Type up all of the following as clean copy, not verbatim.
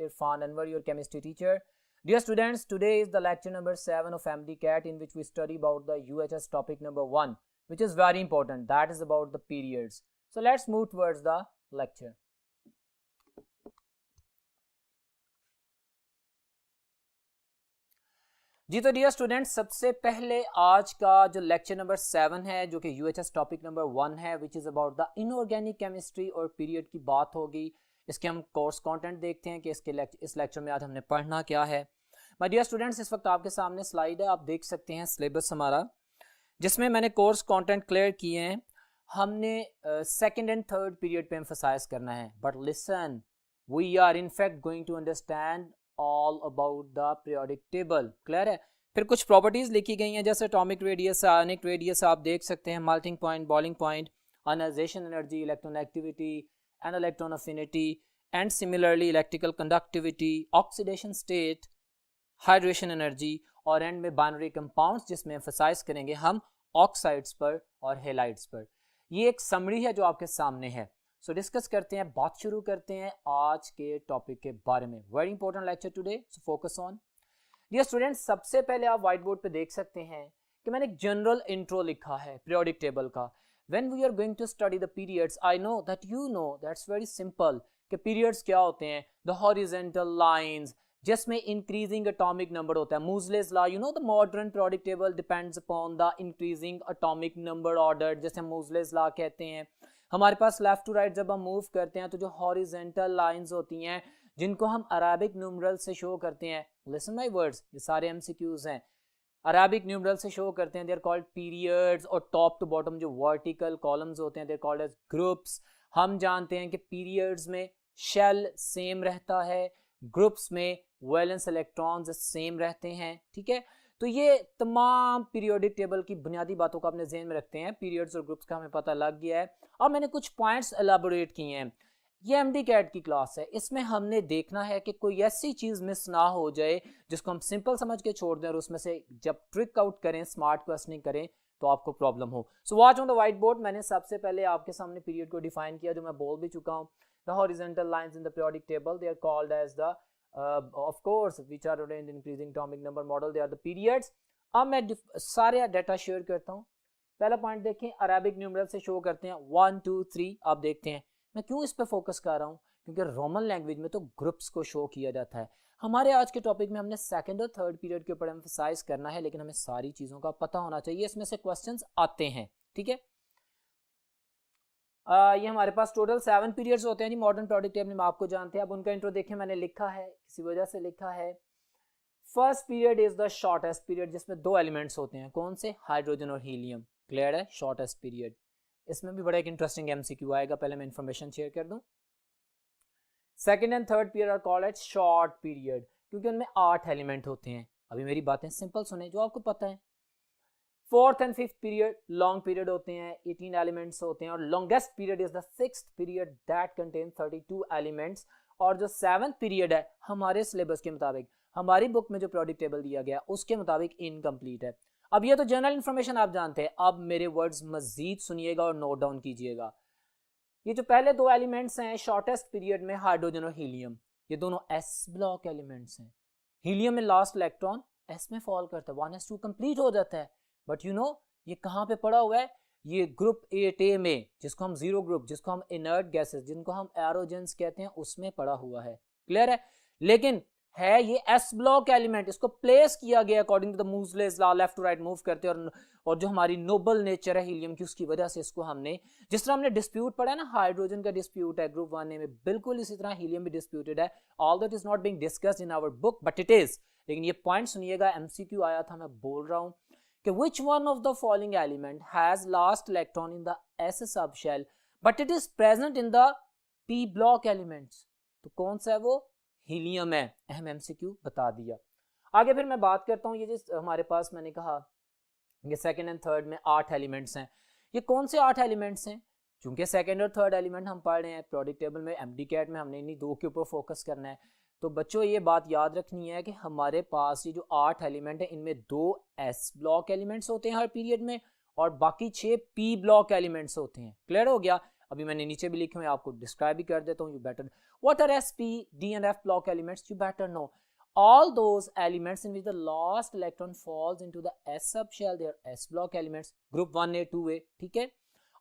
Irfan Anwar, your chemistry teacher. Dear students, today is the lecture number 7 of MDCAT, in which we study about the UHS topic number 1, which is very important. That is about the periods. So let's move towards the lecture. जी तो dear students, सबसे पहले आज का जो lecture number 7 है जो कि UHS topic number 1 है, which is about the inorganic chemistry और पीरियड की बात होगी. इसके हम कोर्स कंटेंट देखते हैं कि इस लेक्चर में आज हमने पढ़ना क्या है. माय डियर स्टूडेंट्स, इस वक्त आपके सामने स्लाइड है, आप देख सकते हैं सिलेबस हमारा, जिसमें मैंने कोर्स कंटेंट क्लियर किए हैं. हमने सेकेंड एंड थर्ड पीरियड पे एम्फसाइज करना है, but listen, we are in fact going to understand all about the periodic table. Clear है. फिर कुछ प्रॉपर्टीज लिखी गई हैं, जैसे एटॉमिक रेडियस, आयनिक रेडियस आप देख सकते हैं, melting point, boiling point, ionisation energy, electron activity and electron affinity, and similarly electrical conductivity, oxidation state, hydration energy, और एंड में बाइनरी कंपाउंड्स, जिसमें एम्फसाइज करेंगे हम ऑक्साइड्स पर और हेलाइड्स पर. ये एक समरी है जो आपके सामने है. सो डिस्कस करते हैं, बात शुरू करते हैं आज के टॉपिक के बारे में. Very important lecture today, so focus on. Dear students, सबसे पहले आप व्हाइट बोर्ड पे देख सकते हैं कि मैंने एक जनरल इंट्रो लिखा है पीरियोडिक टेबल का. When we are going to study the periods, I know that you know that's very simple कि पीरियड्स क्या होते हैं. द हॉरिजॉन्टल लाइंस जिसमें इंक्रीजिंग एटॉमिक नंबर होता है. Moseley's law, you know the modern periodic table depends upon the increasing atomic number order, जैसे Moseley's law कहते हैं. हमारे पास लेफ्ट टू राइट जब हम मूव करते हैं तो जो हॉरिजॉन्टल लाइंस होती हैं जिनको हम अरेबिक न्यूमरल से शो करते हैं, लिसन माय वर्ड्स, ये सारे एमसीक्यूज हैं, अरेबिक न्यूमरल से शो करते हैं, दे आर कॉल्ड पीरियड्स. और टॉप टू बॉटम जो वर्टिकल कॉलम्स होते हैं, they are called as groups. हम जानते हैं कि पीरियड्स में शेल सेम रहता है, ग्रुप्स में वैलेंस इलेक्ट्रॉन्स सेम रहते हैं. ठीक है, तो ये तमाम पीरियोडिक टेबल की बुनियादी बातों को अपने ज़हन में रखते हैं. पीरियड्स और ग्रुप्स का हमें पता लग गया है. अब मैंने कुछ पॉइंट्स एलाबोरेट किए हैं. ये एमडीकैट की क्लास है, इसमें हमने देखना है कि कोई ऐसी चीज़ मिस ना हो जाए जिसको हम सिंपल समझ के छोड़ दें और उसमें से जब ट्रिक आउट करें, स्मार्ट क्वेश्चनिंग करें, तो आपको प्रॉब्लम हो. So watch on the white board. मैंने सबसे पहले आपके सामने पीरियड को डिफाइन किया, जो मैं बोल भी चुका हूँ. The horizontal lines in the periodic table, they are called as the of course which are arranged in increasing atomic number model, they are the periods. अब मैं सारे डाटा शेयर करता हूँ. पहला पॉइंट देखें, अरेबिक न्यूमरल से show करते हैं 1 2 3. आप देखते हैं मैं क्यों इस पे फोकस कर रहा हूँ, क्योंकि रोमन लैंग्वेज में तो ग्रुप्स को शो किया जाता है. हमारे आज के टॉपिक में हमने सेकंड और थर्ड पीरियड के ऊपर एम्फसाइज करना है, लेकिन हमें सारी चीज़ों का पता होना चाहिए, इसमें से क्वेश्चंस आते हैं. ठीक है, ये हमारे पास टोटल 7 पीरियड्स होते हैं जी मॉडर्न पीरियोडिक टेबल में, आपको जानते हैं. अब उनका इंट्रो देखें, मैंने लिखा है, किसी वजह से लिखा है. First period is the shortest period, जिसमें 2 एलिमेंट्स होते हैं. कौन से? हाइड्रोजन और हीलियम. क्लियर है, शॉर्टेस्ट पीरियड. इसमें भी बड़ा एक इंटरेस्टिंग एमसीक्यू आएगा, पहले मैं इंफॉर्मेशन शेयर कर दूं. Second and third period are called as short period, क्योंकि उनमें 8 एलिमेंट होते हैं. अभी मेरी बातें सिंपल सुने जो आपको पता है. Fourth and fifth period long period होते हैं, 18 एलिमेंट्स होते हैं. और longest period is the sixth period that contain 32 elements. और जो 7th पीरियड है हमारे सिलेबस के मुताबिक, हमारी बुक में जो पीरियोडिक टेबल दिया गया उसके मुताबिक इनकम्प्लीट है. अब ये तो जनरल इंफॉर्मेशन आप जानते हैं. अब मेरे वर्ड्स मजीद सुनिएगा और नोट डाउन कीजिएगा. ये जो पहले 2 एलिमेंट्स हैं शॉर्टेस्ट पीरियड में, हाइड्रोजन और हीलियम, ये दोनों एस ब्लॉक एलिमेंट्स हैं. हीलियम में लास्ट इलेक्ट्रॉन एस में फॉल करता है, 1s2 कंप्लीट हो जाता है. बट यू नो ये कहाँ पे पड़ा हुआ है? ये ग्रुप 8A में, जिसको हम जीरो ग्रुप, जिसको हम इनर्ट गैसेस, जिनको हम एरोजेंस कहते हैं, उसमें पड़ा हुआ है. क्लियर है, लेकिन है ये एस ब्लॉक एलिमेंट. इसको प्लेस किया गया according to the Moseley's law, left to right move करते हैं. और जो हमारी नोबल नेचर है हीलियम की, उसकी वजह से इसको हमने, जिस तरह हमने डिस्प्यूट पढ़ा है ना, हाइड्रोजन का डिस्प्यूट है ग्रुप 1A में, बिल्कुल इसी तरह हीलियम भी डिस्प्यूटेड है. All that is not being discussed in our book, but it is. लेकिन ये पॉइंट सुनिएगा, एमसीक्यू आया था, मैं बोल रहा हूँ कि which one of the following element has last electron in the s subshell but it is present in the p block elements. तो कौन सा है वो? हीलियम है. अहम एमसीक्यू बता दिया. आगे फिर मैं बात करता हूँ, ये जिस हमारे पास मैंने कहा ये सेकंड एंड थर्ड में 8 एलिमेंट्स हैं. ये कौन से 8 एलिमेंट्स हैं? चूंकि सेकंड और थर्ड एलिमेंट हम पढ़ रहे हैं पीरियोडिक टेबल में, एमडीकैट में हमने इन्हीं 2 के ऊपर फोकस करना है. तो बच्चों ये बात याद रखनी है कि हमारे पास ये जो 8 एलिमेंट है, इनमें 2 एस ब्लॉक एलिमेंट्स होते हैं हर पीरियड में, और बाकी 6 पी ब्लॉक एलिमेंट्स होते हैं. क्लियर हो गया. अभी मैंने नीचे भी लिखे हुए, आपको डिस्क्राइब भी कर देता हूँ, यू बेटर। व्हाट आर sp d and f block elements? You better know all those elements in which the last electron falls into the s subshell, they are s block elements, group 1a 2a, ठीक है।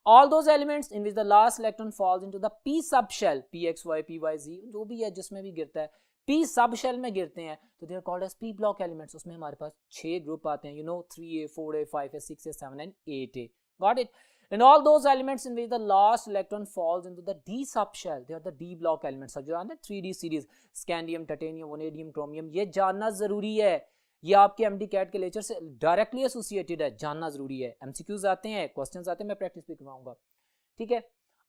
all those elements in which the last electron falls into the p subshell, pxy pyz, जो भी है जिसमें भी गिरता है p subshell में गिरते हैं, तो they are called as p block elements। उसमें हमारे पास 6 ग्रुप आते हैं, 3a 4a 5a 6a 7 and 8a, got it। and all those elements in which the last electron falls into the d subshell, they are the d block elements। अब जो है 3d series, scandium, titanium, vanadium, chromium, ये जानना जरूरी है, ये आपके MD cat के लेक्चर से डायरेक्टली एसोसिएटेड है, जानना जरूरी है। एमसीक्यूज आते हैं, क्वेश्चंस आते हैं, मैं प्रैक्टिस भी करवाऊंगा, ठीक है।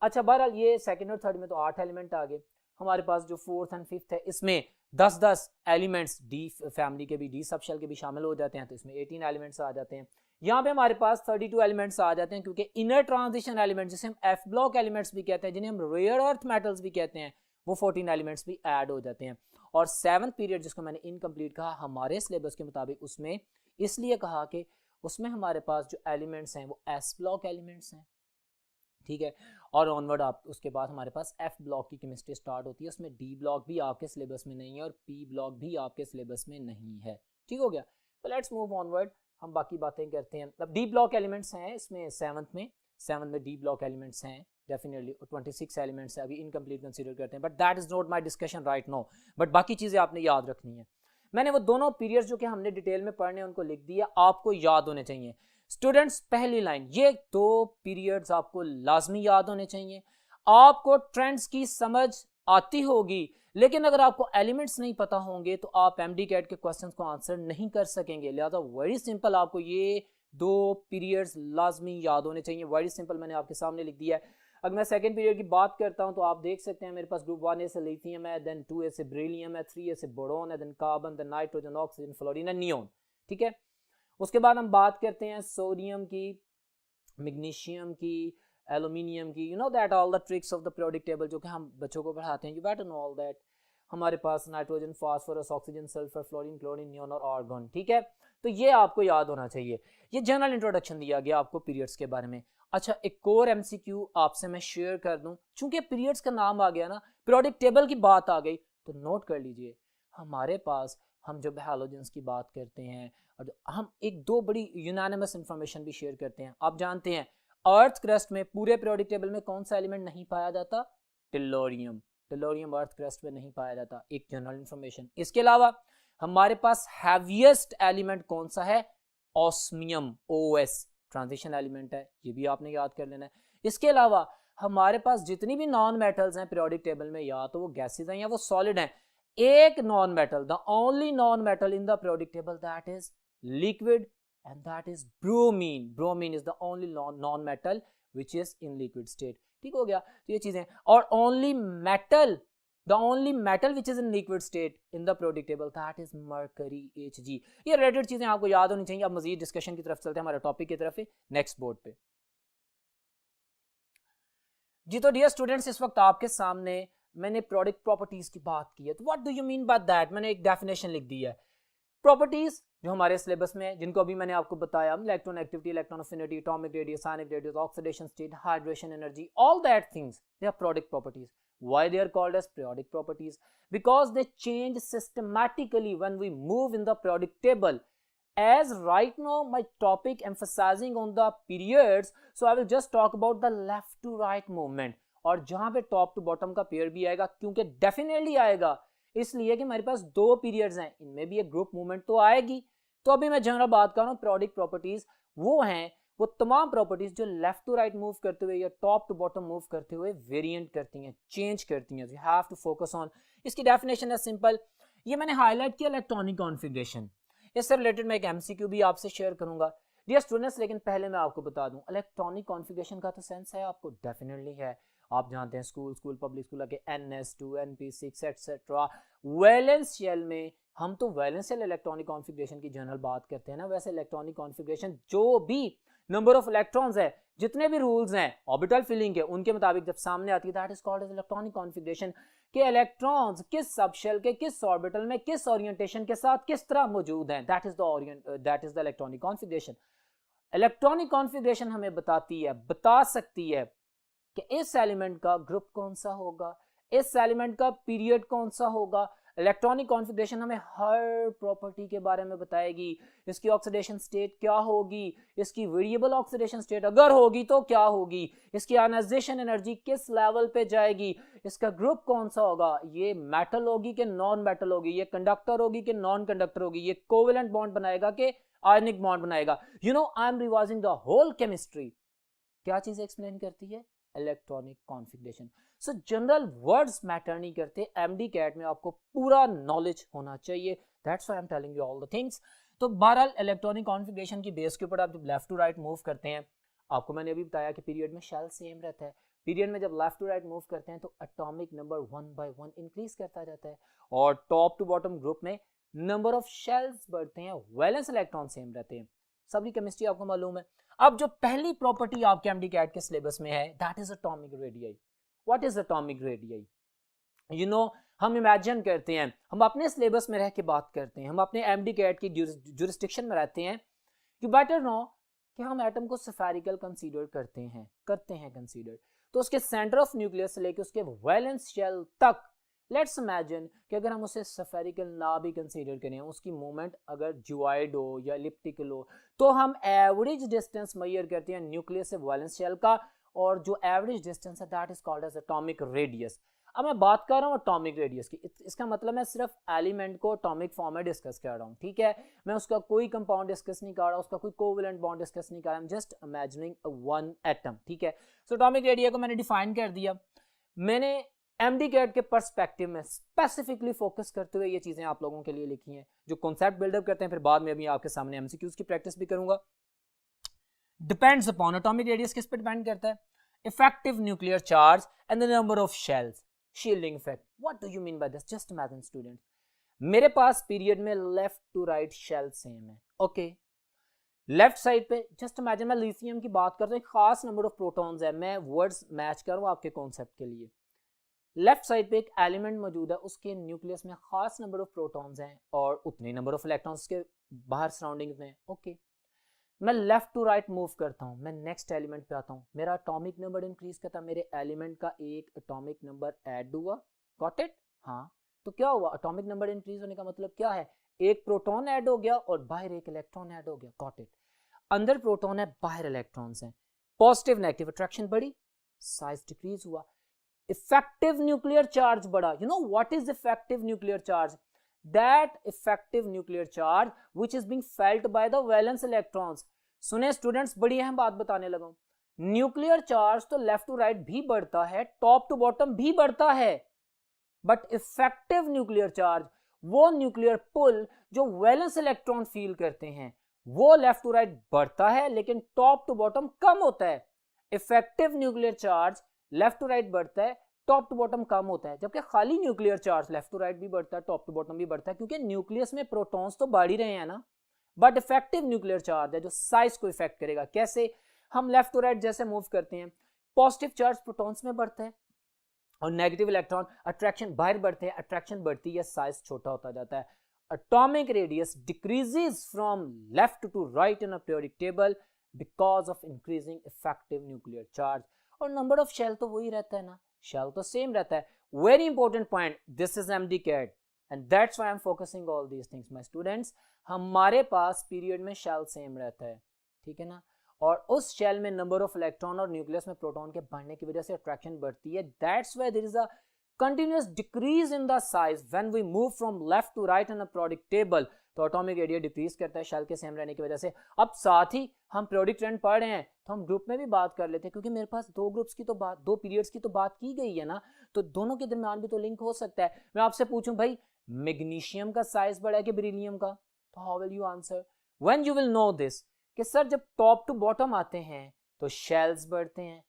अच्छा, बहरहाल ये सेकंड और थर्ड में तो 8 एलिमेंट आ गए। हमारे पास जो फोर्थ एंड फिफ्थ है, इसमें 10-10 एलिमेंट्स डी फैमिली के भी, डी सबशेल के भी शामिल हो जाते हैं, तो इसमें 18 एलिमेंट्स आ जाते हैं। यहाँ पे हमारे पास 32 एलिमेंट्स आ जाते हैं, क्योंकि इनर ट्रांजिशन एलिमेंट जिसे हम एफ ब्लॉक एलिमेंट्स भी कहते हैं, जिन्हें हम रेयर अर्थ मेटल्स भी कहते हैं, वो 14 एलिमेंट्स भी ऐड हो जाते हैं। और 7th पीरियड जिसको मैंने इनकम्प्लीट कहा, हमारे सिलेबस के मुताबिक उसमें इसलिए कहा कि उसमें हमारे पास जो एलिमेंट्स हैं वो एस ब्लॉक एलिमेंट्स हैं, ठीक है। और ऑनवर्ड आप उसके बाद हमारे पास एफ ब्लॉक की केमिस्ट्री स्टार्ट होती है, उसमें डी ब्लॉक भी आपके सिलेबस में नहीं है और पी ब्लॉक भी आपके सिलेबस में नहीं है, ठीक हो गया। तो लेट्स मूव ऑनवर्ड, हम बाकी बातें करते हैं। अब डी ब्लॉक एलिमेंट्स हैं इसमें 7th में डी ब्लॉक एलिमेंट्स हैं डेफिनेटली, 26 एलिमेंट्स है, अभी इनकम्प्लीट कंसीडर करते हैं, but that is not my discussion right now. But बाकी चीज़ें आपने याद रखनी है। मैंने वो दोनों पीरियड्स जो कि हमने डिटेल में पढ़ने हैं उनको लिख दिया, आपको याद होने चाहिए। स्टूडेंट्स, पहली लाइन, ये 2 पीरियड्स आपको लाजमी याद होने चाहिए। आपको ट्रेंड्स की समझ आती होगी, लेकिन अगर आपको एलिमेंट्स नहीं पता होंगे तो आप एमडी कैट के क्वेश्चंस को आंसर नहीं कर सकेंगे। लिहाजा वेरी सिंपल, आपको ये 2 पीरियड्स लाजमी याद होने चाहिए। वेरी सिंपल, मैंने आपके सामने लिख दिया है। अगर मैं सेकंड पीरियड की बात करता हूं तो आप देख सकते हैं मेरे पास ग्रुप 1A से लिथियम है, देन 2A से बेरिलियम है, 3A से बोरोन है, then carbon, then nitrogen, oxygen, fluorine and neon, ठीक है। उसके बाद हम बात करते हैं सोडियम की, मैग्नीशियम की, एल्यूमिनियम की, you know that all the tricks of the periodic table जो कि हम बच्चों को पढ़ाते हैं, you better know all that. हमारे पास nitrogen, phosphorus, oxygen, sulphur, fluorine, chlorine, neon और आर्गन, ठीक है। तो ये आपको याद होना चाहिए। ये जनरल इंट्रोडक्शन दिया गया आपको पीरियड्स के बारे में। अच्छा, एक और एमसीक्यू आपसे मैं शेयर कर दूं, चूंकि पीरियड्स का नाम आ गया ना, पीरियोडिक टेबल की बात आ गई, तो नोट कर लीजिए। हमारे पास हम जब हैलोजेंस की बात करते हैं, और हम एक 2 बड़ी यूनानिमस इंफॉर्मेशन भी शेयर करते हैं। आप जानते हैं अर्थ क्रस्ट में पूरे पीरियोडिक टेबल में कौन सा एलिमेंट नहीं पाया जाता? टेलोरियम। टेलोरियम अर्थ क्रस्ट में नहीं पाया जाता, एक जनरल इंफॉर्मेशन। इसके अलावा हमारे पास हैवीएस्ट एलिमेंट कौन सा है? ऑस्मियम, OS, ट्रांजिशन एलिमेंट है, ये भी आपने याद कर लेना है। इसके अलावा हमारे पास जितनी भी नॉन मेटल्स हैं पीरियोडिक टेबल में, या तो वो गैसेज हैं या वो सॉलिड हैं। एक non metal, the only non metal in the periodic table, that is liquid, and that is bromine. Bromine is the only non metal which is in liquid state, ठीक हो गया। तो ये चीजें, और only metal, the only metal which is in liquid state in the periodic table, that is mercury, Hg। ये related चीजें आपको याद होनी चाहिए। अब मजीद डिस्कशन की तरफ चलते हैं, हमारे टॉपिक की तरफ नेक्स्ट बोर्ड पे। जी तो डियर स्टूडेंट्स, इस वक्त आपके सामने मैंने प्रोडक्ट प्रॉपर्टीज की बात की है, तो what do you mean by that? मैंने एक डेफिनेशन लिख दी है। प्रॉपर्टीज जो हमारे सिलेबस में है, जिनको अभी मैंने आपको बताया, electron activity, electron affinity, atomic radius, ionic radius, oxidation state, hydration energy, all that things, they are product properties. Why they are called as periodic properties? Because they change systematically when we move in the periodic table. As right now my topic emphasizing on the periods, so I will just talk about the left to right movement, और जहां पे top to bottom का pair भी आएगा, क्योंकि definitely आएगा, इसलिए कि हमारे पास 2 पीरियड्स हैं, इनमें भी एक ग्रुप मूवमेंट तो आएगी। तो अभी मैं जनरल बात कर रहा हूँ, पीरियोडिक प्रॉपर्टीज वो हैं वो तमाम प्रॉपर्टीज जो लेफ्ट टू राइट मूव करते हुए या टॉप टू बॉटम मूव करते हुए वेरिएंट करती हैं, चेंज करती हैं। You have to focus on. इसकी डेफिनेशन है सिंपल, ये मैंने हाईलाइट किया इलेक्ट्रॉनिक कॉन्फ़िगरेशन। इससे रिलेटेड मैं एक एमसीक्यू भी आपसे शेयर करूंगा डियर स्टूडेंट्स, लेकिन पहले मैं आपको बता दूं इलेक्ट्रॉनिक कॉन्फ़िगरेशन का तो सेंस है आपको, डेफिनेटली है। आप जानते हैं स्कूल पब्लिक स्कूल के NS2 NP6 etcetera. Valence shell में हम तो वैलेंस शेल इलेक्ट्रॉनिक कॉन्फ़िगरेशन की जनरल बात करते हैं ना, वैसे इलेक्ट्रॉनिक कॉन्फ़िगरेशन जो भी नंबर ऑफ इलेक्ट्रॉन्स है, जितने भी रूल्स हैं ऑर्बिटल फिलिंग के, उनके मुताबिक जब सामने आती है, that is called as electronic configuration, के इलेक्ट्रॉन्स किस सबशेल के किस ऑर्बिटल में किस ओरिएंटेशन के साथ किस तरह मौजूद हैं, that is the electronic configuration. Electronic configuration हमें बता सकती है कि इस एलिमेंट का ग्रुप कौन सा होगा, इस एलिमेंट का पीरियड कौन सा होगा। इलेक्ट्रॉनिक कॉन्फ़िगरेशन हमें हर प्रॉपर्टी के बारे में बताएगी, इसकी ऑक्सीडेशन स्टेट क्या होगी, इसकी वेरिएबल ऑक्सीडेशन स्टेट अगर होगी तो क्या होगी, इसकी आयनाइजेशन एनर्जी किस लेवल पे जाएगी, इसका ग्रुप कौन सा होगा, ये मेटल होगी कि नॉन मेटल होगी, ये कंडक्टर होगी कि नॉन कंडक्टर होगी, ये कोवेलेंट बॉन्ड बनाएगा कि आयनिक बॉन्ड बनाएगा। You know I am revising the whole chemistry. क्या चीज एक्सप्लेन करती है? Electronic configuration. So general words matter नहीं करते, एमडी कैट में आपको पूरा नॉलेज होना चाहिए, that's why I am telling you all the things. तो बहरहाल इलेक्ट्रॉनिक कॉन्फ़िगरेशन की बेस के ऊपर आप जब लेफ्ट टू राइट मूव करते हैं, आपको मैंने अभी बताया कि पीरियड में शेल सेम रहता है, पीरियड में जब लेफ्ट टू राइट मूव करते हैं तो एटॉमिक नंबर 1 by 1 इंक्रीज करता जाता है, और टॉप टू बॉटम ग्रुप में नंबर ऑफ शेल्स बढ़ते हैं, वैलेंस इलेक्ट्रॉन सेम रहते हैं। सभी केमिस्ट्री आपको मालूम है। अब जो पहली प्रॉपर्टी आपके एमडी कैट के सिलेबस में है, that is atomic radius. What is atomic radius? You know हम इमेजिन करते हैं, हम अपने सिलेबस में रह के बात करते हैं, हम अपने एमडी कैट की जुरिस्डिक्शन में रहते हैं, यू बेटर नो कि हम एटम को स्फेरिकल कंसीडर करते हैं कंसीडर। तो उसके सेंटर ऑफ न्यूक्लियस से लेकर उसके वैलेंस शेल तक, लेट्स इमेजिन कि अगर हम उसे स्फेरिकल ना भी कंसीडर करें, उसकी मूवमेंट अगर ज्वाइड हो या एलिप्टिकल हो, तो हम एवरेज डिस्टेंस मेजर करते हैं न्यूक्लियस से वैलेंस शेल का, और जो एवरेज डिस्टेंस है that is called as atomic radius. अब मैं बात कर रहा हूँ एटॉमिक रेडियस की, इसका मतलब मैं सिर्फ एलिमेंट को एटॉमिक फॉर्म में डिस्कस कर रहा हूँ, ठीक है। मैं उसका कोई कंपाउंड डिस्कस नहीं कर रहा, उसका कोई कोवेलेंट बॉन्ड डिस्कस नहीं कर रहा, I am just imagining one atom, ठीक है। सो एटॉमिक रेडियस को मैंने डिफाइन कर दिया। मैंने एमडी कैट के पर्सपेक्टिव में स्पेसिफिकली फोकस करते हुए ये चीजें आप लोगों के लिए लिखी हैं, जो कॉन्सेप्ट बिल्डअप करते हैं, फिर बाद में अभी आपके सामने एमसीक्यूज की प्रैक्टिस भी करूंगा। डिपेंड्स अपॉन, एटॉमिक रेडियस किस पे डिपेंड करता है? Effective nuclear charge and the number of shells. Shielding effect, what do you mean by this? Just imagine students, मेरे पास पीरियड में left to right shell same है, ओके। लेफ्ट साइड पे just imagine, मैं lithium की बात करता हूँ, एक खास नंबर ऑफ प्रोटॉन्स है, मैं वर्ड्स मैच करूँ आपके कॉन्सेप्ट के लिए। लेफ्ट साइड पे एक एलिमेंट मौजूद है, उसके न्यूक्लियस में खास नंबर ऑफ प्रोटॉन्स हैं और उतने नंबर ऑफ इलेक्ट्रॉन्स के बाहर सराउंडिंग्स में, ओके। मैं लेफ्ट टू राइट मूव करता हूँ, मैं नेक्स्ट एलिमेंट पे आता हूँ, मेरा एटॉमिक नंबर इंक्रीज करता है, मेरे एलिमेंट का एक एटॉमिक नंबर ऐड हुआ, गॉट इट? हाँ, तो क्या हुआ? एटॉमिक नंबर इंक्रीज होने का मतलब क्या है? एक प्रोटॉन ऐड हो गया और बाहर एक इलेक्ट्रॉन ऐड हो गया, गॉट इट। अंदर प्रोटॉन है, बाहर इलेक्ट्रॉन्स हैं, पॉजिटिव नेगेटिव अट्रैक्शन बढ़ी, साइज डिक्रीज हुआ, effective nuclear charge बढ़ा। You know what is effective nuclear charge? That effective nuclear charge which is being felt by the valence electrons। सुने students, बड़ी अहम बात बताने लगा हूं, न्यूक्लियर चार्ज तो लेफ्ट टू राइट भी बढ़ता है, टॉप टू बॉटम भी बढ़ता है, बट इफेक्टिव न्यूक्लियर चार्ज, वो न्यूक्लियर पुल जो वैलेंस इलेक्ट्रॉन फील करते हैं, वो लेफ्ट टू राइट बढ़ता है लेकिन टॉप टू बॉटम कम होता है। Effective nuclear charge left to right बढ़ता है, टॉप टू बॉटम कम होता है, जबकि खाली nuclear charge left to right भी बढ़ता है, टॉप टू बॉटम भी बढ़ता है, क्योंकि न्यूक्लियस में प्रोटॉन्स तो बढ़ ही रहे हैं ना। बट इफेक्टिव न्यूक्लियर चार्ज है जो साइज को इफेक्ट करेगा। कैसे? हम लेफ्ट टू राइट जैसे मूव करते हैं, पॉजिटिव चार्ज प्रोटॉन्स में बढ़ता है और नेगेटिव इलेक्ट्रॉन अट्रैक्शन बाहर बढ़ते हैं, अट्रैक्शन बढ़ती है, साइज छोटा होता जाता है। Atomic radius decreases from left to right in a periodic table because of increasing effective nuclear charge. और नंबर ऑफ शेल तो वही रहता है ना, शेल तो सेम रहता है। Very important point, this is MDCAT and that's why I am focusing all these things my students. हमारे पास पीरियड में शेल सेम रहता है, ठीक है ना, और उस शेल में नंबर ऑफ इलेक्ट्रॉन और न्यूक्लियस में प्रोटॉन के बढ़ने की वजह से अट्रैक्शन बढ़ती है। That's why there is a continuous decrease in the size when we move from left to right in a periodic table। तो एटॉमिक रेडियस डिक्रीज करता है शेल के सेम रहने की वजह से। अब साथ ही हम पीरियोडिक ट्रेंड पढ़ रहे हैं तो हम ग्रुप में भी बात कर लेते हैं, क्योंकि मेरे पास दो ग्रुप्स की तो बात, दो पीरियड्स की तो बात की गई है ना, तो दोनों के दरमियान भी तो लिंक हो सकता है। मैं आपसे पूछूं भाई, मैग्नीशियम का साइज बढ़ा है कि बेरिलियम का, तो how will you answer? When you will know this कि सर जब टॉप टू बॉटम आते हैं तो शेल्स बढ़ते हैं,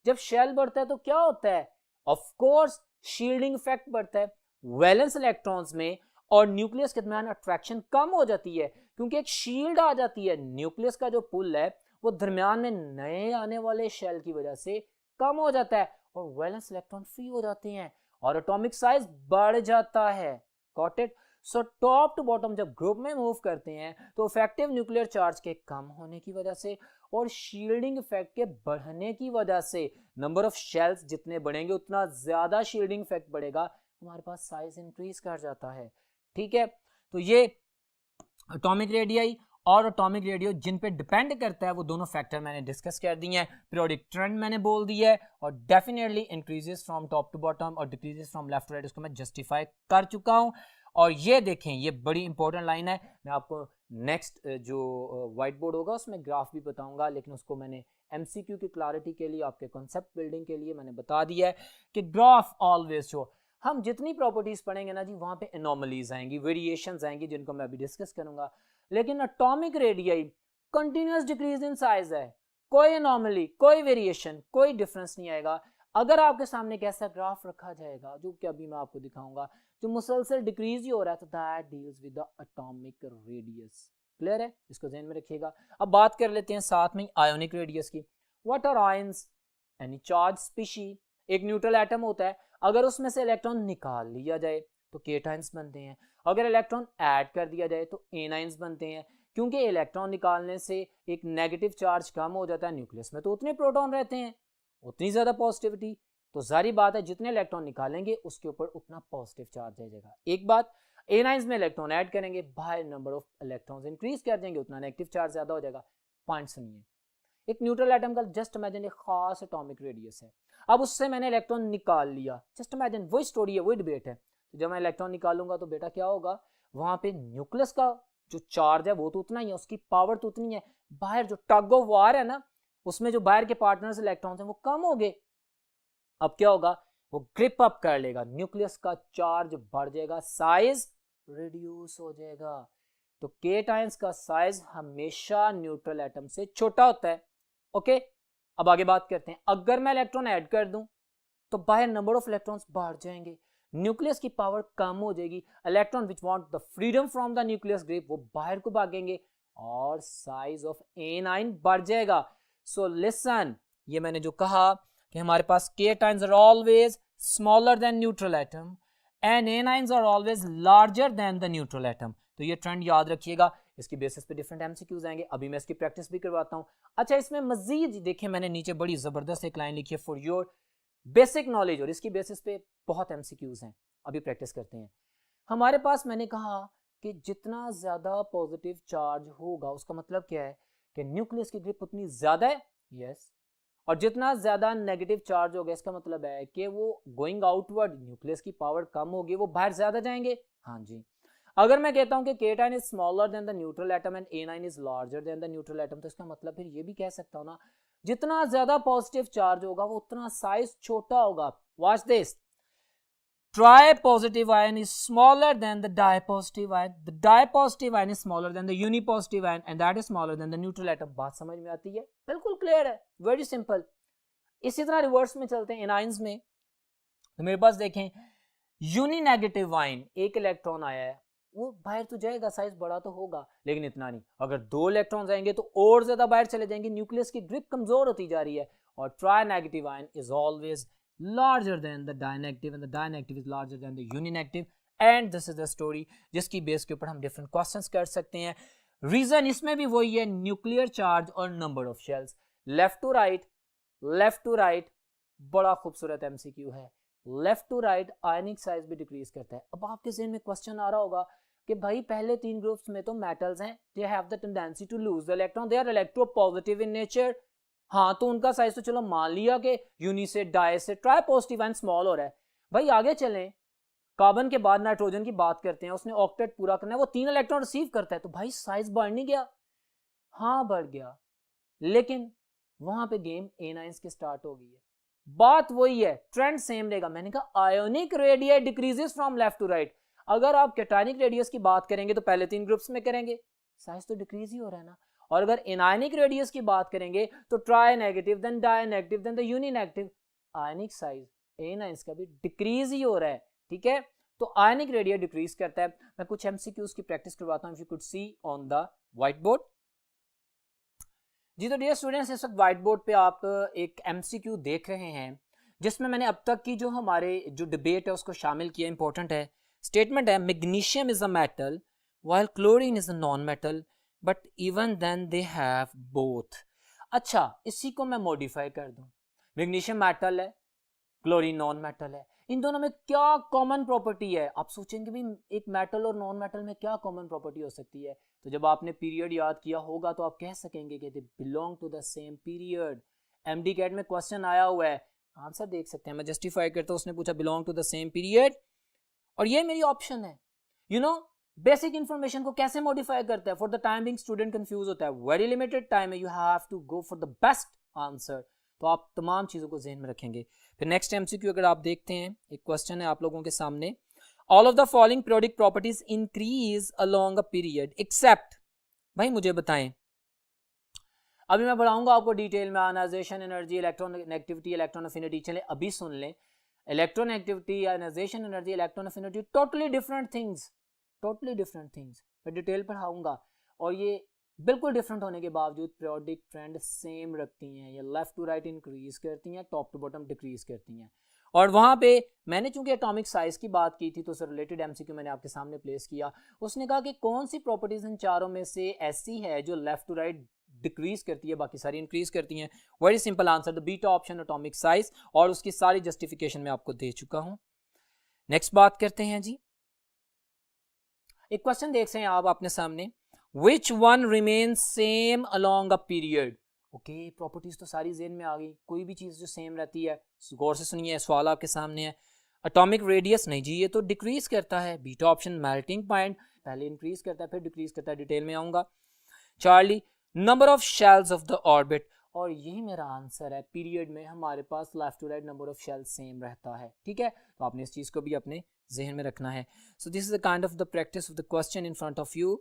जब शेल बढ़ता है तो क्या होता है? ऑफ कोर्स शील्डिंग इफेक्ट बढ़ता है, वैलेंस इलेक्ट्रॉन्स में और न्यूक्लियस के दरमियान अट्रैक्शन कम हो जाती है, क्योंकि एक शील्ड आ जाती है। न्यूक्लियस का जो पुल है वो दरमियान में नए आने वाले शेल की वजह से कम हो जाता है और वैलेंस इलेक्ट्रॉन फ्री हो जाते हैं और एटॉमिक साइज बढ़ जाता है। Got it. So top to bottom जब ग्रुप में मूव करते हैं तो इफेक्टिव न्यूक्लियर चार्ज के कम होने की वजह से और शील्डिंग इफेक्ट के बढ़ने की वजह से, नंबर ऑफ शेल्स जितने बढ़ेंगे उतना ज्यादा शील्डिंग इफेक्ट बढ़ेगा, हमारे पास साइज इंक्रीज कर जाता है। ठीक है, तो ये एटॉमिक रेडियाई और एटॉमिक रेडियो जिन पे डिपेंड करता है वो दोनों फैक्टर मैंने डिस्कस कर दिए हैं। पीरियोडिक ट्रेंड मैंने बोल दिया है और definitely increases from top to bottom और decreases from left to right, उसको मैं जस्टिफाई कर चुका हूं। और ये देखें, ये बड़ी इंपॉर्टेंट लाइन है, मैं आपको नेक्स्ट जो व्हाइट बोर्ड होगा उसमें ग्राफ भी बताऊंगा, लेकिन उसको मैंने एमसीक्यू की क्लैरिटी के लिए, आपके कॉन्सेप्ट बिल्डिंग के लिए मैंने बता दिया है कि ग्राफ ऑलवेज शो। हम जितनी प्रॉपर्टीज पढ़ेंगे ना जी, वहां पे एनोमलीज आएंगी, वेरिएशंस आएंगी, जिनको मैं अभी डिस्कस करूंगा। लेकिन atomic radii continuous decrease in size है, कोई एनोमली, कोई वेरिएशन, कोई डिफरेंस नहीं आएगा। अगर आपके सामने एक ऐसा ग्राफ रखा जाएगा जो कि अभी मैं आपको दिखाऊंगा, जो मुसलसल डिक्रीज ही हो रहा है, तो that deals with the atomic radius. Clear है, इसको ध्यान में रखिएगा। अब बात कर लेते हैं साथ में आयोनिक रेडियस की। What are ions? Any charge species. एक न्यूट्रल एटम होता है, अगर उसमें से इलेक्ट्रॉन निकाल लिया जाए तो केटाइंस बनते हैं, अगर इलेक्ट्रॉन ऐड कर दिया जाए तो एनाइंस बनते हैं। क्योंकि इलेक्ट्रॉन निकालने से एक नेगेटिव चार्ज कम हो जाता है, न्यूक्लियस में तो उतने प्रोटॉन रहते हैं, उतनी ज्यादा पॉजिटिविटी, तो जारी बात है जितने इलेक्ट्रॉन निकालेंगे उसके ऊपर उतना पॉजिटिव चार्ज आ जाएगा। एक बात, एनाइंस में इलेक्ट्रॉन ऐड करेंगे, बाहर नंबर ऑफ इलेक्ट्रॉन्स इंक्रीज कर देंगे, उतना नेगेटिव चार्ज ज्यादा हो जाएगा। पॉइंट सुनिए, एक न्यूट्रल एटम का जस्ट इमेजिन एक खास एटॉमिक रेडियस है, अब उससे मैंने इलेक्ट्रॉन निकाल लिया, जस्ट इमेजिन, वही स्टोरी है, वही डिबेट है। तो जब मैं इलेक्ट्रॉन निकालूंगा तो बेटा क्या होगा, वहां पे न्यूक्लियस का जो चार्ज है वो तो उतना ही है, उसकी पावर तो उतनी है, बाहर जो टग ऑफ वार है ना, उसमें जो बाहर के पार्टनर्स इलेक्ट्रॉन्स हैं वो कम हो गए। अब क्या होगा, वो ग्रिप अप कर लेगा, न्यूक्लियस का चार्ज बढ़ जाएगा, साइज रिड्यूस हो जाएगा। तो केटायंस का साइज हमेशा न्यूट्रल एटम से छोटा होता है। ओके, अब आगे बात करते हैं। अगर मैं इलेक्ट्रॉन ऐड कर दूं तो बाहर नंबर ऑफ इलेक्ट्रॉन्स बढ़ जाएंगे, न्यूक्लियस की पावर कम हो जाएगी, electron which want the freedom from the nucleus grip वो बाहर को भागेंगे और साइज ऑफ एनाइन बढ़ जाएगा। सो लिसन, ये मैंने जो कहा कि हमारे पास cations are always smaller than neutral atom and anions are always larger than the neutral atom, तो ये ट्रेंड याद रखिएगा। इसकी बेसिस पे डिफरेंट एमसीक्यूज आएंगे, अभी मैं इसकी प्रैक्टिस भी करवाता हूं। अच्छा, इसमें मजीद देखें, मैंने नीचे बड़ी जबरदस्त एक लाइन लिखी है, फॉर योर बेसिक नॉलेज, और इसकी बेसिस पे बहुत एमसीक्यूज हैं, अभी प्रैक्टिस करते हैं। हमारे पास मैंने कहा कि जितना ज्यादा पॉजिटिव चार्ज होगा उसका मतलब क्या है कि न्यूक्लियस की ग्रिप उतनी ज्यादा है, यस, और जितना ज्यादा नेगेटिव चार्ज होगा इसका मतलब है कि वो गोइंग आउटवर्ड, न्यूक्लियस की पावर कम होगी, वो बाहर ज्यादा जाएंगे। हाँ जी, अगर मैं कहता हूं कि cation is smaller than the neutral atom and A9 is larger than the neutral atom, तो इसका मतलब फिर ये भी कह सकता हूं ना, जितना ज्यादा पॉजिटिव चार्ज होगा वो उतना साइज छोटा होगा। Watch this, Tripositive ion is smaller than the dipositive ion. The dipositive ion is smaller than the unipositive ion, and that is smaller than the neutral atom. बात समझ में आती है? बिल्कुल क्लियर है, वेरी सिंपल। इसी तरह रिवर्स में चलते हैं एनाइंस में, तो मेरे पास देखें यूनी नेगेटिव आयन, एक इलेक्ट्रॉन आया है, वो बाहर तो जाएगा, साइज बड़ा तो होगा, लेकिन इतना नहीं। अगर दो इलेक्ट्रॉन्स आएंगे तो और ज्यादा बाहर चले जाएंगे, न्यूक्लियस की ग्रिप कमजोर होती जा रही है। और try negative ion is always larger than the dinegative and the dinegative is larger than the uninegative, and this is the story जिसकी बेस के ऊपर हम डिफरेंट क्वेश्चंस कर सकते हैं। रीजन इसमें भी वही है, न्यूक्लियर चार्ज और number of shells. Left to right, left to right, बड़ा खूबसूरत एमसीक्यू है। Left to right ionic size भी डिक्रीज करता है। अब आपके ज़हन में क्वेश्चन आ रहा होगा कि भाई पहले तीन ग्रुप्स में तो मेटल्स हैं, they have the tendency to lose the electron, they are electropositive in nature. हाँ, तो उनका साइज तो चलो मान लिया कि यूनी से डाई से ट्राई पॉजिटिव एंड स्मॉल हो रहा है। भाई आगे चलें, कार्बन के बाद नाइट्रोजन की बात करते हैं, उसने ऑक्टेट पूरा करना है, वो 3 इलेक्ट्रॉन रिसीव करता है, तो भाई साइज बढ़ नहीं गया? हाँ बढ़ गया, लेकिन वहां पे गेम एनाइंस की स्टार्ट हो गई है। बात वही है, ट्रेंड सेम रहेगा। मैंने कहा ionic radius decreases from left to right. अगर आप कैटायनिक रेडियस की बात करेंगे तो पहले 3 ग्रुप्स में करेंगे, साइज तो डिक्रीज ही हो रहा है ना। और अगर एनायनिक रेडियस की बात करेंगे तो tri negative, then di negative, then the uni negative, ionic size anions का भी डिक्रीज ही हो रहा है। ठीक है, तो आयनिक रेडियस डिक्रीज करता है। मैं कुछ एमसीक्यूज की प्रैक्टिस करवाता हूं, if you could see on the white board. जी तो डियर स्टूडेंट्स, इस वक्त व्हाइट बोर्ड पे आप एक एमसीक्यू देख रहे हैं जिसमें मैंने अब तक की जो हमारे जो डिबेट है उसको शामिल किया। इंपॉर्टेंट है, स्टेटमेंट है magnesium is a metal while chlorine is a non-metal but even then they have both। अच्छा, इसी को मैं मॉडिफाई कर दूं, मैग्नीशियम मेटल है, क्लोरीन नॉन मेटल है, इन दोनों में क्या कॉमन प्रॉपर्टी है? आप सोचेंगे भी एक मेटल और नॉन मेटल में क्या कॉमन प्रॉपर्टी हो सकती है? तो जब आपने पीरियड याद किया होगा तो आप कह सकेंगे कि they belong to the same period. MDCAT में क्वेश्चन आया हुआ है, आंसर देख सकते हैं, मैं जस्टिफाई करता हूं, उसने पूछा belong to the same period और ये मेरी ऑप्शन है। यू नो बेसिक इंफॉर्मेशन को कैसे मॉडिफाई करता है? For the time being student confuse होता है, वेरी लिमिटेड टाइम है, you have to go for the best answer. तो आप तमाम चीजों को ज़हन में रखेंगे। फिर नेक्स्ट एमसीक्यू अगर आप देखते हैं, एक क्वेश्चन है आप लोगों के सामने, all of the following periodic properties increase along a period except, भाई मुझे बताएं। अभी मैं बढ़ाऊंगा आपको डिटेल में, ionisation energy, electron negativity, electron affinity. चले अभी सुन लें, electron negativity, ionisation energy, electron affinity, totally different things, totally different things. मैं डिटेल पढ़ाऊंगा और ये बिल्कुल डिफरेंट होने के बावजूद पीरियोडिक ट्रेंड सेम रखती हैं। ये लेफ्ट टू राइट इंक्रीज करती हैं, टॉप टू बॉटम डिक्रीज करती हैं। और वहाँ पे मैंने चूंकि एटॉमिक साइज की बात की थी तो उससे रिलेटेड एमसीक्यू मैंने आपके सामने प्लेस किया। उसने कहा कि कौन सी प्रॉपर्टीज इन चारों में से ऐसी है जो लेफ्ट टू राइट डिक्रीज करती है, बाकी सारी इंक्रीज करती हैं। Very simple answer, the beta option, atomic size, और उसकी सारी जस्टिफिकेशन मैं आपको दे चुका हूं। नेक्स्ट बात करते हैं जी, एक क्वेश्चन देख रहे हैं आप अपने सामने, which one remain same along a period. Okay, properties तो सारी जेन में आ गई, कोई भी चीज जो सेम रहती है, गौर से सुनिए, सवाल आपके सामने है। एटॉमिक रेडियस नहीं जी, ये तो डिक्रीज करता है। बीटा ऑप्शन, मेल्टिंग पॉइंट, पहले इंक्रीज करता है फिर डिक्रीज करता है, डिटेल में आऊंगा। Charlie, number of shells of the orbit, और यही मेरा आंसर है, पीरियड में हमारे पास left to right number of shells same रहता है। ठीक है, तो आपने इस चीज को भी अपने जहन में रखना है। So this is the kind of the practice of the question in front of you.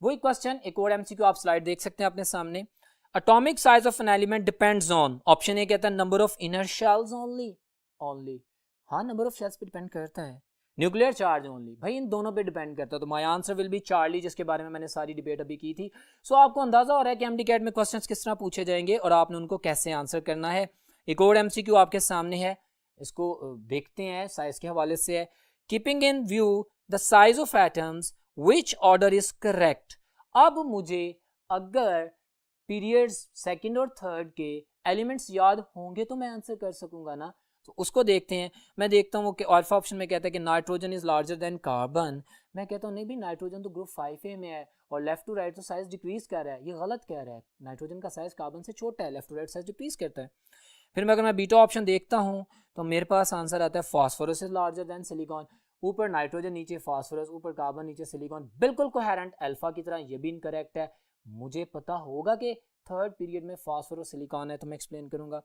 वही क्वेश्चन, एक और एमसीक्यू आप स्लाइड देख सकते हैं अपने सामने। Atomic size of an element depends on, option A कहता है number of inner shells only. हाँ, नंबर ऑफ शेल्स पे डिपेंड करता है। न्यूक्लियर चार्ज ओनली, भाई इन दोनों पे डिपेंड करता है। तो my answer will be Charlie, जिसके बारे में मैंने सारी डिबेट अभी की थी। सो आपको अंदाजा हो रहा है कि एमडी कैट में क्वेश्चंस किस तरह पूछे जाएंगे और आपने उनको कैसे आंसर करना है। एक और एमसीक्यू आपके सामने है, इसको देखते हैं, साइज के हवाले से है। Keeping in view the size of atoms which order is correct. अब मुझे अगर पीरियड्स सेकंड और थर्ड के एलिमेंट्स याद होंगे तो मैं आंसर कर सकूंगा ना। तो उसको देखते हैं। मैं देखता हूँ कि अल्फा ऑप्शन में कहता है कि nitrogen is larger then carbon. मैं कहता हूँ नहीं भी, नाइट्रोजन तो ग्रुप 5A में है और लेफ्ट टू राइट तो साइज डिक्रीज कर रहा है, ये गलत कह रहा है। नाइट्रोजन का साइज कार्बन से छोटा है, left to right size decrease करता है। फिर अगर मैं बीटा ऑप्शन देखता हूँ तो मेरे पास आंसर आता है phosphorus is larger then silicon. ऊपर नाइट्रोजन, नीचे फास्फोरस, ऊपर कार्बन, नीचे सिलिकॉन, बिल्कुल कोहेरेंट अल्फा की तरह। ये भी इनकरेक्ट है। मुझे पता होगा कि थर्ड पीरियड में फास्फोरस सिलिकॉन है तो मैं एक्सप्लेन करूंगा।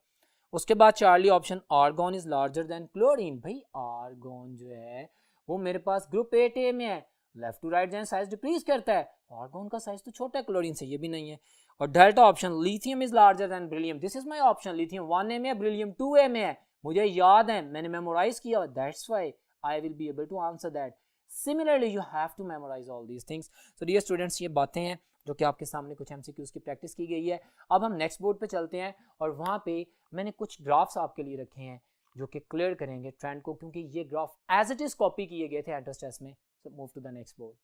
उसके बाद Charlie option, argon is larger than chlorine. भाई आर्गॉन जो है वो मेरे पास ग्रुप 8A में है, left to right size decrease करता है, आर्गॉन का साइज तो छोटा है क्लोरीन से, ये भी नहीं है। और delta option, lithium is larger then beryllium. This is my option, lithium 1A में है, बेरिलियम 2A में है, मुझे याद है, मैंने मेमोराइज किया, that's why I will be able to answer that. Similarly you have to memorise all these things. So dear students, ये बातें हैं जो कि आपके सामने कुछ एमसीक्यूज की प्रैक्टिस की गई है। अब हम नेक्स्ट बोर्ड पे चलते हैं और वहाँ पे मैंने कुछ ग्राफ्स आपके लिए रखे हैं जो कि क्लियर करेंगे ट्रेंड को, क्योंकि ये graph as it is copy किए गए थे एंट्रेंस टेस्ट में। So move to the next board.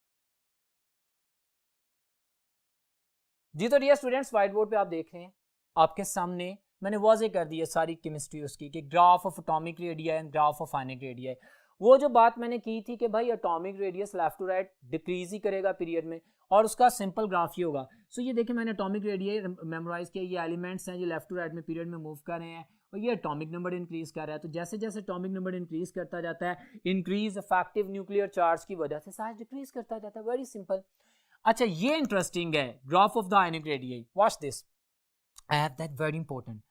जी तो डियर स्टूडेंट्स, व्हाइट बोर्ड पे आप देख रहे हैं आपके सामने मैंने वाज़ेह कर दी है सारी केमिस्ट्री उसकी, कि graph of atomic radius and graph of ionic radius. वो जो बात मैंने की थी कि भाई atomic radius left to right decrease ही करेगा पीरियड में, और उसका सिंपल ग्राफ ही होगा। सो ये देखिए, मैंने एटॉमिक रेडियस मेमोराइज किया, ये एलिमेंट्स हैं जो लेफ्ट टू राइट में पीरियड में मूव कर रहे हैं और ये एटॉमिक नंबर इंक्रीज कर रहा है। तो जैसे जैसे एटॉमिक नंबर इंक्रीज करता जाता है, इंक्रीज इफेक्टिव न्यूक्लियर चार्ज की वजह से साइज डिक्रीज करता जाता है। Very simple. अच्छा, ये इंटरेस्टिंग है, graph of the ionic radius. Watch this, I have that very important.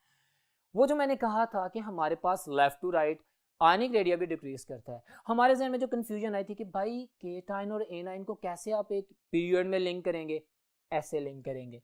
वो जो मैंने कहा था कि हमारे पास left to right ionic radius भी डिक्रीज करता है, हमारे जहन में जो कंफ्यूजन आई थी कि भाई केटाइन और एनाइन को कैसे आप एक पीरियड में लिंक करेंगे, ऐसे लिंक करेंगे।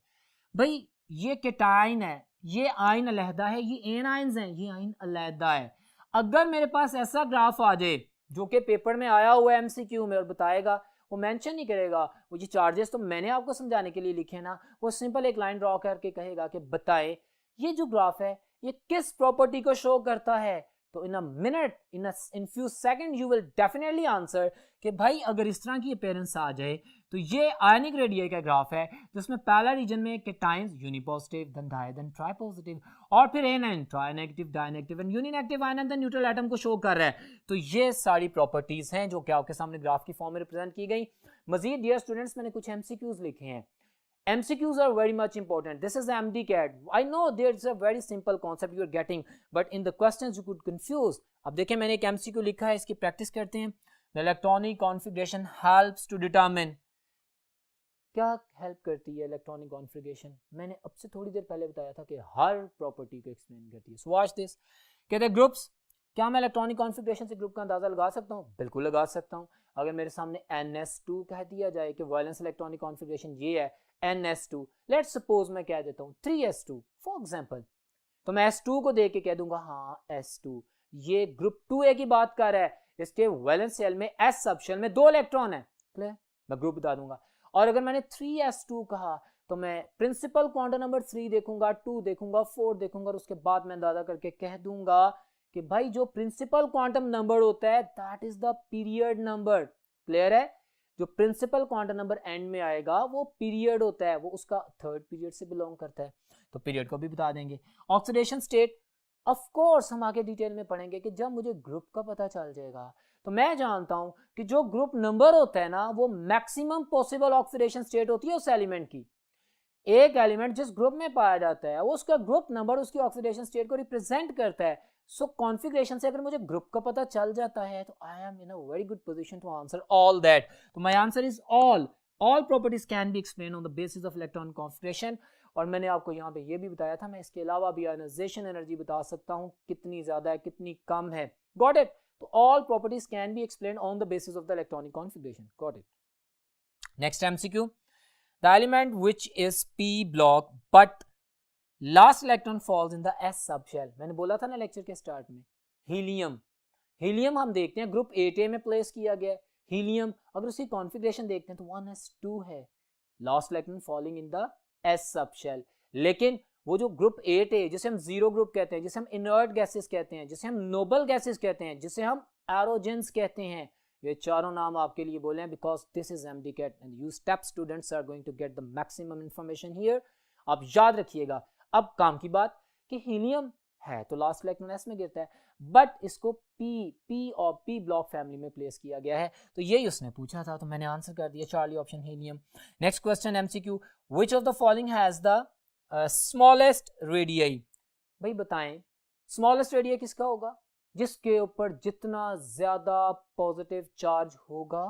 भाई ये केटाइन है, ये आयन अलहदा है, ये एनाइंस हैं, ये आयन अलहदा है। अगर मेरे पास ऐसा ग्राफ आ जाए जो कि पेपर में आया हुआ है एमसीक्यू में और बताएगा, वो मेंशन नहीं करेगा, वो ये चार्जेस तो मैंने आपको समझाने के लिए लिखे ना, वो सिंपल एक लाइन ड्रॉ करके कहेगा कि बताए ये जो ग्राफ है ये किस प्रॉपर्टी को शो करता है, तो in a minute, in few second you will definitely answer कि भाई अगर इस तरह की अपीयरेंस आ जाए तो ये आयनिक रेडियाई का ग्राफ है जिसमें पहला रीजन में cations unipositive, then di, then tripositive, और फिर and tri negative, di negative and uninegative ion and neutral atom को शो कर रहा है। तो ये सारी प्रॉपर्टीज हैं जो कि आपके सामने ग्राफ की फॉर्म में रिप्रेजेंट की गई। मजीद डियर स्टूडेंट्स मैंने कुछ एमसीक्यूज लिखे हैं। MCQs are very much important. This is MDCAT. I know there's a very simple concept you are getting, but in the questions you could confuse. अब देखें मैंने एक MCQ लिखा है, इसकी प्रैक्टिस करते हैं। The electronic configuration helps to determine. क्या हेल्प करती है इलेक्ट्रॉनिक कॉन्फ़िगरेशन? मैंने अब से थोड़ी देर पहले बताया था कि हर प्रॉपर्टी को एक्सप्लेन करती है। So watch this. कहते हैं ग्रुप्स, क्या मैं इलेक्ट्रॉनिक कॉन्फ़िगरेशन से ग्रुप का अंदाजा लगा सकता हूँ? बिल्कुल लगा सकता हूँ। अगर मेरे सामने NS2 कह दिया जाए कि वैलेंस इलेक्ट्रॉनिक कॉन्फ़िगरेशन ये है NS2, लेट्स सपोज मैं कह देता हूँ 3S2 फॉर एग्जांपल, तो मैं S2 को देख के कह दूंगा हाँ S2 ये ग्रुप 2A की बात कर रहा है, इसके वैलेंस शेल में S सब शेल में 2 इलेक्ट्रॉन है, क्लियर? मैं ग्रुप बता दूंगा। और अगर मैंने 3S2 कहा तो मैं प्रिंसिपल क्वांटम नंबर 3 देखूंगा, 2 देखूंगा, 4 देखूंगा और उसके बाद मैं अंदाजा करके कह दूंगा कि भाई जो प्रिंसिपल क्वांटम नंबर होता है that is the period number, clear है? जो प्रिंसिपल क्वांटम नंबर एंड में आएगा वो पीरियड होता है, वो उसका थर्ड पीरियड से बिलोंग करता है, तो पीरियड को भी बता देंगे। ऑक्सीडेशन स्टेट ऑफ कोर्स हम आगे डिटेल में पढ़ेंगे कि जब मुझे ग्रुप का पता चल जाएगा तो मैं जानता हूं कि जो ग्रुप नंबर होता है ना वो मैक्सिमम पॉसिबल ऑक्सीडेशन स्टेट होती है उस एलिमेंट की। एक एलिमेंट जिस ग्रुप में पाया जाता है वो उसका ग्रुप नंबर उसकी ऑक्सीडेशन स्टेट को रिप्रेजेंट करता है। सो कॉन्फ़िगरेशन से अगर मुझे ग्रुप का पता चल जाता है तो I am in a very good position to answer all that. तो my answer is all properties can be explain on the basis of electron configuration. और मैंने आपको यहाँ पे ये भी बताया था मैं इसके अलावा भी आयनाइजेशन एनर्जी बता सकता हूँ कितनी ज्यादा है कितनी कम है। Got it? तो all properties can be explain on the basis of the electronic configuration. Got it? Next MCQ, the element which is p block but last electron falls in the s subshell। मैंने बोला था ना lecture के start में helium हम देखते हैं group 8A में प्लेस किया गया है। हीलियम अगर उसकी कॉन्फ़िगरेशन देखते हैं तो 1s2 है, last electron falling in the s subshell. लेकिन वो जो ग्रुप 8A जिसे हम जीरो ग्रुप कहते हैं, जिसे हम इनर्ट गैसेस कहते हैं, जिसे हम नोबल गैसेस कहते हैं, जिसे हम एरोजेंस कहते हैं, ये चारों नाम आपके लिए बोले हैं because this is MDCAT and you step students are going to get the maximum information here. आप याद रखिएगा। अब काम की बात कि हीलियम है तो लास्ट इलेक्ट्रॉन s में गिरता है, बट इसको p और p ब्लॉक फैमिली में प्लेस किया गया है, तो यही उसने पूछा था तो मैंने आंसर कर दिया, Charlie option helium. Next question MCQ, which of the following has the smallest radii? भाई बताएं स्मॉलेस्ट रेडियाई किसका होगा? जिसके ऊपर जितना ज्यादा पॉजिटिव चार्ज होगा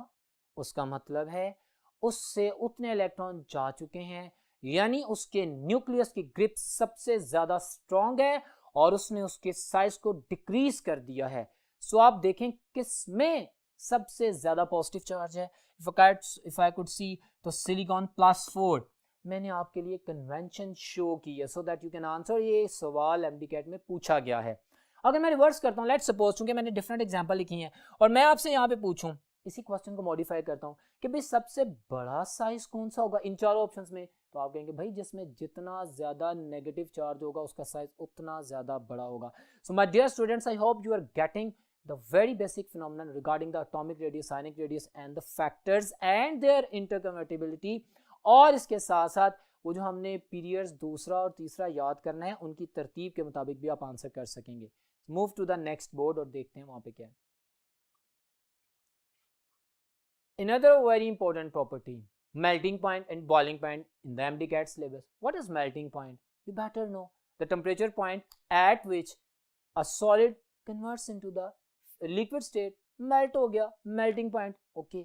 उसका मतलब है उससे उतने इलेक्ट्रॉन जा चुके हैं, यानी उसके न्यूक्लियस की ग्रिप सबसे ज्यादा स्ट्रॉन्ग है और उसने उसके साइज को डिक्रीज कर दिया है। सो आप देखें किसमें सबसे ज्यादा पॉजिटिव चार्ज है। इफ आई कुड सी तो सिलिकॉन +4। मैंने आपके लिए कन्वेंशन शो की है सो दैट यू कैन आंसर, ये सवाल MDCAT में पूछा गया है। अगर मैं रिवर्स करता हूँ, लेट्स सपोज चूंकि मैंने डिफरेंट एग्जांपल लिखी हैं और मैं आपसे यहाँ पे पूछूं, इसी क्वेश्चन को मॉडिफाई करता हूँ कि भाई सबसे बड़ा साइज कौन सा होगा इन चारों ऑप्शंस में, तो आप कहेंगे भाई जिसमें जितना ज्यादा नेगेटिव चार्ज होगा उसका साइज उतना ज्यादा बड़ा होगा। So my dear students, I hope you are getting the very basic phenomenon regarding the atomic radius, ionic radius and the factors and their interconvertibility। और इसके साथ साथ वो जो हमने पीरियड्स दूसरा और तीसरा याद करना है उनकी तरतीब के मुताबिक भी आप आंसर कर सकेंगे। Move to the next board और देखते हैं वहां पे क्या है। Another very important property, melting point and boiling point in the MDCAT syllabus. What is melting point? You better know the temperature point at which a solid converts into the liquid state, melt हो गया, melting point, okay।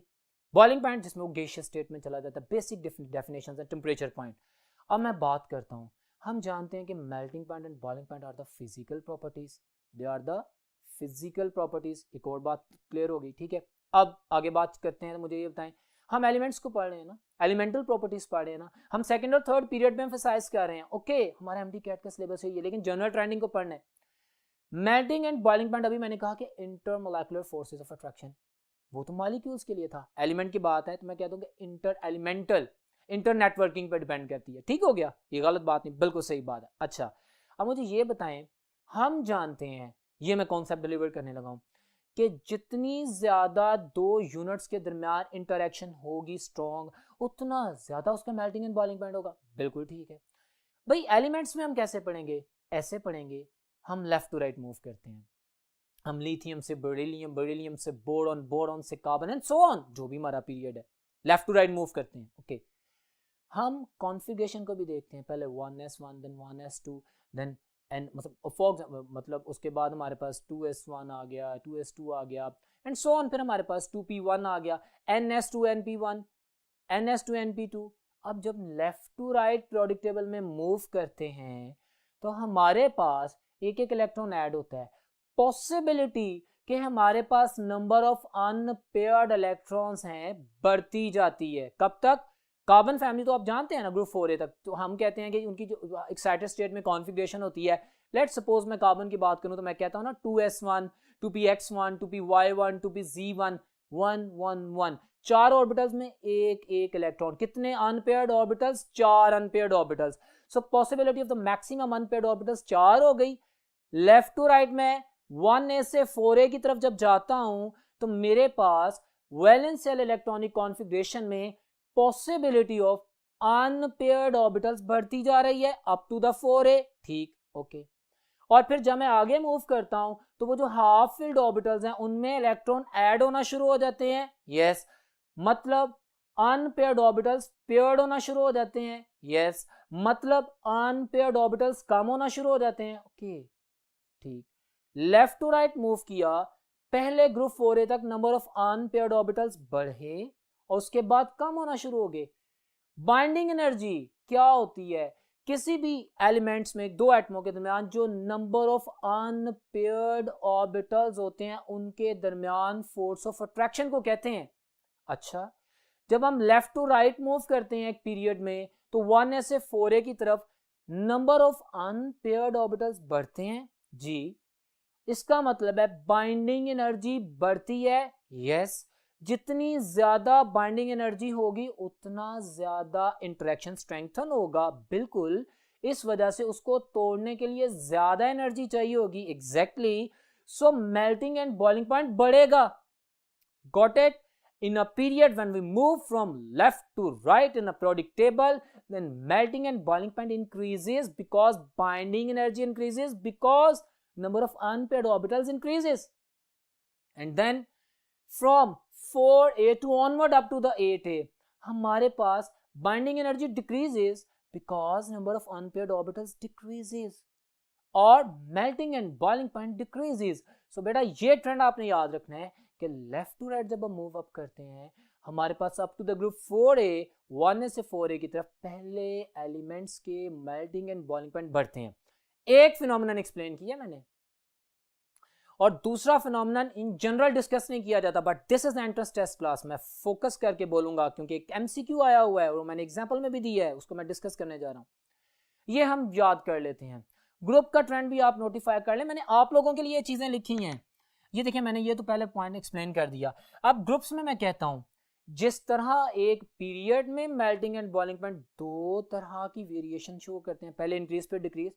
Boiling point जिसमें वो gaseous state में चला जाता है, basic definitions है temperature point. अब मैं बात करता हूँ, हम जानते हैं कि melting point and boiling point are the physical properties, they are the physical properties. एक और बात क्लियर होगी, ठीक है। अब आगे बात करते हैं, मुझे ये बताएं, हम एलिमेंट्स को पढ़ रहे हैं ना, एलिमेंटल प्रॉपर्टीज पढ़ रहे हैं ना, हम सेकंड और थर्ड पीरियड में एम्फसाइज कर रहे हैं, ओके हमारा MDCAT का सिलेबस है ये, लेकिन जनरल ट्रेंडिंग को पढ़ना है। मेल्टिंग एंड बॉइलिंग पॉइंट अभी मैंने कहा कि इंटरमोलेकुलर फोर्सेस ऑफ अट्रैक्शन, वो तो मॉलिक्यूल्स के लिए था। एलिमेंट की बात है तो मैं कह दूंगा इंटर एलिमेंटल, इंटर नेटवर्किंग पे डिपेंड करती है, ठीक हो गया, ये गलत बात नहीं, बिल्कुल सही बात है। अच्छा अब मुझे ये बताएं, हम जानते हैं ये मैं कॉन्सेप्ट डिलीवर करने लगा हूं कि जितनी ज्यादा दो यूनिट्स के दरमियान इंटरेक्शन होगी स्ट्रॉन्ग, उतना ज्यादा उसका मेल्टिंग एंड बॉइलिंग पॉइंट होगा। बिल्कुल ठीक है भाई। एलिमेंट्स में हम कैसे पढ़ेंगे? ऐसे पढ़ेंगे, हम लेफ्ट टू राइट मूव करते हैं। हम लिथियम से बेरिलियम, बेरिलियम से बोरॉन, बोरॉन से कार्बन एंड सो ऑन, जो भी हमारा पीरियड है, लेफ्ट टू राइट मूव करते हैं। ओके, हम कॉन्फ़िगरेशन को भी देखते हैं, पहले 1s1 then 1s2 then and मतलब उसके बाद हमारे पास 2s1 आ गया, 2s2 आ गया एंड सो ऑन, फिर हमारे पास 2p1 आ गया, ns2 np1, ns2 np2। अब जब left to right periodic table में मूव करते हैं तो हमारे पास एक एक इलेक्ट्रॉन ऐड होता है। पॉसिबिलिटी कि हमारे पास नंबर ऑफ अनपेयर्ड इलेक्ट्रॉन्स हैं बढ़ती जाती है। कब तक? कार्बन फैमिली तो आप जानते हैं ना, ग्रुप 4a तक। तो हम कहते हैं कि उनकी जो एक्साइटेड स्टेट में कॉन्फ़िगरेशन होती है, लेट सपोज मैं कार्बन की बात करूं तो मैं कहता हूं ना 2s1, 2px1, 2py1, 2pz1, 1 1 1, 4 orbitals में एक एक इलेक्ट्रॉन। कितने unpaired orbitals? 4 unpaired orbitals. So possibility of the maximum unpaired orbitals 4 हो गई। लेफ्ट टू राइट में 1a से 4a की तरफ जब जाता हूं तो मेरे पास वैलेंस शेल इलेक्ट्रॉनिक कॉन्फ़िगरेशन में पॉसिबिलिटी ऑफ अनपेयर्ड ऑर्बिटल्स बढ़ती जा रही है अप टू द 4a। ठीक, ओके। और फिर जब मैं आगे मूव करता हूं तो वो जो हाफ फिल्ड ऑर्बिटल्स हैं उनमें इलेक्ट्रॉन ऐड होना शुरू हो जाते हैं। यस, मतलब अनपेयर्ड ऑर्बिटल्स पेयर्ड होना शुरू हो जाते हैं। यस, मतलब अनपेयर्ड ऑर्बिटल्स कम होना शुरू हो जाते हैं। ओके, ठीक। लेफ्ट टू राइट मूव किया, पहले ग्रुप 4a तक नंबर ऑफ अनपेयर्ड ऑर्बिटल्स बढ़े और उसके बाद कम होना शुरू हो गए। बाइंडिंग एनर्जी क्या होती है? किसी भी एलिमेंट्स में दो एटमों के दरमियान जो नंबर ऑफ अनपेयर्ड ऑर्बिटल्स होते हैं उनके दरमियान फोर्स ऑफ अट्रैक्शन को कहते हैं। अच्छा, जब हम लेफ्ट टू राइट मूव करते हैं एक पीरियड में तो 1a से 4a की तरफ नंबर ऑफ अनपेयर्ड ऑर्बिटल्स बढ़ते हैं। जी, इसका मतलब है बाइंडिंग एनर्जी बढ़ती है। यस, जितनी ज्यादा बाइंडिंग एनर्जी होगी उतना ज्यादा इंटरेक्शन स्ट्रेंथन होगा। बिल्कुल, इस वजह से उसको तोड़ने के लिए ज्यादा एनर्जी चाहिए होगी। Exactly, so melting and boiling point बढ़ेगा। Got it? In a period when we move from left to right in a periodic table, then melting and boiling point increases because binding energy increases, because number of unpaired orbitals increases. And then from 4a to onward up to the 8a, हमारे पास binding energy decreases because number of unpaired orbitals decreases और melting and boiling point decreases. So बेटा ये trend आपने याद रखना है कि left to right जब हम मूव अप करते हैं हमारे पास up to the group 4a, 1a से 4a की तरफ पहले एलिमेंट्स के मेल्टिंग एंड बॉइलिंग पॉइंट बढ़ते हैं। एक फिनोमेनन एक्सप्लेन किया मैंने और दूसरा फिनोमेनन इन जनरल डिस्कस नहीं किया जाता, but this is the entrance test class. मैं फोकस करके बोलूंगा क्योंकि एक एमसीक्यू आया हुआ है और मैंने एग्जांपल में भी दिया है, उसको मैं डिस्कस करने जा रहा हूं। ये हम याद कर लेते हैं। ग्रुप का ट्रेंड भी आप नोटिफाई कर ले, मैंने आप लोगों के लिए चीजें लिखी हैं। ये देखिए, मैंने ये तो पहले पॉइंट एक्सप्लेन कर दिया। अब ग्रुप्स में मैं कहता हूं जिस तरह एक पीरियड में मेल्टिंग एंड बॉइलिंग पॉइंट दो तरह की वेरिएशन शो करते हैं, पहले इंक्रीज फिर डिक्रीज।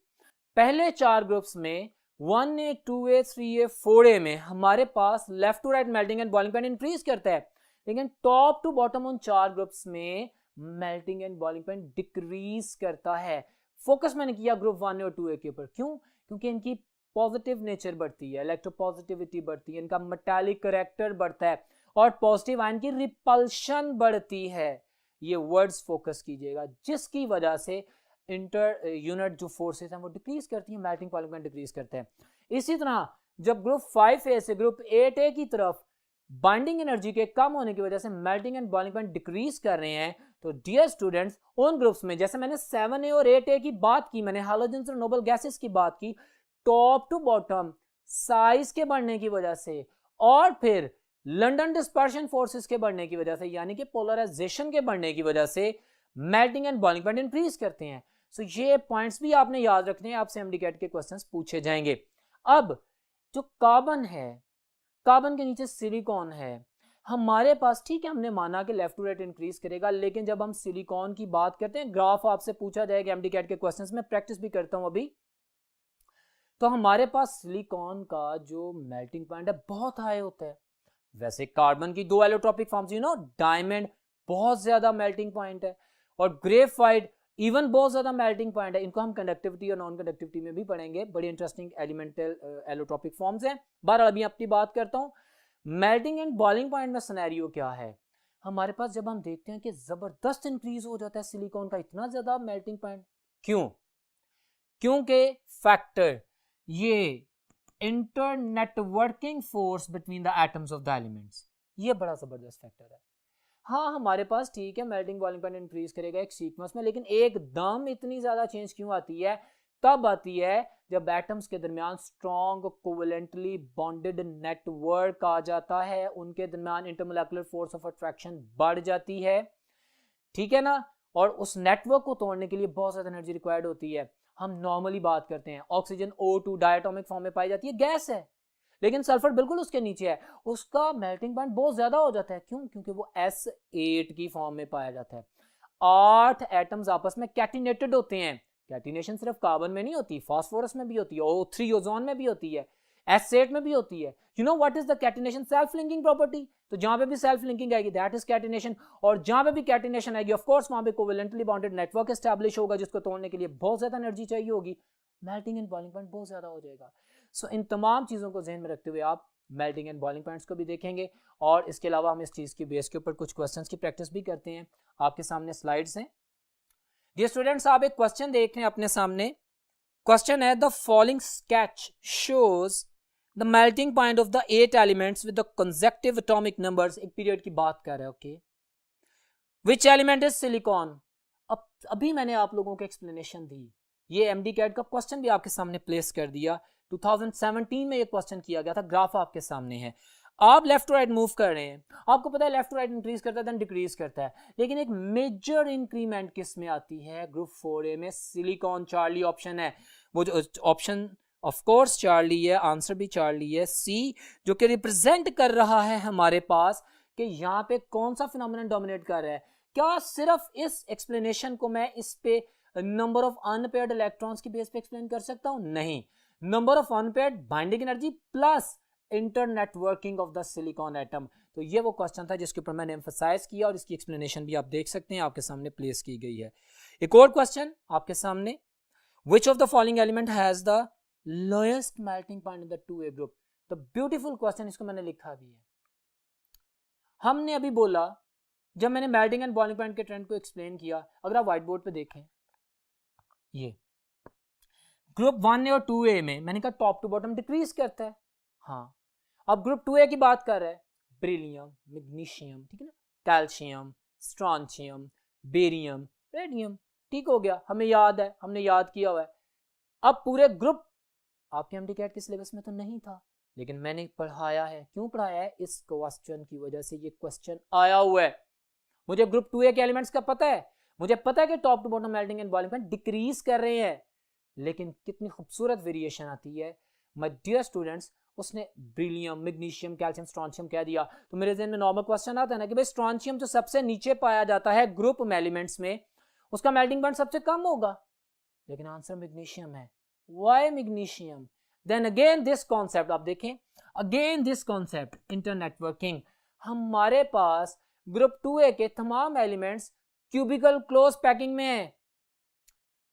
पहले 4 ग्रुप्स में 1a, 2a, 3a, 4a में हमारे पास left to right melting and boiling point increase करता है, लेकिन टॉप टू बॉटम उन 4 ग्रुप्स में melting and boiling point decrease करता है। फोकस मैंने किया ग्रुप 1 और 2a के ऊपर। क्यों? क्योंकि इनकी पॉजिटिव नेचर बढ़ती है, इलेक्ट्रोपॉजिटिविटी बढ़ती है, इनका मेटालिक करैक्टर बढ़ता है और पॉजिटिव आयन की रिपल्शन बढ़ती है। ये वर्ड्स फोकस कीजिएगा, जिसकी वजह से इंटर यूनिट जो फोर्सेस हैं वो डिक्रीज करती है, मेल्टिंग बॉइलिंग पॉइंट डिक्रीज करते हैं। इसी तरह जब ग्रुप 5a से ग्रुप 8a की तरफ बाइंडिंग एनर्जी के कम होने की वजह से melting and boiling point decrease कर रहे हैं, तो डियर स्टूडेंट्स उन ग्रुप्स में जैसे मैंने 7a और 8a की बात की, मैंने हैलोजेंस और नोबल गैसेस की बात की, टॉप टू बॉटम साइज के बढ़ने की वजह से और फिर लंडन डिस्पर्शन फोर्सेस के बढ़ने की वजह से, यानी कि पोलराइजेशन के बढ़ने की वजह से melting and boiling point increase करते हैं। सो ये पॉइंट्स भी आपने याद रखने हैं, आपसे एमडीकैट के क्वेश्चंस पूछे जाएंगे। अब जो कार्बन है, कार्बन के नीचे सिलिकॉन है हमारे पास, ठीक है, हमने माना कि लेफ्ट टू राइट इंक्रीज करेगा, लेकिन जब हम सिलिकॉन की बात करते हैं, ग्राफ आपसे पूछा जाएगा एमडीकैट के क्वेश्चंस में, प्रैक्टिस भी करता हूं अभी, तो हमारे पास सिलिकॉन का जो मेल्टिंग पॉइंट है बहुत हाई होता है। वैसे कार्बन की दो एलोट्रॉपिक फॉर्म्स डायमंड बहुत ज्यादा मेल्टिंग पॉइंट है, और ग्रेफाइट इवन बहुत ज्यादा मेल्टिंग पॉइंट है। इनको हम कंडक्टिविटी और नॉन कंडक्टिविटी में भी पढ़ेंगे, बड़ी इंटरेस्टिंग एलिमेंटल एलोट्रॉपिक फॉर्म्स हैं। बहरहाल अभी अपनी बात करता हूँ मेल्टिंग एंड बॉइलिंग पॉइंट में सिनेरियो क्या है। हमारे पास जब हम देखते हैं कि जबरदस्त इंक्रीज हो जाता है सिलिकॉन का इतना ज्यादा मेल्टिंग पॉइंट, क्यों? क्योंकि फैक्टर ये internetworking force between the atoms of the elements, ये बड़ा जबरदस्त फैक्टर है। हाँ हमारे पास ठीक है मेल्टिंग बॉइलिंग पॉइंट इंक्रीज करेगा एक सीक्वेंस में, लेकिन एकदम इतनी ज्यादा चेंज क्यों आती है? तब आती है जब एटम्स के दरमियान स्ट्रॉन्ग कोवेलेंटली बॉन्डेड नेटवर्क आ जाता है, उनके दरमियान इंटरमोलेकुलर फोर्स ऑफ अट्रैक्शन बढ़ जाती है, ठीक है ना। और उस नेटवर्क को तोड़ने के लिए बहुत ज्यादा एनर्जी रिक्वायर्ड होती है। हम नॉर्मली बात करते हैं ऑक्सीजन O2 डायटोमिक फॉर्म में पाई जाती है, गैस है, लेकिन सल्फर बिल्कुल उसके नीचे है, उसका मेल्टिंग पॉइंट बहुत ज्यादा हो जाता है। क्यों? क्योंकि वो S8 की फॉर्म में पाया जाता है। 8 एटम्स आपस में कैटिनेटेड होते हैं। कैटिनेशन सिर्फ कार्बन में नहीं होती, फास्फोरस में भी होती है, O3 ओजोन में भी होती है, S8 में भी होती है। You know what is the catenation? Self linking property. तो जहां पे भी सेल्फ लिंकिंग आएगी दैट इज कैटिनेशन, और जहां पे भी कैटिनेशन आएगी ऑफ कोर्स वहां पे कोवेलेंटली बॉन्डेड नेटवर्क एस्टैब्लिश होगा, जिसको तोड़ने के लिए बहुत ज्यादा एनर्जी चाहिए होगी, मेल्टिंग एंड बॉइलिंग पॉइंट बहुत ज्यादा हो जाएगा। सो इन तमाम चीजों को ध्यान में रखते हुए आप मेल्टिंग एंड बॉइलिंग पॉइंट्स को भी देखेंगे, और इसके अलावा हम इस चीज की बेस के ऊपर कुछ क्वेश्चंस की प्रैक्टिस भी करते हैं। आपके सामने स्लाइड्स हैं। डियर स्टूडेंट्स, आप एक क्वेश्चन देख रहे हैं अपने सामने। क्वेश्चन है the following sketch shows the melting point of the 8 elements with the consecutive atomic numbers. एक पीरियड की बात कर रहे हैं, okay. Which element is silicon? अब अभी मैंने आप लोगों को एक्सप्लेनेशन दी, ये एमडी कैट का क्वेश्चन भी आपके सामने प्लेस कर दिया। 2017 में ये क्वेश्चन किया गया था, ग्राफ आपके सामने है। आप लेफ्ट टू राइट मूव कर रहे हैं, आपको पता है लेफ्ट टू राइट इंक्रीज करता है देन डिक्रीज करता है, लेकिन एक मेजर इंक्रीमेंट किस में आती है? ग्रुप 4A में सिलिकॉन। चार्ली ऑप्शन है, वो जो ऑप्शन ऑफ कोर्स चार्ली है, आंसर भी चार्ली है, सी, जो कि रिप्रेजेंट कर रहा है हमारे पास कि यहाँ पे कौन सा फिनोमिनन डोमिनेट कर रहा है। क्या सिर्फ इस एक्सप्लेनेशन को मैं इस पे नंबर ऑफ अनपेयर्ड इलेक्ट्रॉन्स की बेस पे एक्सप्लेन कर सकता हूं? नहीं, number of unpaired binding energy plus internetworking of the silicon atom. तो ये वो क्वेश्चन था जिसके ऊपर मैंने एम्फसाइज किया, और इसकी एक्सप्लेनेशन भी आप देख सकते हैं, आपके सामने प्लेस की गई है। एक और क्वेश्चन आपके सामने, विच of the following element has the lowest melting point in the 2A group? तो ब्यूटीफुल क्वेश्चन, इसको मैंने लिखा भी है। हमने अभी बोला, जब मैंने मेल्टिंग एंड बॉइलिंग पॉइंट के ट्रेंड को एक्सप्लेन किया, अगर आप व्हाइट बोर्ड पे देखें, ये ग्रुप 1A और 2A में मैंने कहा टॉप टू बॉटम डिक्रीज करता है। हाँ, अब ग्रुप 2A की बात कर रहा है, बेरिलियम, मैग्नीशियम, ठीक है ना, कैल्शियम, स्ट्रॉन्शियम, बेरियम, रेडियम, ठीक हो गया, हमें याद है, हमने याद किया हुआ है। अब पूरे ग्रुप आपके एमडीकैट के सिलेबस में तो नहीं था, लेकिन मैंने पढ़ाया है। क्यों पढ़ाया है? इस क्वेश्चन की वजह से ये क्वेश्चन आया हुआ है। मुझे ग्रुप 2A के एलिमेंट्स का पता है, मुझे पता है कि top to bottom melting and boiling point decrease कर रहे हैं, लेकिन कितनी खूबसूरत वेरिएशन आती है। माय डियर स्टूडेंट्स, उसने ब्रिलियम, मैग्नीशियम, कैल्शियम, स्ट्रॉन्शियम कह दिया, तो मेरे ज़हन में नॉर्मल क्वेश्चन आता है ना कि भाई स्ट्रॉन्शियम जो सबसे नीचे पाया जाता है ग्रुप में एलिमेंट्स में, उसका मेल्टिंग पॉइंट सबसे कम होगा, लेकिन आंसर मैग्नीशियम है। Why magnesium? Then again this concept, आप देखें अगेन दिस कॉन्सेप्ट इंटरनेटवर्किंग। हमारे पास ग्रुप 2A के तमाम एलिमेंट्स क्यूबिकल क्लोज पैकिंग में है,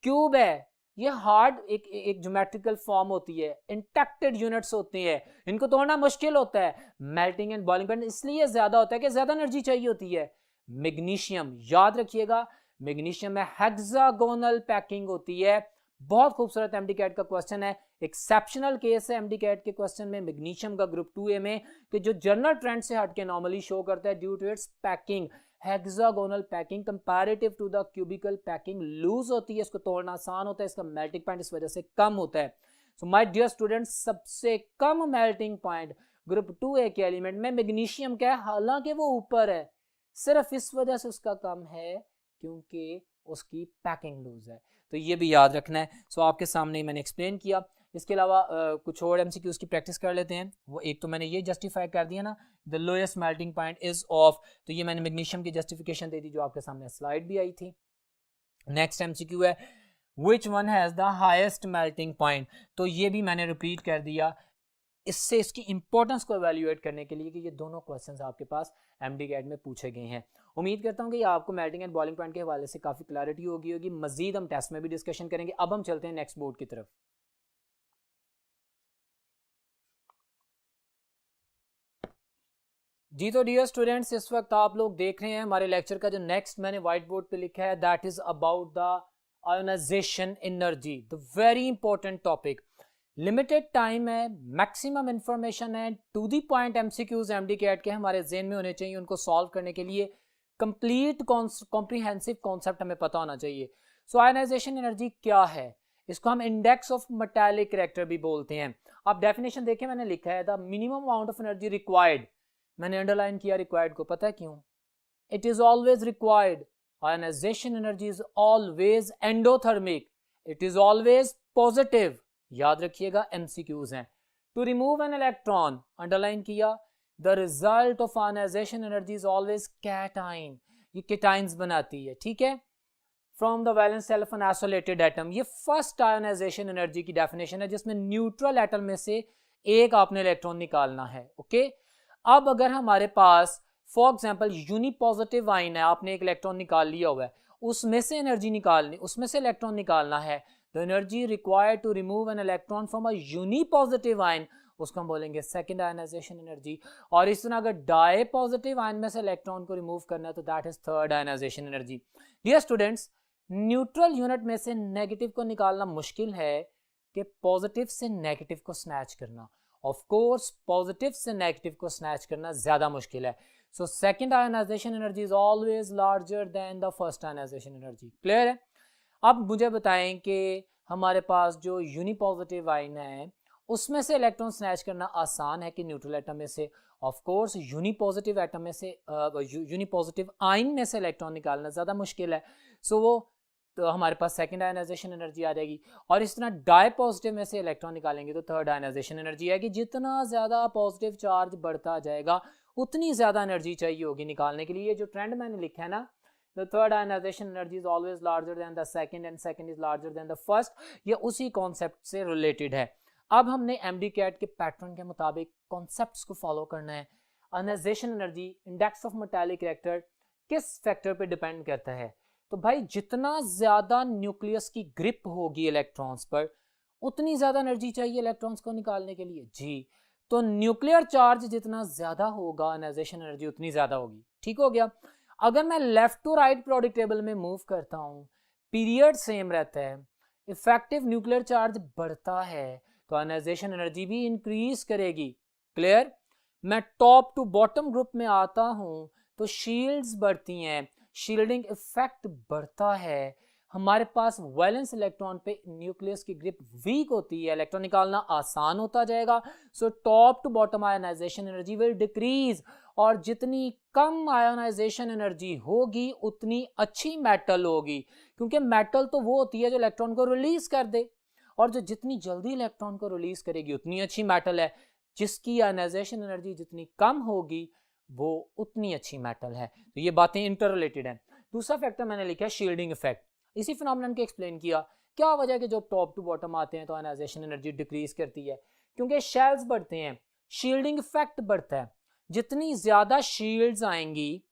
क्यूब है, ये हार्ड एक ज्योमेट्रिकल फॉर्म होती है, इंटैक्टेड यूनिट्स होती है, इनको तोड़ना मुश्किल होता है। मेल्टिंग एंड बॉइलिंग पॉइंट इसलिए ज्यादा होता है कि ज्यादा एनर्जी चाहिए होती है। मैग्नीशियम, याद रखिएगा, मैग्नीशियम में हेक्सागोनल पैकिंग होती है। बहुत खूबसूरत एमडीकैट का क्वेश्चन है, एक्सेप्शनल केस है एमडीकैट के क्वेश्चन में मैग्नीशियम का ग्रुप 2A में, कि जो जनरल ट्रेंड से हटके नॉर्मली शो करता है due to its packing, hexagonal packing comparative to the cubical packing loose होती है, इसको तोड़ना आसान होता है, इसका मेल्टिंग पॉइंट इस वजह से कम होता है। सो माय डियर स्टूडेंट्स, सबसे कम मेल्टिंग पॉइंट ग्रुप 2A के एलिमेंट में मैग्नीशियम का है, हालांकि वो ऊपर है, सिर्फ इस वजह से उसका कम है क्योंकि उसकी पैकिंग लूज है। तो ये भी याद रखना है। सो आपके सामने मैंने एक्सप्लेन किया। इसके अलावा कुछ और एमसीक्यूज की प्रैक्टिस कर लेते हैं। वो एक तो मैंने ये जस्टिफाई कर दिया ना, the lowest melting point is of, तो ये मैंने मैग्नीशियम की जस्टिफिकेशन दे दी जो आपके सामने स्लाइड भी आई थी। नेक्स्ट एमसीक्यू है, which one has the highest melting point. तो ये भी मैंने रिपीट कर दिया, इससे इसकी इंपॉर्टेंस को एवेल्युएट करने के लिए कि ये दोनों क्वेश्चंस आपके पास एमडी कैट में पूछे गए हैं। उम्मीद करता हूँ कि आपको मेल्टिंग एंड बॉइलिंग पॉइंट के हवाले से काफ़ी क्लैरिटी होगी। मजीद हम टेस्ट में भी डिस्कशन करेंगे। अब हम चलते हैं नेक्स्ट बोर्ड की तरफ। जी तो डियर स्टूडेंट्स, इस वक्त आप लोग देख रहे हैं हमारे लेक्चर का जो नेक्स्ट मैंने व्हाइट बोर्ड पे लिखा है, that is about the ionisation energy, the very important topic. Limited time है, मैक्सिमम इंफॉर्मेशन है, to the point MCQs MDCAT के हमारे जेन में होने चाहिए। उनको सॉल्व करने के लिए कंप्लीट कॉम्प्रिहेंसिव कॉन्सेप्ट हमें पता होना चाहिए। सो आयोनाइजेशन एनर्जी क्या है? इसको हम इंडेक्स ऑफ मेटालिक कैरेक्टर भी बोलते हैं। आप डेफिनेशन देखें, मैंने लिखा है the minimum amount of energy required. मैंने अंडरलाइन किया रिक्वायर्ड को, पता है क्यों? It is always required. Ionization energy is always endothermic, it is always positive. याद रखिएगा, एमसीक्यूज हैं। To remove an electron, underline किया, the result of ionization energy is always cation, ये केटाइंस बनाती है, ठीक है, from the valence shell of an isolated atom. ये फर्स्ट आयोनाइजेशन एनर्जी की डेफिनेशन है जिसमें न्यूट्रल एटम में से एक आपने इलेक्ट्रॉन निकालना है, ओके। अब अगर हमारे पास फॉर एग्जांपल यूनिपॉजिटिव आयन है, आपने एक इलेक्ट्रॉन निकाल लिया हुआ है, उसमें से एनर्जी निकालनी, उसमें से इलेक्ट्रॉन निकालना है, the energy required to remove an electron from a unipositive ion, उसको हम बोलेंगे सेकंड आयनाइजेशन एनर्जी। और इस तरह अगर डाई पॉजिटिव आयन में से इलेक्ट्रॉन को रिमूव करना है तो that is third ionisation energy. Dear students, neutral unit में से नेगेटिव को निकालना मुश्किल है कि पॉजिटिव से नेगेटिव को स्नैच करना। ऑफ कोर्स पॉजिटिव से नेगेटिव को स्नैच करना ज्यादा मुश्किल है। So second ionization energy is always larger than the first ionization energy. Clear है? अब मुझे बताएं कि हमारे पास जो यूनिपॉजिटिव आयन है उसमें से इलेक्ट्रॉन स्नैच करना आसान है कि न्यूट्रल एटम में से? ऑफ कोर्स यूनिपॉजिटिव एटम में से यूनिपॉजिटिव आयन में से इलेक्ट्रॉन निकालना ज़्यादा मुश्किल है। सो वो तो हमारे पास सेकंड आयनाइजेशन एनर्जी आ जाएगी। और इस तरह डाई पॉजिटिव में से इलेक्ट्रॉन निकालेंगे तो थर्ड आयनाइजेशन एनर्जी आएगी। जितना ज़्यादा पॉजिटिव चार्ज बढ़ता जाएगा उतनी ज़्यादा एनर्जी चाहिए होगी निकालने के लिए। जो ट्रेंड मैंने लिखा है ना, the third ionisation energy is always larger than the second and second is larger than the first, ये उसी कॉन्सेप्ट से रिलेटेड है। अब हमने एमडी कैट के पैटर्न के मुताबिक कॉन्सेप्ट्स को फॉलो करना है। Ionization energy, index of metallic character किस फैक्टर पे डिपेंड करता है? तो भाई जितना ज्यादा न्यूक्लियस की ग्रिप होगी इलेक्ट्रॉन्स पर उतनी ज्यादा एनर्जी चाहिए इलेक्ट्रॉन्स को निकालने के लिए। जी, तो न्यूक्लियर चार्ज जितना ज्यादा होगा आयनाइजेशन एनर्जी उतनी ज्यादा होगी। ठीक हो गया? अगर मैं left to right product table में मूव करता हूं, पीरियड सेम रहता है, इफेक्टिव न्यूक्लियर चार्ज बढ़ता है तो आयनाइजेशन एनर्जी भी इंक्रीज करेगी। क्लियर? मैं टॉप टू बॉटम ग्रुप में आता हूं तो शील्ड्स बढ़ती हैं, शील्डिंग इफेक्ट बढ़ता है, हमारे पास वैलेंस इलेक्ट्रॉन पे न्यूक्लियस की ग्रिप वीक होती है, इलेक्ट्रॉन निकालना आसान होता जाएगा। So top to bottom ionisation energy will decrease, और जितनी कम आयोनाइजेशन एनर्जी होगी उतनी अच्छी मेटल होगी, क्योंकि मेटल तो वो होती है जो इलेक्ट्रॉन को रिलीज कर दे, और जो जितनी जल्दी इलेक्ट्रॉन को रिलीज करेगी उतनी अच्छी मेटल है। जिसकी आयोनाइजेशन एनर्जी जितनी कम होगी वो उतनी अच्छी मेटल है। तो ये बातें इंटर रिलेटेड हैं। दूसरा फैक्टर मैंने लिखा है शील्डिंग इफेक्ट। इसी फिनोमेनन को एक्सप्लेन किया। क्या वजह है कि जब टॉप टू बॉटम आते हैं तो आयनाइजेशन एनर्जी डिक्रीज करती है? क्योंकि शेल्स बढ़ते हैं, शील्डिंग इफेक्ट बढ़ता है। जितनी ज्यादा शील्ड्स आएंगी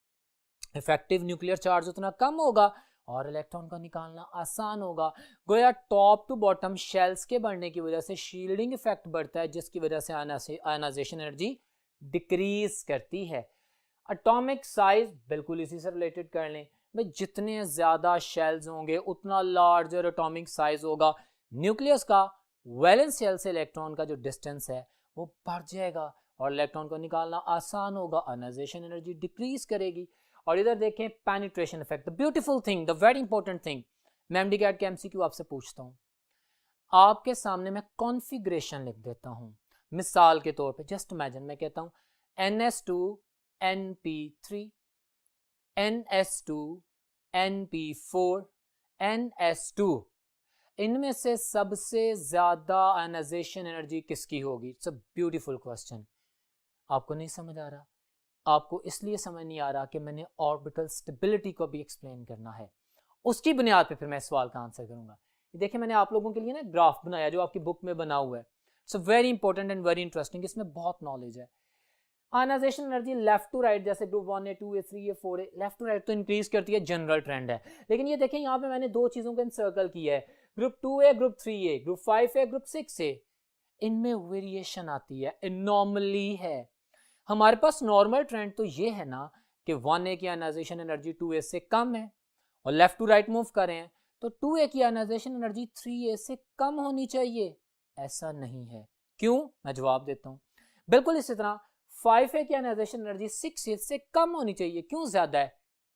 इफेक्टिव न्यूक्लियर चार्ज उतना कम होगा और इलेक्ट्रॉन का निकालना आसान होगा। गोया टॉप टू बॉटम शेल्स के बढ़ने की वजह से शील्डिंग इफेक्ट बढ़ता है, जिसकी वजह से आयनाइजेशन एनर्जी डिक्रीज करती है। एटॉमिक साइज बिल्कुल इसी से रिलेटेड कर लें भाई, जितने ज्यादा शेल्स होंगे उतना लार्जर एटॉमिक साइज होगा न्यूक्लियस का। वैलेंस शेल से इलेक्ट्रॉन का जो डिस्टेंस है वो बढ़ जाएगा और इलेक्ट्रॉन को निकालना आसान होगा, आयनाइजेशन एनर्जी डिक्रीज करेगी। और इधर देखें penetration effect, the beautiful thing, the very important thing. मैं एमडी कैट के एमसीक्यू आपसे पूछता हूँ, आपके सामने मैं कॉन्फ़िगरेशन लिख देता हूँ। मिसाल के तौर पे जस्ट इमेजिन, मैं कहता हूँ NS2 NP3 NS2 NP4 NS2, इनमें से सबसे ज्यादा आयनाइजेशन एनर्जी किसकी होगी? It's a beautiful question. आपको नहीं समझ आ रहा? आपको इसलिए समझ नहीं आ रहा कि मैंने ऑर्बिटल स्टेबिलिटी को भी एक्सप्लेन करना है। उसकी बुनियाद पे फिर मैं सवाल का आंसर करूंगा। देखिए मैंने आप लोगों के लिए ना ग्राफ बनाया जो आपकी बुक में बना हुआ है, so very important and very interesting, इसमें बहुत नॉलेज है। Ionization energy left to right, जैसे group 1A 2A 3A 4A left to right तो इंक्रीज करती है, जनरल ट्रेंड है। लेकिन ये देखें यहाँ पे मैंने दो चीजों को इंसर्कल किया है, group 2A group 3A group 5A group 6A, इनमें वेरिएशन आती है, एनॉमली है। हमारे पास नॉर्मल ट्रेंड तो ये है ना कि 1A की आयनाइजेशन एनर्जी 2A से कम है, और लेफ्ट टू राइट मूव कर रहे हैं तो 2A की आयनाइजेशन एनर्जी 3A से कम होनी चाहिए। ऐसा नहीं है, क्यों? मैं जवाब देता हूं। बिल्कुल इसी तरह 5A की आयनाइजेशन एनर्जी 6A से कम होनी चाहिए, क्यों ज्यादा है?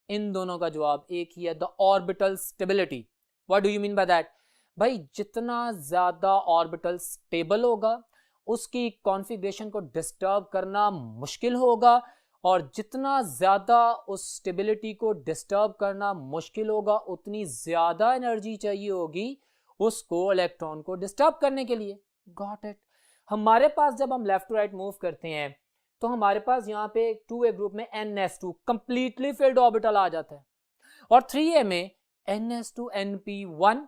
इन दोनों का जवाब एक ही है, the orbital stability. What do you mean by that? भाई जितना ज्यादा ऑर्बिटल स्टेबल होगा उसकी कॉन्फ़िगरेशन को डिस्टर्ब करना मुश्किल होगा, और जितना ज्यादा उस स्टेबिलिटी को डिस्टर्ब करना मुश्किल होगा उतनी ज्यादा एनर्जी चाहिए होगी उसको इलेक्ट्रॉन को डिस्टर्ब करने के लिए। Got it? हमारे पास जब हम लेफ्ट टू राइट मूव करते हैं तो हमारे पास यहाँ पे 2A ग्रुप में NS2 कंप्लीटली फिल्ड ऑर्बिटल आ जाता है, और 3A में NS2 NP1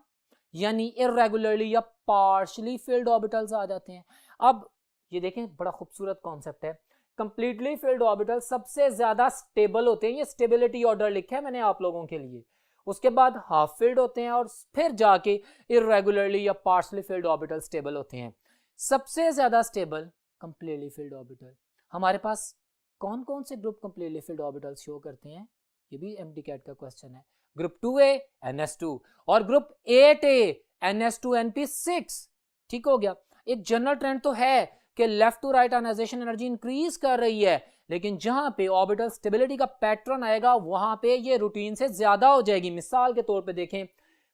यानी इरेगुलरली या पार्शली फिल्ड ऑर्बिटल्स आ जाते हैं। अब ये देखें, बड़ा खूबसूरत कॉन्सेप्ट है। कंप्लीटली फिल्ड ऑर्बिटल सबसे ज्यादा स्टेबल होते हैं, ये स्टेबिलिटी ऑर्डर लिखा है मैंने आप लोगों के लिए। उसके बाद हाफ फिल्ड होते हैं, और फिर जाके इरेगुलरली या पार्शली फिल्ड ऑर्बिटल स्टेबल होते हैं। सबसे ज्यादा स्टेबल कंप्लीटली फिल्ड ऑर्बिटल। हमारे पास कौन कौन से group completely filled orbital show करते हैं? ये भी MD-CAT का क्वेश्चन है। ग्रुप 2A NS2 और ग्रुप 8A NS2 NP6। ठीक हो गया। एक जनरल ट्रेंड तो है कि left to right ionization energy increase कर रही है, लेकिन जहां पे ऑर्बिटल स्टेबिलिटी का पैटर्न आएगा वहां पे ये रूटीन से ज्यादा हो जाएगी। मिसाल के तौर पे देखें,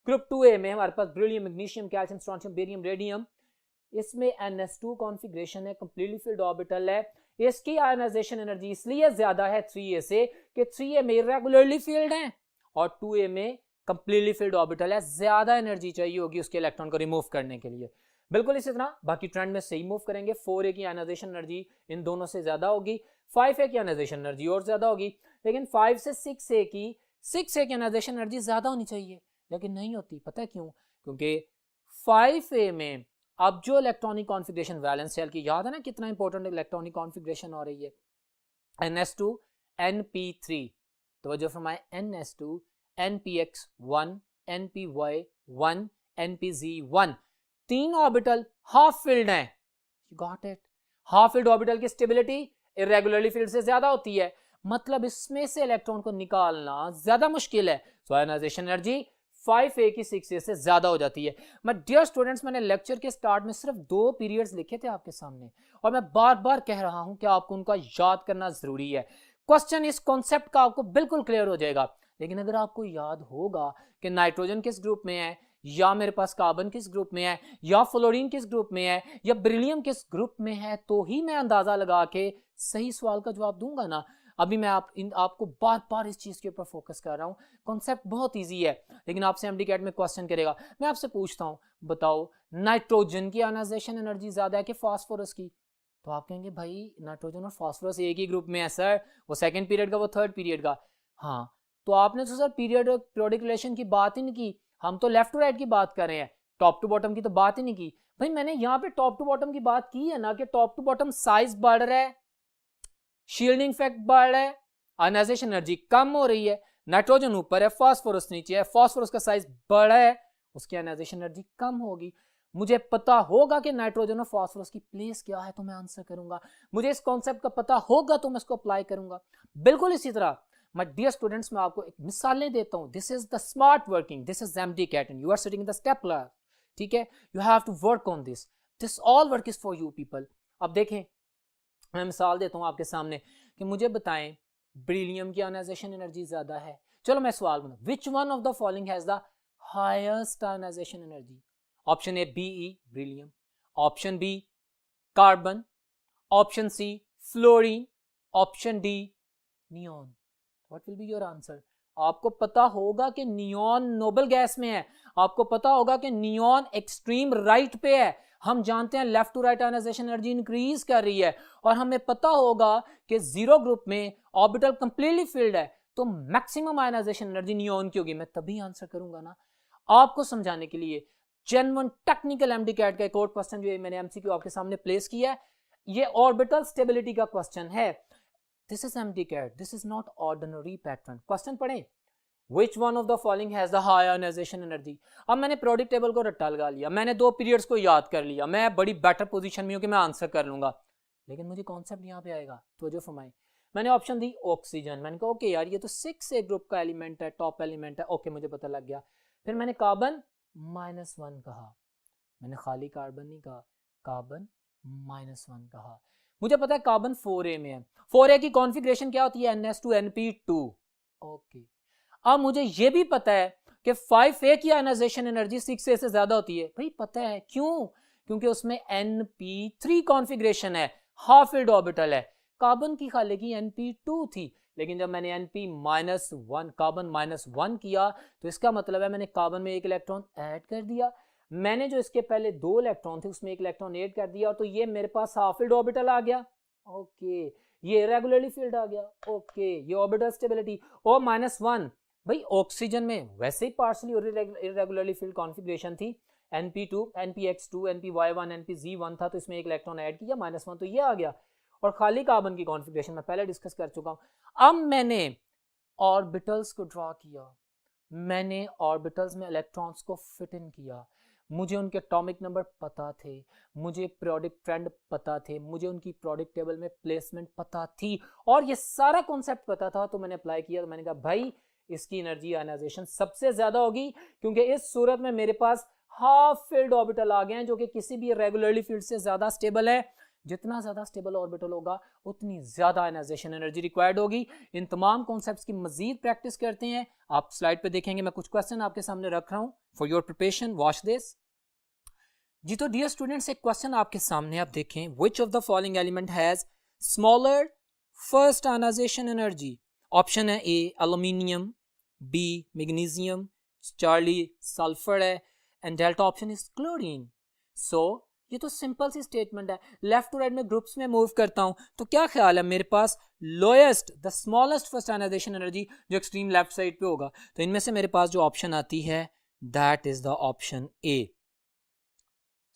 ग्रुप 2A में हमारे पास beryllium, magnesium, calcium, strontium, barium, radium, इसमें NS2 कॉन्फ़िगरेशन है, कंप्लीटली फिल्ड ऑर्बिटल है। इसकी आयनाइजेशन एनर्जी इसलिए ज्यादा है 3A से कि 3A में इरेगुलरली फील्ड है और 2A में कंप्लीटली फील्ड ऑर्बिटल है, ज्यादा एनर्जी चाहिए होगी उसके इलेक्ट्रॉन को रिमूव करने के लिए। बिल्कुल इसी तरह बाकी ट्रेंड में सही मूव करेंगे। 4A की आयनाइजेशन एनर्जी इन दोनों से ज्यादा होगी, 5A की आयनाइजेशन एनर्जी और ज्यादा होगी, लेकिन 5 से 6A की आयनाइजेशन एनर्जी ज्यादा होनी चाहिए, लेकिन नहीं होती। पता है क्यों? क्योंकि 5A में अब जो इलेक्ट्रॉनिक कॉन्फ़िगरेशन वैलेंस शेल की, याद है ना कितना इंपॉर्टेंट इलेक्ट्रॉनिक कॉन्फ़िगरेशन हो रही है, NS2 NP3, तो फरमाए NS2 NPX1 NPY1 NPZ1, 3 orbital half filled हैं। Got it? Half filled orbital की स्टेबिलिटी इरेगुलरली फील्ड से ज्यादा होती है, मतलब इसमें से इलेक्ट्रॉन को निकालना ज्यादा मुश्किल है। सो आयनाइजेशन एनर्जी 5A की 6A से ज्यादा हो जाती है। मैं डियर स्टूडेंट्स, मैंने लेक्चर के स्टार्ट में सिर्फ 2 पीरियड्स लिखे थे आपके सामने, और मैं बार बार कह रहा हूं कि आपको उनका याद करना जरूरी है। क्वेश्चन इस कॉन्सेप्ट का आपको बिल्कुल क्लियर हो जाएगा, लेकिन अगर आपको याद होगा कि नाइट्रोजन किस ग्रुप में है, या मेरे पास कार्बन किस ग्रुप में है, या फ्लोरीन किस ग्रुप में है, या बेरिलियम किस ग्रुप में है, तो ही मैं अंदाजा लगा के सही सवाल का जवाब दूंगा ना। अभी मैं आपको बार बार इस चीज के ऊपर फोकस कर रहा हूं। कॉन्सेप्ट बहुत इजी है, लेकिन आपसे MD-CAT में क्वेश्चन करेगा। मैं आपसे पूछता हूं, बताओ नाइट्रोजन की आयनाइजेशन एनर्जी ज्यादा है कि फास्फोरस की? तो आप कहेंगे भाई नाइट्रोजन और फास्फोरस एक ही ग्रुप में है सर, वो सेकंड पीरियड का, वो थर्ड पीरियड का। हाँ, तो आपने तो सर पीरियोडिक रिलेशन की बात ही नहीं की, हम तो लेफ्ट टू राइट की बात कर रहे हैं, टॉप टू बॉटम की तो बात ही नहीं की। भाई मैंने यहाँ पे टॉप टू बॉटम की बात की है ना, कि टॉप टू बॉटम साइज बढ़ रहा है, शील्डिंग इफेक्ट बढ़ रहा है, आयनाइजेशन एनर्जी कम हो रही है। नाइट्रोजन ऊपर है, फास्फोरस नीचे है, फास्फोरस का साइज बड़ा है, उसकी आयनाइजेशन एनर्जी कम होगी। मुझे पता होगा कि नाइट्रोजन और फास्फोरस की प्लेस क्या है तो मैं आंसर करूंगा, मुझे इस कॉन्सेप्ट का पता होगा तो मैं इसको अप्लाई करूंगा। बिल्कुल इसी तरह माय डियर स्टूडेंट्स, मैं आपको एक मिसालें देता हूं। This is the smart working, this is MD-CAT and you are sitting in the step class. ठीक है, you have to work on this, this all work is for you people. अब देखें, मैं मिसाल देता हूं आपके सामने कि मुझे बताएं बेरिलियम की आयनाइजेशन एनर्जी ज्यादा है। चलो मैं सवाल बना, which one of the following has the highest ionization energy? Option A BE beryllium, option B carbon, option C fluorine, option D neon. What will be your answer? आपको पता होगा कि नियॉन नोबल गैस में है, आपको पता होगा कि नियॉन एक्सट्रीम राइट पे है। हम जानते हैं left to right ionization energy increase कर रही है, और हमें पता होगा कि जीरो ग्रुप में ऑर्बिटल कंप्लीटली फिल्ड है, तो मैक्सिमम आयनाइजेशन एनर्जी नियॉन की होगी। मैं तभी आंसर करूंगा ना। आपको समझाने के लिए जेन्युइन टेक्निकल एमडीकैट का एक और क्वेश्चन जो मैंने एमसीक्यू आपके सामने प्लेस किया है, ये ऑर्बिटल स्टेबिलिटी का क्वेश्चन है। This is MDCAT, this is not ordinary pattern. Question पढ़ें, Which one of the following has the high ionization energy? अब मैंने प्रोडक्ट टेबल को रट्टा लगा लिया, मैंने 2 पीरियड्स को याद कर लिया, मैं बड़ी बेटर पोजीशन में हूं कि मैं आंसर कर लूंगा, लेकिन मुझे कॉन्सेप्ट यहाँ पे आएगा। तो जो फरमाए, मैंने ऑप्शन दी ऑक्सीजन, मैंने कहा ओके यार ये तो 6A ग्रुप का एलिमेंट है, टॉप एलिमेंट है, ओके मुझे पता लग गया। फिर मैंने कार्बन -1 कहा, मैंने खाली कार्बन नहीं कहा, कार्बन -1 कहा। मुझे पता है कार्बन 4A में है, 4A की कॉन्फ़िगरेशन क्या होती है, NS2NP2। ओके, अब मुझे ये भी पता है कि 5A की आयनाइजेशन एनर्जी 6A से ज्यादा होती है। भाई पता है क्यों? क्योंकि उसमें NP3 कॉन्फ़िगरेशन है, हाफ फिल्ड ऑर्बिटल है। कार्बन की खाली की NP2 थी, लेकिन जब मैंने NP-1 कार्बन -1 किया तो इसका मतलब है मैंने कार्बन में 1 इलेक्ट्रॉन ऐड कर दिया। मैंने जो इसके पहले 2 इलेक्ट्रॉन थे उसमें 1 इलेक्ट्रॉन ऐड कर दिया, तो ये मेरे पास हाफ फिल्ड ऑर्बिटल आ गया। ओके, ये इरेगुलरली फिल्ड आ गया। ओके, ये ऑर्बिटल स्टेबिलिटी। और -1 भाई ऑक्सीजन में वैसे ही पार्शली और इरेगुलरली फिल्ड कॉन्फ़िगरेशन थी, NP2, NPX2, NPY1, NPZ1 था, तो इसमें 1 इलेक्ट्रॉन ऐड किया, -1 तो ये आ गया। और खाली कार्बन की कॉन्फ़िगरेशन मैं पहले डिस्कस कर चुका हूं। अब मैंने ऑर्बिटल्स को ड्रॉ किया, मैंने ऑर्बिटल्स में इलेक्ट्रॉन्स को फिट इन किया, मुझे उनके एटॉमिक नंबर पता थे, मुझे पीरियोडिक ट्रेंड पता थे, मुझे उनकी पीरियोडिक टेबल में प्लेसमेंट पता थी, और ये सारा कॉन्सेप्ट पता था। तो मैंने अप्लाई किया, तो मैंने कहा भाई इसकी एनर्जी आयनाइजेशन सबसे ज्यादा होगी, क्योंकि इस सूरत में मेरे पास हाफ फील्ड ऑर्बिटल आ गए हैं जो कि किसी भी रेगुलरली फील्ड से ज्यादा स्टेबल है। जितना ज्यादा स्टेबल ऑर्बिटल होगा उतनी ज्यादा आयनाइजेशन एनर्जी रिक्वायर्ड होगी। इन तमाम कॉन्सेप्ट्स की मजीद प्रैक्टिस करते हैं, आप स्लाइड पे देखेंगे, मैं कुछ क्वेश्चन आपके सामने रख रहा हूं for your preparation, watch this. जी तो डियर स्टूडेंट्स, एक क्वेश्चन आपके सामने, आप देखें, which of the following element has smaller first ionization energy? Option है A aluminium, B magnesium, Charlie sulphur है, and delta option is chlorine. So ये तो सिंपल सी स्टेटमेंट है। लेफ्ट टू राइट में ग्रुप्स में मूव करता हूं तो क्या ख्याल है, मेरे पास lowest the smallest first ionization energy जो एक्सट्रीम लेफ्ट साइड पे होगा, तो इनमें से मेरे पास जो ऑप्शन आती है that is the option A,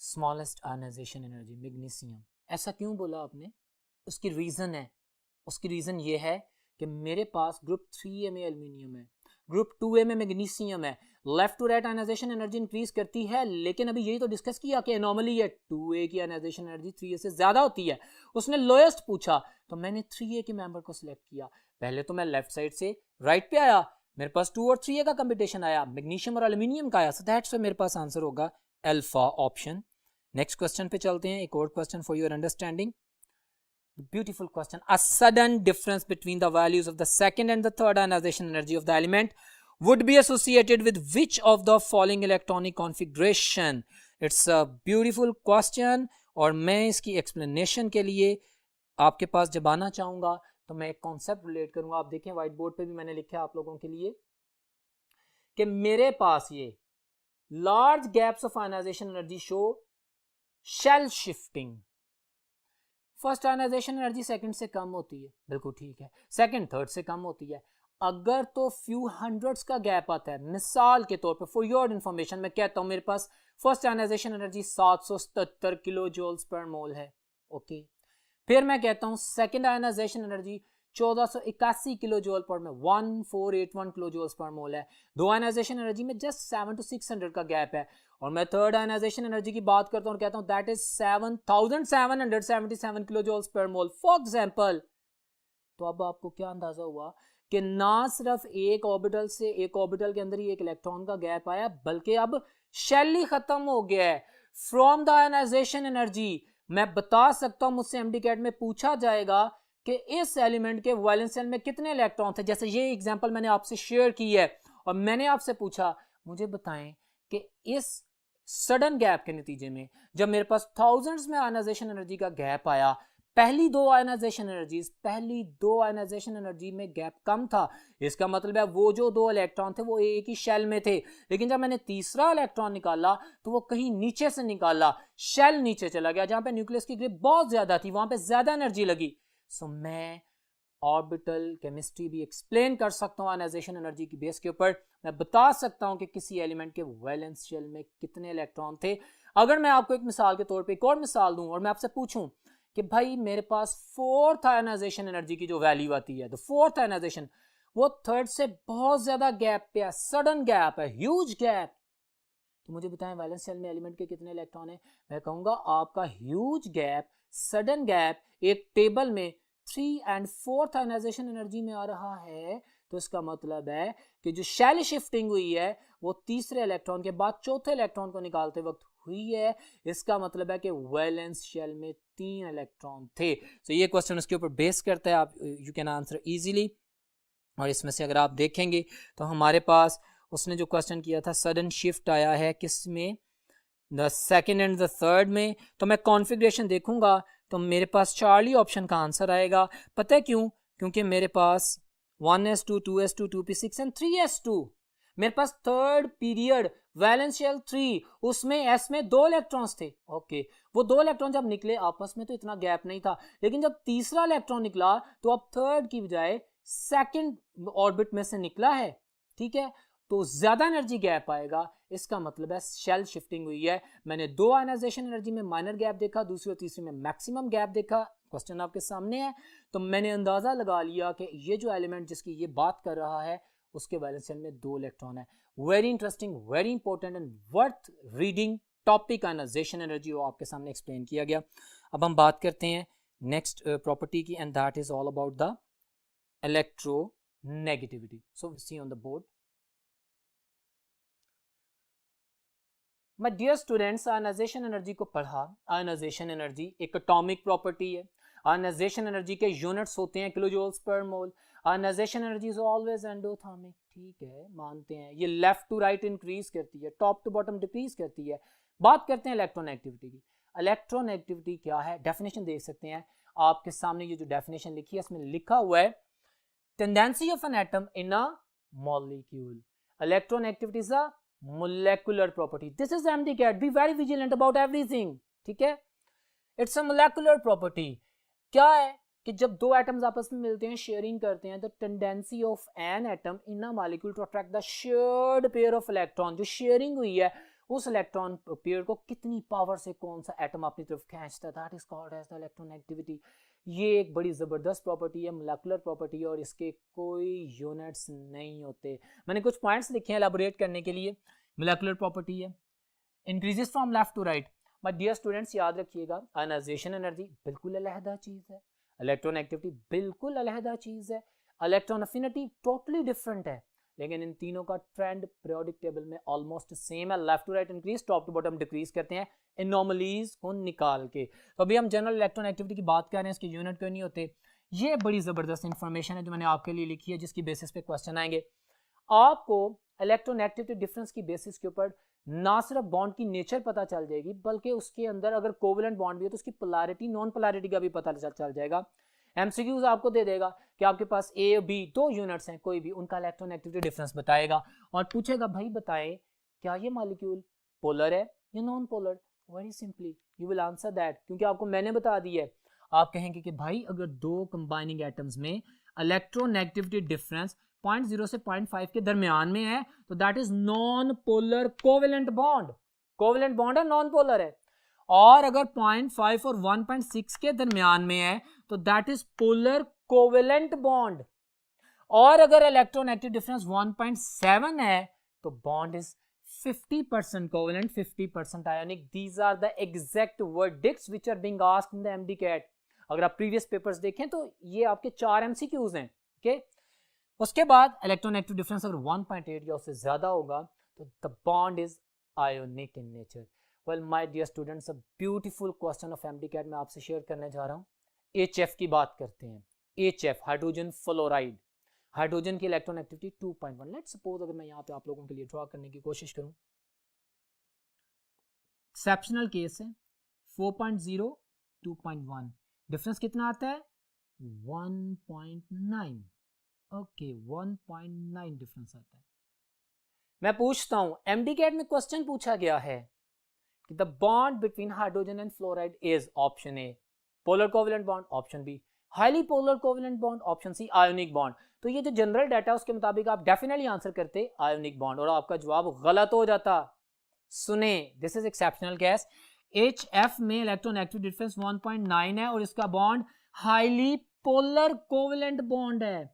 smallest ionization energy magnesium. ऐसा क्यों बोला आपने? उसकी रीजन है, उसकी रीजन ये है कि मेरे पास ग्रुप 3A में एल्यूमिनियम है, ग्रुप 2A में मैग्नीशियम है। Left to right ionization energy increase करती है, लेकिन अभी यही तो डिस्कस किया कि एनॉमली है, 2A की आयनाइजेशन एनर्जी 3A से ज्यादा होती है। उसने लोएस्ट पूछा तो मैंने 3A के मेंबर को सिलेक्ट किया। पहले तो मैं लेफ्ट साइड से राइट पे आया, मेरे पास 2 और 3A का कंपटीशन आया, मैग्नीशियम और एल्यूमिनियम का आया, सो दैट्स व्हाई मेरे पास आंसर होगा अल्फा ऑप्शन। नेक्स्ट क्वेश्चन पे चलते हैं, एक और question for your understanding. Beautiful question. A sudden difference between the values of the second and the third ionization energy of the element would be associated with which of the following electronic configuration? It's a beautiful question, और मैं इसकी explanation के लिए आपके पास जब आना चाहूंगा तो मैं एक कॉन्सेप्ट रिलेट करूंगा। आप देखें व्हाइट बोर्ड पे भी मैंने लिखा है आप लोगों के लिए कि मेरे पास ये large gaps of ionization energy show shell shifting. First ionization energy second से कम होती है, बिल्कुल ठीक है, सेकंड थर्ड से कम होती है। अगर तो फ्यू हंड्रेड्स का गैप आता है, मिसाल के तौर पे फॉर योर इन्फॉर्मेशन मैं कहता हूं मेरे पास first ionization energy 777 kilo joules per mole है, ओके। फिर मैं कहता हूं second ionization energy 1481 kilo joule per में 1481 किलो जूल्स पर मोल है। दो आयनाइजेशन एनर्जी में जस्ट 700 to 600 का गैप है। और मैं थर्ड आयनाइजेशन एनर्जी की बात करता हूं और कहता हूं that is 7777 kilo joules per mole for example. तो अब आपको क्या अंदाजा हुआ कि ना सिर्फ एक ऑर्बिटल से एक ऑर्बिटल के अंदर ही एक इलेक्ट्रॉन का गैप आया, बल्कि अब शेल ही खत्म हो गया है। फ्रॉम द आयनाइजेशन एनर्जी मैं बता सकता हूं, मुझसे एमडीकैट में पूछा जाएगा कि इस एलिमेंट के वैलेंस शेल में कितने इलेक्ट्रॉन थे। जैसे ये एग्जांपल मैंने आपसे शेयर की है और मैंने आपसे पूछा मुझे बताएं कि इस सडन गैप के नतीजे में जब मेरे पास थाउजेंड्स में आयनाइजेशन एनर्जी का गैप आया, पहली दो आयनाइजेशन एनर्जी में गैप कम था, इसका मतलब है वो जो दो इलेक्ट्रॉन थे वो एक ही शेल में थे। लेकिन जब मैंने तीसरा इलेक्ट्रॉन निकाला तो वो कहीं नीचे से निकाला, शेल नीचे चला गया, जहां पे न्यूक्लियस की ग्रिप बहुत ज्यादा थी, वहां पे ज्यादा एनर्जी लगी। सो मैं ऑर्बिटल केमिस्ट्री भी एक्सप्लेन कर सकता हूँ आयनाइजेशन एनर्जी की बेस के ऊपर। मैं बता सकता हूँ कि किसी एलिमेंट के वैलेंस शेल में कितने इलेक्ट्रॉन थे। अगर मैं आपको एक मिसाल के तौर पे एक और मिसाल दूं और मैं आपसे पूछूं कि भाई मेरे पास फोर्थ आयनाइजेशन एनर्जी की जो वैल्यू आती है, तो फोर्थ आयनाइजेशन वो थर्ड से बहुत ज्यादा गैप पे है, सडन गैप है, ह्यूज गैप, तो मुझे बताएं वैलेंस शेल में एलिमेंट के कितने इलेक्ट्रॉन है। मैं कहूंगा आपका ह्यूज गैप, सडन गैप एक टेबल में 3 और 4th आयनाइजेशन एनर्जी में आ रहा है, तो इसका मतलब है कि जो शेल शिफ्टिंग हुई है वो तीसरे इलेक्ट्रॉन के बाद चौथे इलेक्ट्रॉन को निकालते वक्त हुई है। इसका मतलब है कि वैलेंस शेल में 3 इलेक्ट्रॉन थे। तो ये क्वेश्चन उसके ऊपर बेस करता है, आप यू कैन आंसर इजीली। और इसमें से अगर आप देखेंगे तो हमारे पास उसने जो क्वेश्चन किया था सडन शिफ्ट आया है किस में, the second and the third में। तो मैं कॉन्फ़िगरेशन देखूंगा तो मेरे पास चार्ली ऑप्शन का आंसर आएगा। पता है क्यों? क्योंकि मेरे पास 1s2 2s2 2p6 and 3s2, मेरे पास थर्ड पीरियड वैलेंस शेल 3, उसमें एस में 2 इलेक्ट्रॉन्स थे। ओके, वो 2 इलेक्ट्रॉन जब निकले आपस में तो इतना गैप नहीं था, लेकिन जब तीसरा इलेक्ट्रॉन निकला तो अब थर्ड की बजाय सेकंड ऑर्बिट में से निकला है, ठीक है, तो ज्यादा एनर्जी गैप आएगा। इसका मतलब है शेल शिफ्टिंग हुई है। मैंने 2 आयनाइजेशन एनर्जी में माइनर गैप देखा, दूसरी और तीसरी में मैक्सिमम गैप देखा। क्वेश्चन आपके सामने है, तो मैंने अंदाजा लगा लिया कि ये जो एलिमेंट जिसकी ये बात कर रहा है उसके वैलेंस शेल में 2 इलेक्ट्रॉन है। Very interesting, very important and worth reading topic ionization energy, वो आपके सामने एक्सप्लेन किया गया। अब हम बात करते हैं नेक्स्ट प्रॉपर्टी की, and that is all about the electronegativity. So see on the board. My dear students, ionization energy को पढ़ा। आयनाइजेशन एनर्जी एक एटॉमिक प्रॉपर्टी है। आयनाइजेशन एनर्जी के यूनिट्स होते हैं kilojoules per mole. Ionization energy is always endothermic, ठीक है, मानते हैं। ये लेफ्ट टू राइट इंक्रीज करती है, टॉप टू बॉटम डिक्रीज करती है। बात करते हैं इलेक्ट्रोनेगेटिविटी की। इलेक्ट्रोनेगेटिविटी क्या है? डेफिनेशन देख सकते हैं आपके सामने, ये जो डेफिनेशन लिखी है इसमें लिखा हुआ है tendency of an atom in a molecule. Electronegativity is a molecular property. This is MDCAT. Be very vigilant about everything. ठीक है, इट्स अ molecular property. क्या है कि जब दो एटम्स आपस में मिलते हैं, शेयरिंग करते हैं, तो tendency of an atom in a molecule to attract the shared pair of electron, जो शेयरिंग हुई है उस इलेक्ट्रॉन पेयर को कितनी पावर से कौन सा एटम अपनी तरफ खींचता है, that is called as the electronegativity. ये एक बड़ी ज़बरदस्त प्रॉपर्टी है, मोलेकुलर प्रॉपर्टी है, और इसके कोई यूनिट्स नहीं होते। मैंने कुछ पॉइंट्स लिखे हैं एलैबोरेट करने के लिए। मोलेकुलर प्रॉपर्टी है, increases from left to right. My dear students, याद रखिएगा आयनाइजेशन एनर्जी बिल्कुल अलहदा चीज़ है, इलेक्ट्रोनेगेटिविटी बिल्कुल अलहदा चीज़ है, इलेक्ट्रॉन अफिनिटी टोटली डिफरेंट है, लेकिन इन तीनों का ट्रेंड पीरियोडिक टेबल में ऑलमोस्ट सेम है। Left to right increase, top to bottom decrease करते हैं एनोमलीज को निकाल के। तो अभी हम जनरल इलेक्ट्रोनेगेटिविटी की बात कर रहे हैं, इसके यूनिट क्यों नहीं होते। ये बड़ी ज़बरदस्त इंफॉर्मेशन है जो मैंने आपके लिए लिखी है, जिसकी बेसिस पे क्वेश्चन आएंगे। आपको इलेक्ट्रोनेगेटिविटी डिफरेंस की बेसिस के ऊपर ना सिर्फ बॉन्ड की नेचर पता चल जाएगी, बल्कि उसके अंदर अगर कोवेलेंट बॉन्ड भी है तो उसकी पोलैरिटी, नॉन पोलैरिटी का भी पता चल जाएगा। एमसीक्यूज आपको दे देगा कि आपके पास ए और बी 2 यूनिट्स हैं, कोई भी उनका इलेक्ट्रोनेगेटिविटी डिफरेंस बताएगा और पूछेगा भाई बताएं क्या ये मॉलिक्यूल पोलर है या non polar. Very simply you will answer that, क्योंकि आपको मैंने बता दिया है। आप कहेंगे कि भाई अगर 2 कंबाइनिंग एटम्स में इलेक्ट्रोनेगेटिविटी डिफरेंस 0.0 से 0.5 के दरमियान में है तो that is non polar covalent bond. Covalent bond है, नॉन पोलर है। और अगर 0.5 और 1.6 के दरमियान में है तो that is polar covalent bond. और अगर इलेक्ट्रोनेगेटिव डिफरेंस 1.7 है तो bond is 50% covalent, 50% ionic. These are the exact verdicts which are being asked in the MDCAT. अगर आप प्रीवियस पेपर्स देखें तो ये आपके 4 एमसीक्यूज हैं। ओके, उसके बाद इलेक्ट्रोनेगेटिव डिफरेंस अगर 1.8 या उससे ज्यादा होगा तो the bond is ionic in nature. Well my dear students, a beautiful question of MDCAT मैं आपसे शेयर करने जा रहा हूं। एचएफ की बात करते हैं। एचएफ हाइड्रोजन फ्लोराइड, हाइड्रोजन की इलेक्ट्रोनेगेटिविटी 2.1। लेट्स सपोज अगर मैं यहाँ पे आप लोगों के लिए ड्रॉ करने की कोशिश करूं, एक्सेप्शनल केस है 4.0 2.1, डिफरेंस कितना आता है 1.9। ओके, 1.9 डिफरेंस आता है। मैं पूछता हूं, एमडीकैट में क्वेश्चन पूछा गया है कि the bond between hydrogen and fluoride is option A polar covalent bond, option B highly polar covalent bond, option C ionic bond. तो ये जो जनरल डाटा है उसके मुताबिक आप डेफिनेटली आंसर करते आयोनिक बॉन्ड और आपका जवाब गलत हो जाता। सुने, this is exceptional case. HF में इलेक्ट्रोनेगेटिव डिफरेंस 1.9 है और इसका bond highly polar covalent bond है,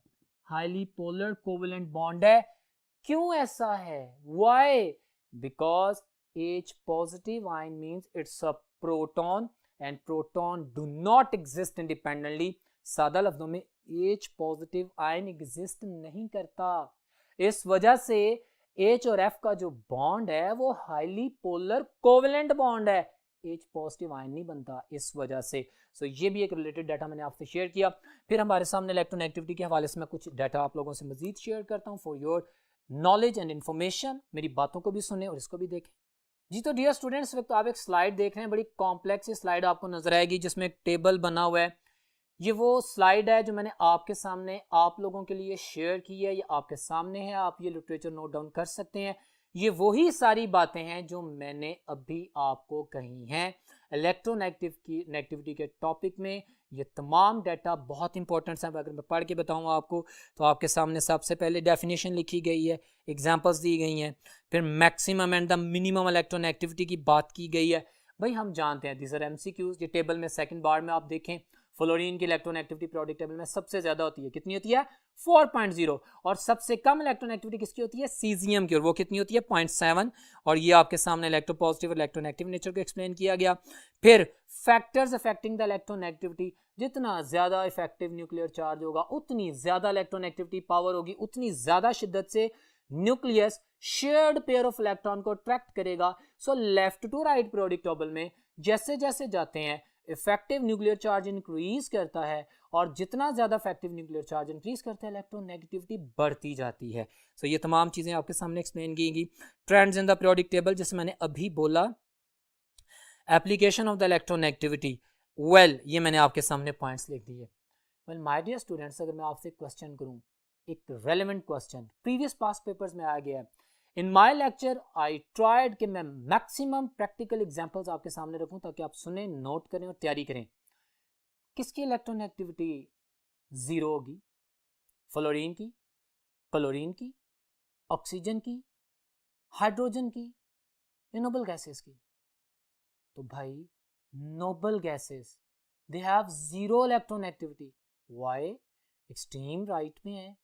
हाईली पोलर कोवेलेंट बॉन्ड है। क्यों ऐसा है? Why? Because H positive ion means it's a proton and proton do not exist independently. सादा लफ्जों में H पॉजिटिव आयन एग्जिस्ट नहीं करता, इस वजह से H और F का जो बॉन्ड है वो हाईली पोलर कोवेलेंट बॉन्ड है, H पॉजिटिव आयन नहीं बनता इस वजह से। सो ये भी एक रिलेटेड डाटा मैंने आपसे शेयर किया। फिर हमारे सामने इलेक्ट्रोनेगेटिविटी के हवाले से मैं कुछ डाटा आप लोगों से मजीद शेयर करता हूँ for your knowledge and information. मेरी बातों को भी सुने और इसको भी देखें। जी तो डियर स्टूडेंट्स, इस वक्त आप एक स्लाइड देख रहे हैं, बड़ी कॉम्प्लेक्स स्लाइड आपको नजर आएगी जिसमें एक टेबल बना हुआ है। ये वो स्लाइड है जो मैंने आपके सामने आप लोगों के लिए शेयर की है, ये आपके सामने है, आप ये लिटरेचर नोट डाउन कर सकते हैं। ये वही सारी बातें हैं जो मैंने अभी आपको कही हैं इलेक्ट्रोनेगेटिविटी के टॉपिक में। ये तमाम डाटा बहुत इंपॉर्टेंट है। अगर मैं पढ़ के बताऊँ आपको तो आपके सामने सबसे पहले डेफिनेशन लिखी गई है, एग्जांपल्स दी गई हैं, फिर maximum and the minimum electronegativity की बात की गई है। भाई हम जानते हैं दीज आर MCQs। ये टेबल में सेकंड बार में आप देखें, फ्लोरीन की इलेक्ट्रोनेगेटिविटी पीरियोडिक टेबल में सबसे ज्यादा होती है, कितनी होती है 4.0, और सबसे कम इलेक्ट्रोनेगेटिविटी किसकी होती है सीजियम की, और वो कितनी होती है 0.7। और ये आपके सामने इलेक्ट्रोपॉजिटिव और इलेक्ट्रोनेगेटिव नेचर को एक्सप्लेन किया गया। फिर फैक्टर्स अफेक्टिंग द इलेक्ट्रोनेगेटिविटी, जितना ज्यादा इफेक्टिव न्यूक्लियर चार्ज होगा उतनी ज्यादा इलेक्ट्रोनेगेटिविटी पावर होगी, उतनी ज्यादा शिद्दत से nucleus shared pair of electron को अट्रैक्ट करेगा। So left to right periodic table में जैसे जैसे जाते हैं इफेक्टिव न्यूक्लियर चार्ज इंक्रीज करता है, और जितना ज्यादा इफेक्टिव न्यूक्लियर चार्ज इंक्रीज करता है इलेक्ट्रोनेगेटिविटी बढ़ती जाती है। सो ये तमाम चीजें आपके सामने एक्सप्लेन की गई। Trends in the periodic table, जैसे मैंने अभी बोला, application of the electronegativity, well ये मैंने आपके सामने पॉइंट्स लिख दिए। वेल माय डियर स्टूडेंट्स, अगर मैं आपसे क्वेश्चन करूं, एक relevant question previous past papers में आ गया है। In my lecture I tried कि मैं मैक्सिमम प्रैक्टिकल एग्जांपल्स आपके सामने रखूं ताकि आप सुने, नोट करें और तैयारी करें। किसकी इलेक्ट्रोनेगेटिविटी जीरो होगी? फ्लोरीन की, क्लोरीन की, ऑक्सीजन की, हाइड्रोजन की, या नोबल गैसेस की? तो भाई noble gases they have zero electronegativity. Why? Extreme right में है,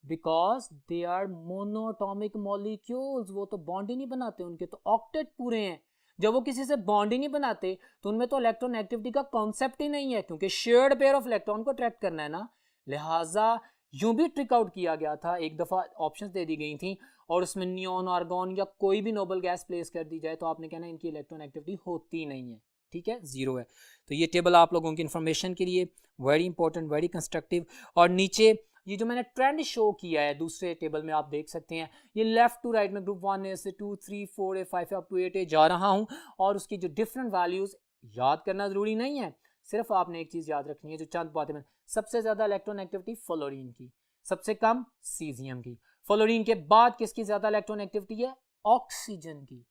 because they are monoatomic molecules. वो तो बॉन्ड ही नहीं बनाते, उनके तो ऑक्टेट पूरे हैं। जब वो किसी से बॉन्ड ही नहीं बनाते तो उनमें तो इलेक्ट्रोनेगेटिविटी का कॉन्सेप्ट ही नहीं है, क्योंकि शेयर्ड पेयर ऑफ इलेक्ट्रॉन को अट्रैक्ट करना है ना। लिहाजा यूं भी ट्रिक आउट किया गया था, एक दफा ऑप्शंस दे दी गई थी और उसमें नियोन, आर्गॉन या कोई भी नोबल गैस प्लेस कर दी जाए तो आपने कहना इनकी इलेक्ट्रोनेगेटिविटी होती नहीं है, ठीक है, जीरो है। तो ये टेबल आप लोगों की इंफॉर्मेशन के लिए वेरी इंपॉर्टेंट, वेरी कंस्ट्रक्टिव। और नीचे ये जो मैंने ट्रेंड शो किया है दूसरे टेबल में आप देख सकते हैं, ये लेफ्ट टू राइट में ग्रुप 1 से 2 3 4 5 अप टू 8 जा रहा हूं, और उसकी जो डिफरेंट वैल्यूज याद करना जरूरी नहीं है, सिर्फ आपने एक चीज याद रखनी है जो चंद बातें में। सबसे ज्यादा इलेक्ट्रोनेगेटिविटी फ्लोरीन की, सबसे कम सीजियम की। फ्लोरीन के बाद किसकी ज्यादा इलेक्ट्रोनेगेटिविटी है? ऑक्सीजन की।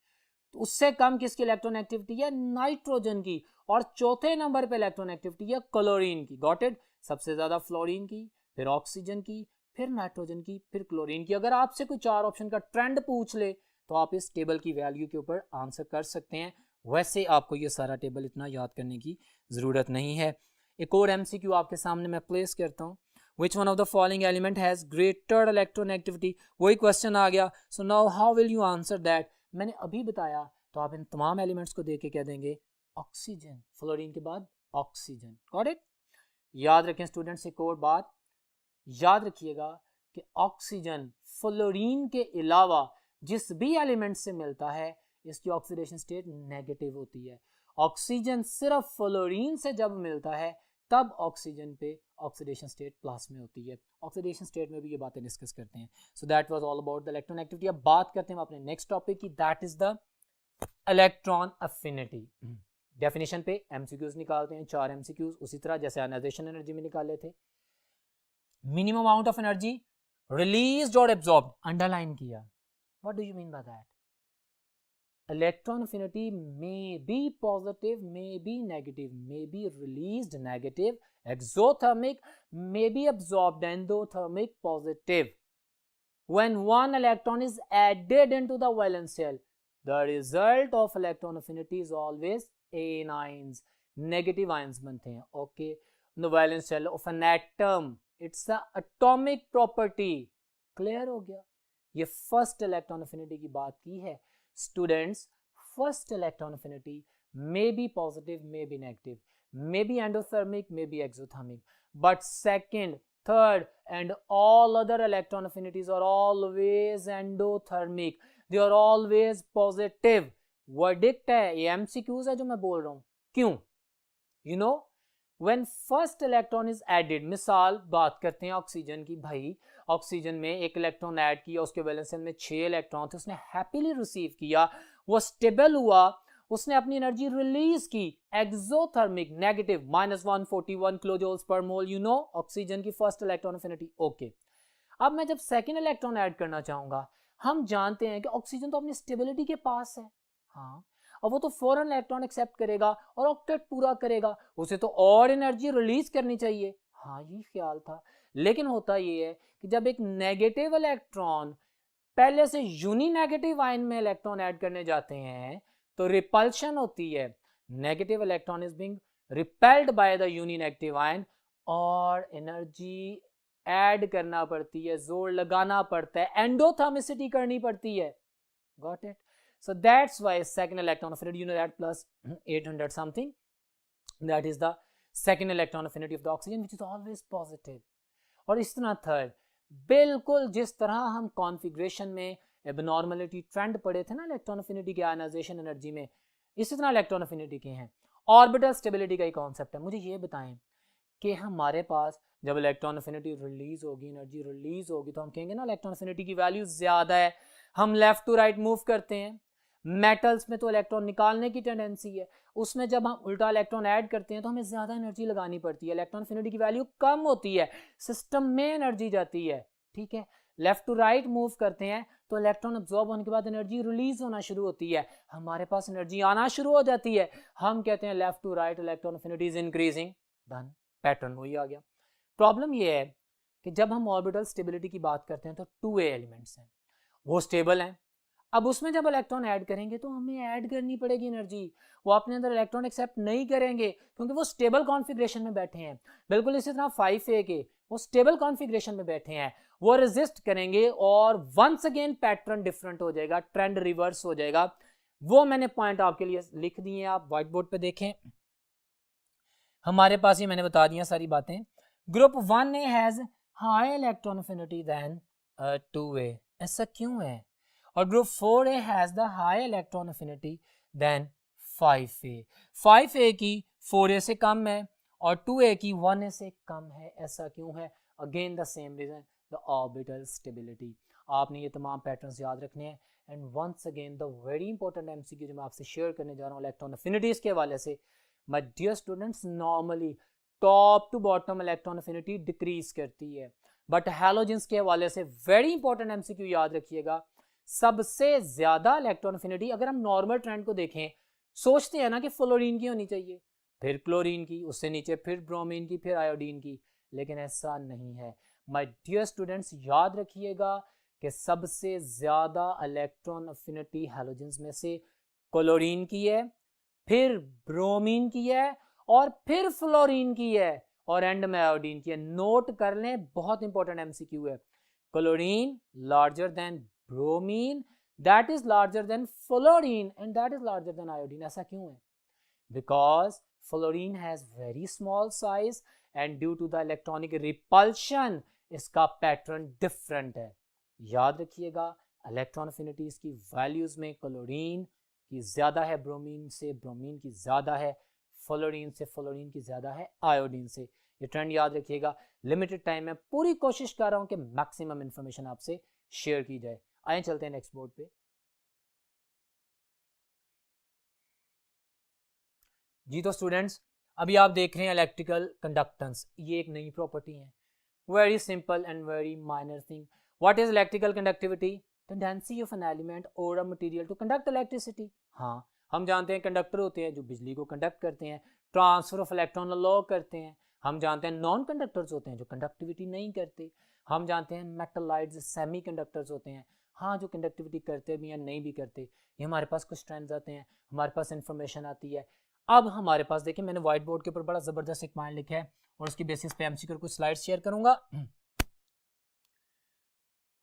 तो उससे कम किसकी इलेक्ट्रोनेगेटिविटी है? नाइट्रोजन की। और चौथे नंबर पे इलेक्ट्रोनेगेटिविटी है क्लोरीन की। Got it? सबसे ज्यादा फ्लोरीन की, फिर ऑक्सीजन की, फिर नाइट्रोजन की, फिर क्लोरीन की। अगर आपसे कोई चार ऑप्शन का ट्रेंड पूछ ले तो आप इस टेबल की वैल्यू के ऊपर आंसर कर सकते हैं। वैसे आपको ये सारा टेबल इतना याद करने की जरूरत नहीं है। एक और MCQ आपके सामने मैं प्लेस करता हूँ, which one of the following element has greater electronegativity? वही क्वेश्चन आ गया। so now how will you answer that? मैंने अभी बताया, तो आप इन तमाम एलिमेंट्स को देख के क्या देंगे? ऑक्सीजन। फ्लोरीन के बाद ऑक्सीजन। Got it? याद रखें स्टूडेंट्स, एक और बात याद रखिएगा कि ऑक्सीजन फ्लोरीन के अलावा जिस भी एलिमेंट से मिलता है इसकी ऑक्सीडेशन स्टेट नेगेटिव होती है। ऑक्सीजन सिर्फ फ्लोरीन से जब मिलता है तब ऑक्सीजन पे ऑक्सीडेशन स्टेट प्लस में होती है। ऑक्सीडेशन स्टेट में भी ये बातें डिस्कस करते हैं। So that was all about the electronegativity. अब बात करते हैं अपने नेक्स्ट टॉपिक की, that is the electron affinity. Definition पे MCQs निकालते हैं, 4 MCQs, उसी तरह जैसे आयनाइजेशन एनर्जी में निकाले थे। Minimum amount of energy released और एब्जॉर्ब्ड, अंडरलाइन किया। What do you mean by that? electron affinity may be positive, may be negative, may be released negative, exothermic, may be absorbed endothermic, positive. When one electron is added into the valence shell, the result of electron affinity is always anions, negative ions बनते हैं. Okay, the valence shell of an atom, it's the atomic property. Clear हो गया? ये first electron affinity की बात की है. Students, first electron affinity may be positive, may be negative, may be endothermic, may be exothermic, but second, third and all other electron affinities are always endothermic, they are always positive. Verdict है, ये MCQs है जो मैं बोल रहा हूँ. क्यों? You know, when first electron is added, मिसाल बात करते हैं ऑक्सीजन की. भाई ऑक्सीजन में एक इलेक्ट्रॉन ऐड किया, उसके वैलेंस शेल में 6 इलेक्ट्रॉन थे, उसने हैप्पीली रिसीव किया, वो स्टेबल हुआ, उसने अपनी एनर्जी रिलीज की, exothermic negative -141 किलोजूल्स per mole. You know, oxygen की फर्स्ट इलेक्ट्रॉन अफिनिटी. ओके, अब मैं जब सेकंड इलेक्ट्रॉन ऐड करना चाहूंगा, हम जानते हैं कि ऑक्सीजन तो अपनी स्टेबिलिटी के पास है. हाँ, अब वो तो फौरन इलेक्ट्रॉन एक्सेप्ट करेगा और ऑक्टेट पूरा करेगा, उसे तो और एनर्जी रिलीज करनी चाहिए. हाँ, ये ख्याल था. लेकिन होता ये है कि जब एक नेगेटिव इलेक्ट्रॉन पहले से यूनी नेगेटिव आयन में इलेक्ट्रॉन ऐड करने जाते हैं तो रिपल्शन होती है. Negative electron is being repelled by the uni negative ion और एनर्जी ऐड करना पड़ती है, जोर लगाना पड़ता है, एंडोथर्मिसिटी करनी पड़ती है. Got it? So that's why second electron affinity, you know that, plus 800 something, that is the second electron affinity of the oxygen, which is always positive. और इस तरह थर्ड, बिल्कुल जिस तरह हम कॉन्फ़िगरेशन में एबनॉर्मलिटी ट्रेंड पढ़े थे ना इलेक्ट्रॉन अफिनिटी के आयनाइजेशन एनर्जी में, इसी तरह इलेक्ट्रॉन अफिनिटी के हैं. ऑर्बिटल स्टेबिलिटी का ही कॉन्सेप्ट है. मुझे ये बताएं कि हमारे पास जब इलेक्ट्रॉन अफिनिटी रिलीज होगी, एनर्जी रिलीज होगी, तो हम कहेंगे ना इलेक्ट्रॉन अफिनिटी की वैल्यू ज्यादा है, हम लेफ्ट टू राइट मूव करते हैं. मेटल्स में तो इलेक्ट्रॉन निकालने की टेंडेंसी है, उसमें जब हम उल्टा इलेक्ट्रॉन ऐड करते हैं तो हमें ज्यादा एनर्जी लगानी पड़ती है, इलेक्ट्रॉन अफिनिटी की वैल्यू कम होती है, सिस्टम में एनर्जी जाती है. ठीक है, लेफ्ट टू राइट मूव करते हैं तो इलेक्ट्रॉन अब्सॉर्ब होने के बाद एनर्जी रिलीज होना शुरू होती है, हमारे पास एनर्जी आना शुरू हो जाती है, हम कहते हैं left to right electron affinity is increasing. Done, pattern वही आ गया. प्रॉब्लम ये है कि जब हम ऑर्बिटल स्टेबिलिटी की बात करते हैं तो 2a एलिमेंट्स हैं, वो स्टेबल हैं. अब उसमें जब इलेक्ट्रॉन ऐड करेंगे तो हमें ऐड करनी पड़ेगी एनर्जी, वो अपने अंदर इलेक्ट्रॉन एक्सेप्ट नहीं करेंगे क्योंकि वो स्टेबल कॉन्फ़िगरेशन में बैठे हैं. बिल्कुल इसी तरह 5a के, वो स्टेबल कॉन्फ़िगरेशन में बैठे हैं, वो रेजिस्ट करेंगे और वंस अगेन पैटर्न डिफरेंट हो जाएगा, ट्रेंड रिवर्स हो जाएगा. वो मैंने पॉइंट आपके लिए लिख दिए हैं, आप व्हाइट बोर्ड पे देखें. हमारे पास ये मैंने बता दिया सारी बातें. Group 1a has high electron affinity than 2a. ऐसा क्यों है? और group 4a has the high electron affinity than 5a. 5a की 4a से कम है और 2a की 1a से कम है. ऐसा क्यों है? Again the same reason, the orbital stability. आपने ये तमाम पैटर्न्स याद रखने हैं. And once again the very important MCQ जो मैं आपसे शेयर करने जा रहा हूँ इलेक्ट्रॉन अफिनिटीज के हवाले से. My dear students, normally top to bottom electron affinity decrease करती है, बट हैलोजेंस के हवाले से वेरी इंपॉर्टेंट एमसीक्यू याद रखिएगा. सबसे ज्यादा इलेक्ट्रॉन अफिनिटी अगर हम नॉर्मल ट्रेंड को देखें, सोचते हैं ना कि फ्लोरीन की होनी चाहिए, फिर क्लोरीन की, उससे नीचे फिर ब्रोमीन की, फिर आयोडीन की, लेकिन ऐसा नहीं है. माय डियर स्टूडेंट्स, याद रखिएगा कि सबसे ज्यादा इलेक्ट्रॉन अफिनिटी हैलोजेंस में से क्लोरीन की है, फिर ब्रोमीन की है और फिर फ्लोरीन की है और एंड में आयोडीन की है. नोट कर लें, बहुत इंपॉर्टेंट एमसीक्यू है. Chlorine larger than bromine, that is larger than fluorine and that is larger than iodine. ऐसा क्यों है? Because fluorine has very small size and due to the electronic repulsion इसका पैटर्न डिफरेंट है. याद रखिएगा, electron अफिनिटीज की values में chlorine की ज्यादा है, ब्रोमीन से ब्रोमीन की ज्यादा है, फ्लोरीन से फ्लोरीन की ज्यादा है, आयोडीन से. ये ट्रेंड याद रखिएगा. लिमिटेड टाइम में पूरी कोशिश कर रहा हूं कि मैक्सिमम इंफॉर्मेशन आपसे शेयर की जाए. आइए चलते हैं नेक्स्ट बोर्ड पे. जी तो स्टूडेंट्स, अभी आप देख रहे हैं इलेक्ट्रिकल कंडक्टेंस. ये एक नई प्रॉपर्टी है, very simple and very minor thing. What is electrical conductivity? Tendency of an element और a material to conduct electricity. हाँ, हम जानते हैं कंडक्टर होते हैं जो बिजली को कंडक्ट करते हैं, ट्रांसफर ऑफ इलेक्ट्रॉन अलाउ करते हैं। हम जानते हैं नॉन कंडक्टर्स होते हैं जो कंडक्टिविटी नहीं करते। हम जानते हैं मेटलाइड्स सेमी कंडक्टर्स होते हैं, हाँ, जो कंडक्टिविटी करते भी या नहीं भी करते। ये हमारे पास कुछ ट्रेंड्स आते हैं, हमारे पास इंफॉर्मेशन आती है। अब हमारे पास देखिए, मैंने व्हाइट बोर्ड के ऊपर बड़ा ज़बरदस्त एक पॉइंट लिखा है और उसकी बेसिस पे एमसीक्यू कुछ स्लाइड्स शेयर करूंगा।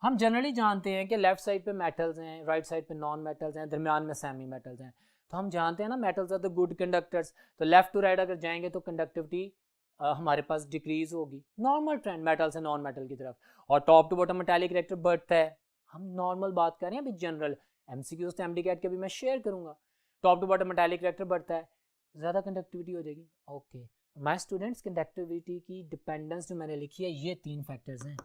हम जनरली जानते हैं कि लेफ्ट साइड पे मेटल्स हैं, राइट साइड पे नॉन मेटल्स हैं, दरमियान में सेमी मेटल्स हैं। तो हम जानते हैं ना metals are the good conductors. तो लेफ्ट टू राइट अगर जाएंगे तो कंडक्टिविटी हमारे पास डिक्रीज होगी, नॉर्मल ट्रेंड मेटल से नॉन मेटल की तरफ। और top to bottom metallic character बढ़ता है। हम नॉर्मल बात कर रहे हैं अभी, जनरल एमसीक्यूज तो एमडी कैट के भी मैं शेयर करूंगा। Top to bottom metallic character बढ़ता है, ज़्यादा कंडक्टिविटी हो जाएगी। ओके माय स्टूडेंट्स, कंडक्टिविटी की डिपेंडेंस जो मैंने लिखी है ये 3 फैक्टर्स हैं।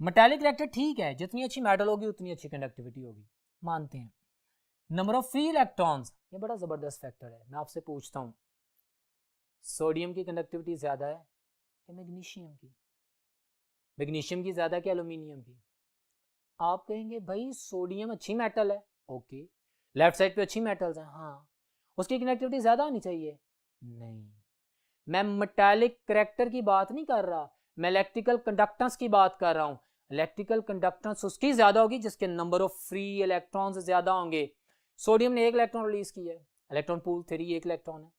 मेटालिक कैरेक्टर ठीक है, जितनी अच्छी मेटल होगी उतनी अच्छी कंडक्टिविटी होगी, मानते हैं। नंबर ऑफ फ्री इलेक्ट्रॉन्स, ये बड़ा ज़बरदस्त फैक्टर है। मैं आपसे पूछता हूँ, सोडियम की कंडक्टिविटी ज़्यादा है कि मैग्नीशियम की? मैग्नीशियम की ज़्यादा कि एल्यूमिनियम की? आप कहेंगे भाई सोडियम अच्छी मेटल है, ओके, लेफ्ट साइड पे अच्छी मेटल्स हैं, हाँ, उसकी कंडक्टिविटी ज़्यादा होनी चाहिए। नहीं, मैं मेटालिक कैरेक्टर की बात नहीं कर रहा, मैं इलेक्ट्रिकल कंडक्टेंस की बात कर रहा हूँ। इलेक्ट्रिकल कंडक्टेंस उसकी ज़्यादा होगी जिसके नंबर ऑफ फ्री इलेक्ट्रॉन्स ज़्यादा होंगे। सोडियम ने 1 इलेक्ट्रॉन रिलीज किया है, इलेक्ट्रॉन पूल थ्योरी 1 इलेक्ट्रॉन है।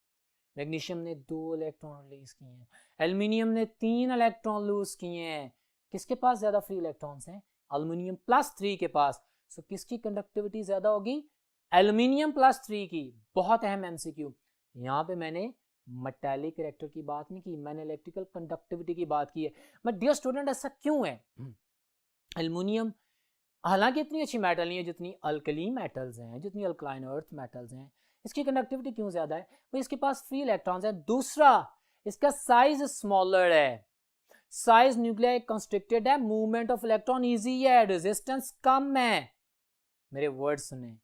मैग्नीशियम ने 2 इलेक्ट्रॉन रिलीज किए हैं। एल्यूमिनियम ने 3 इलेक्ट्रॉन लूज किए हैं। किसके पास ज़्यादा फ्री इलेक्ट्रॉन्स हैं? एल्यूमिनियम +3 के पास। सो किसकी कंडक्टिविटी ज़्यादा होगी? एल्यूमिनियम +3 की। बहुत अहम एमसीक्यू। यहाँ पे मैंने मेटालिक कैरेक्टर की बात नहीं की, मैंने इलेक्ट्रिकल कंडक्टिविटी की बात की है। बट डियर स्टूडेंट, ऐसा क्यों है? एल्यूमिनियम हालांकि इतनी अच्छी मेटल नहीं है जितनी अल्कली मेटल्स हैं, जितनी अल्कलाइन अर्थ मेटल्स हैं। इसकी कंडक्टिविटी क्यों ज़्यादा है? भाई इसके पास फ्री इलेक्ट्रॉन्स हैं। दूसरा, इसका साइज स्मॉलर है, साइज न्यूक्लियर कंस्ट्रिक्टेड है, मूवमेंट ऑफ इलेक्ट्रॉन इजी है, रेजिस्टेंस कम है। मेरे वर्ड सुने,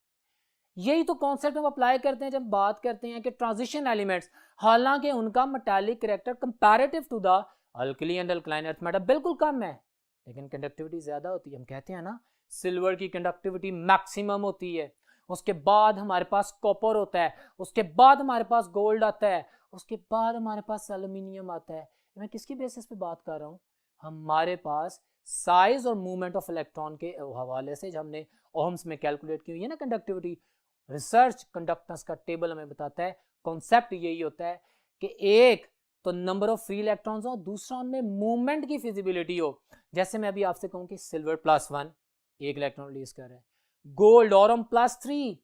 यही तो कॉन्सेप्ट हम अप्लाई करते हैं जब बात करते हैं कि ट्रांजिशन एलिमेंट्स, हालांकि उनका metallic character comparative to the alkali and alkaline earth metal बिल्कुल कम है, लेकिन कंडक्टिविटी ज्यादा होती है। हम कहते हैं ना, सिल्वर की कंडक्टिविटी मैक्सिमम होती है, उसके बाद हमारे पास कॉपर होता है, उसके बाद हमारे पास गोल्ड आता है, उसके बाद हमारे पास एल्यूमिनियम आता है। मैं किसकी बेसिस पे बात कर रहा हूँ? हमारे पास साइज और मूवमेंट ऑफ इलेक्ट्रॉन के हवाले से हमने ओहम्स में कैलकुलेट की हुई है ना कंडक्टिविटी। रिसर्च कंडक्टेंस का टेबल हमें बताता है, कॉन्सेप्ट यही होता है कि एक तो नंबर ऑफ फ्री इलेक्ट्रॉन्स हो, दूसरा उनमें मूवमेंट की फिजिबिलिटी हो। जैसे मैं अभी आपसे कहूं कि सिल्वर +1 1 इलेक्ट्रॉन रिलीज कर रहा है, गोल्ड ऑरम +3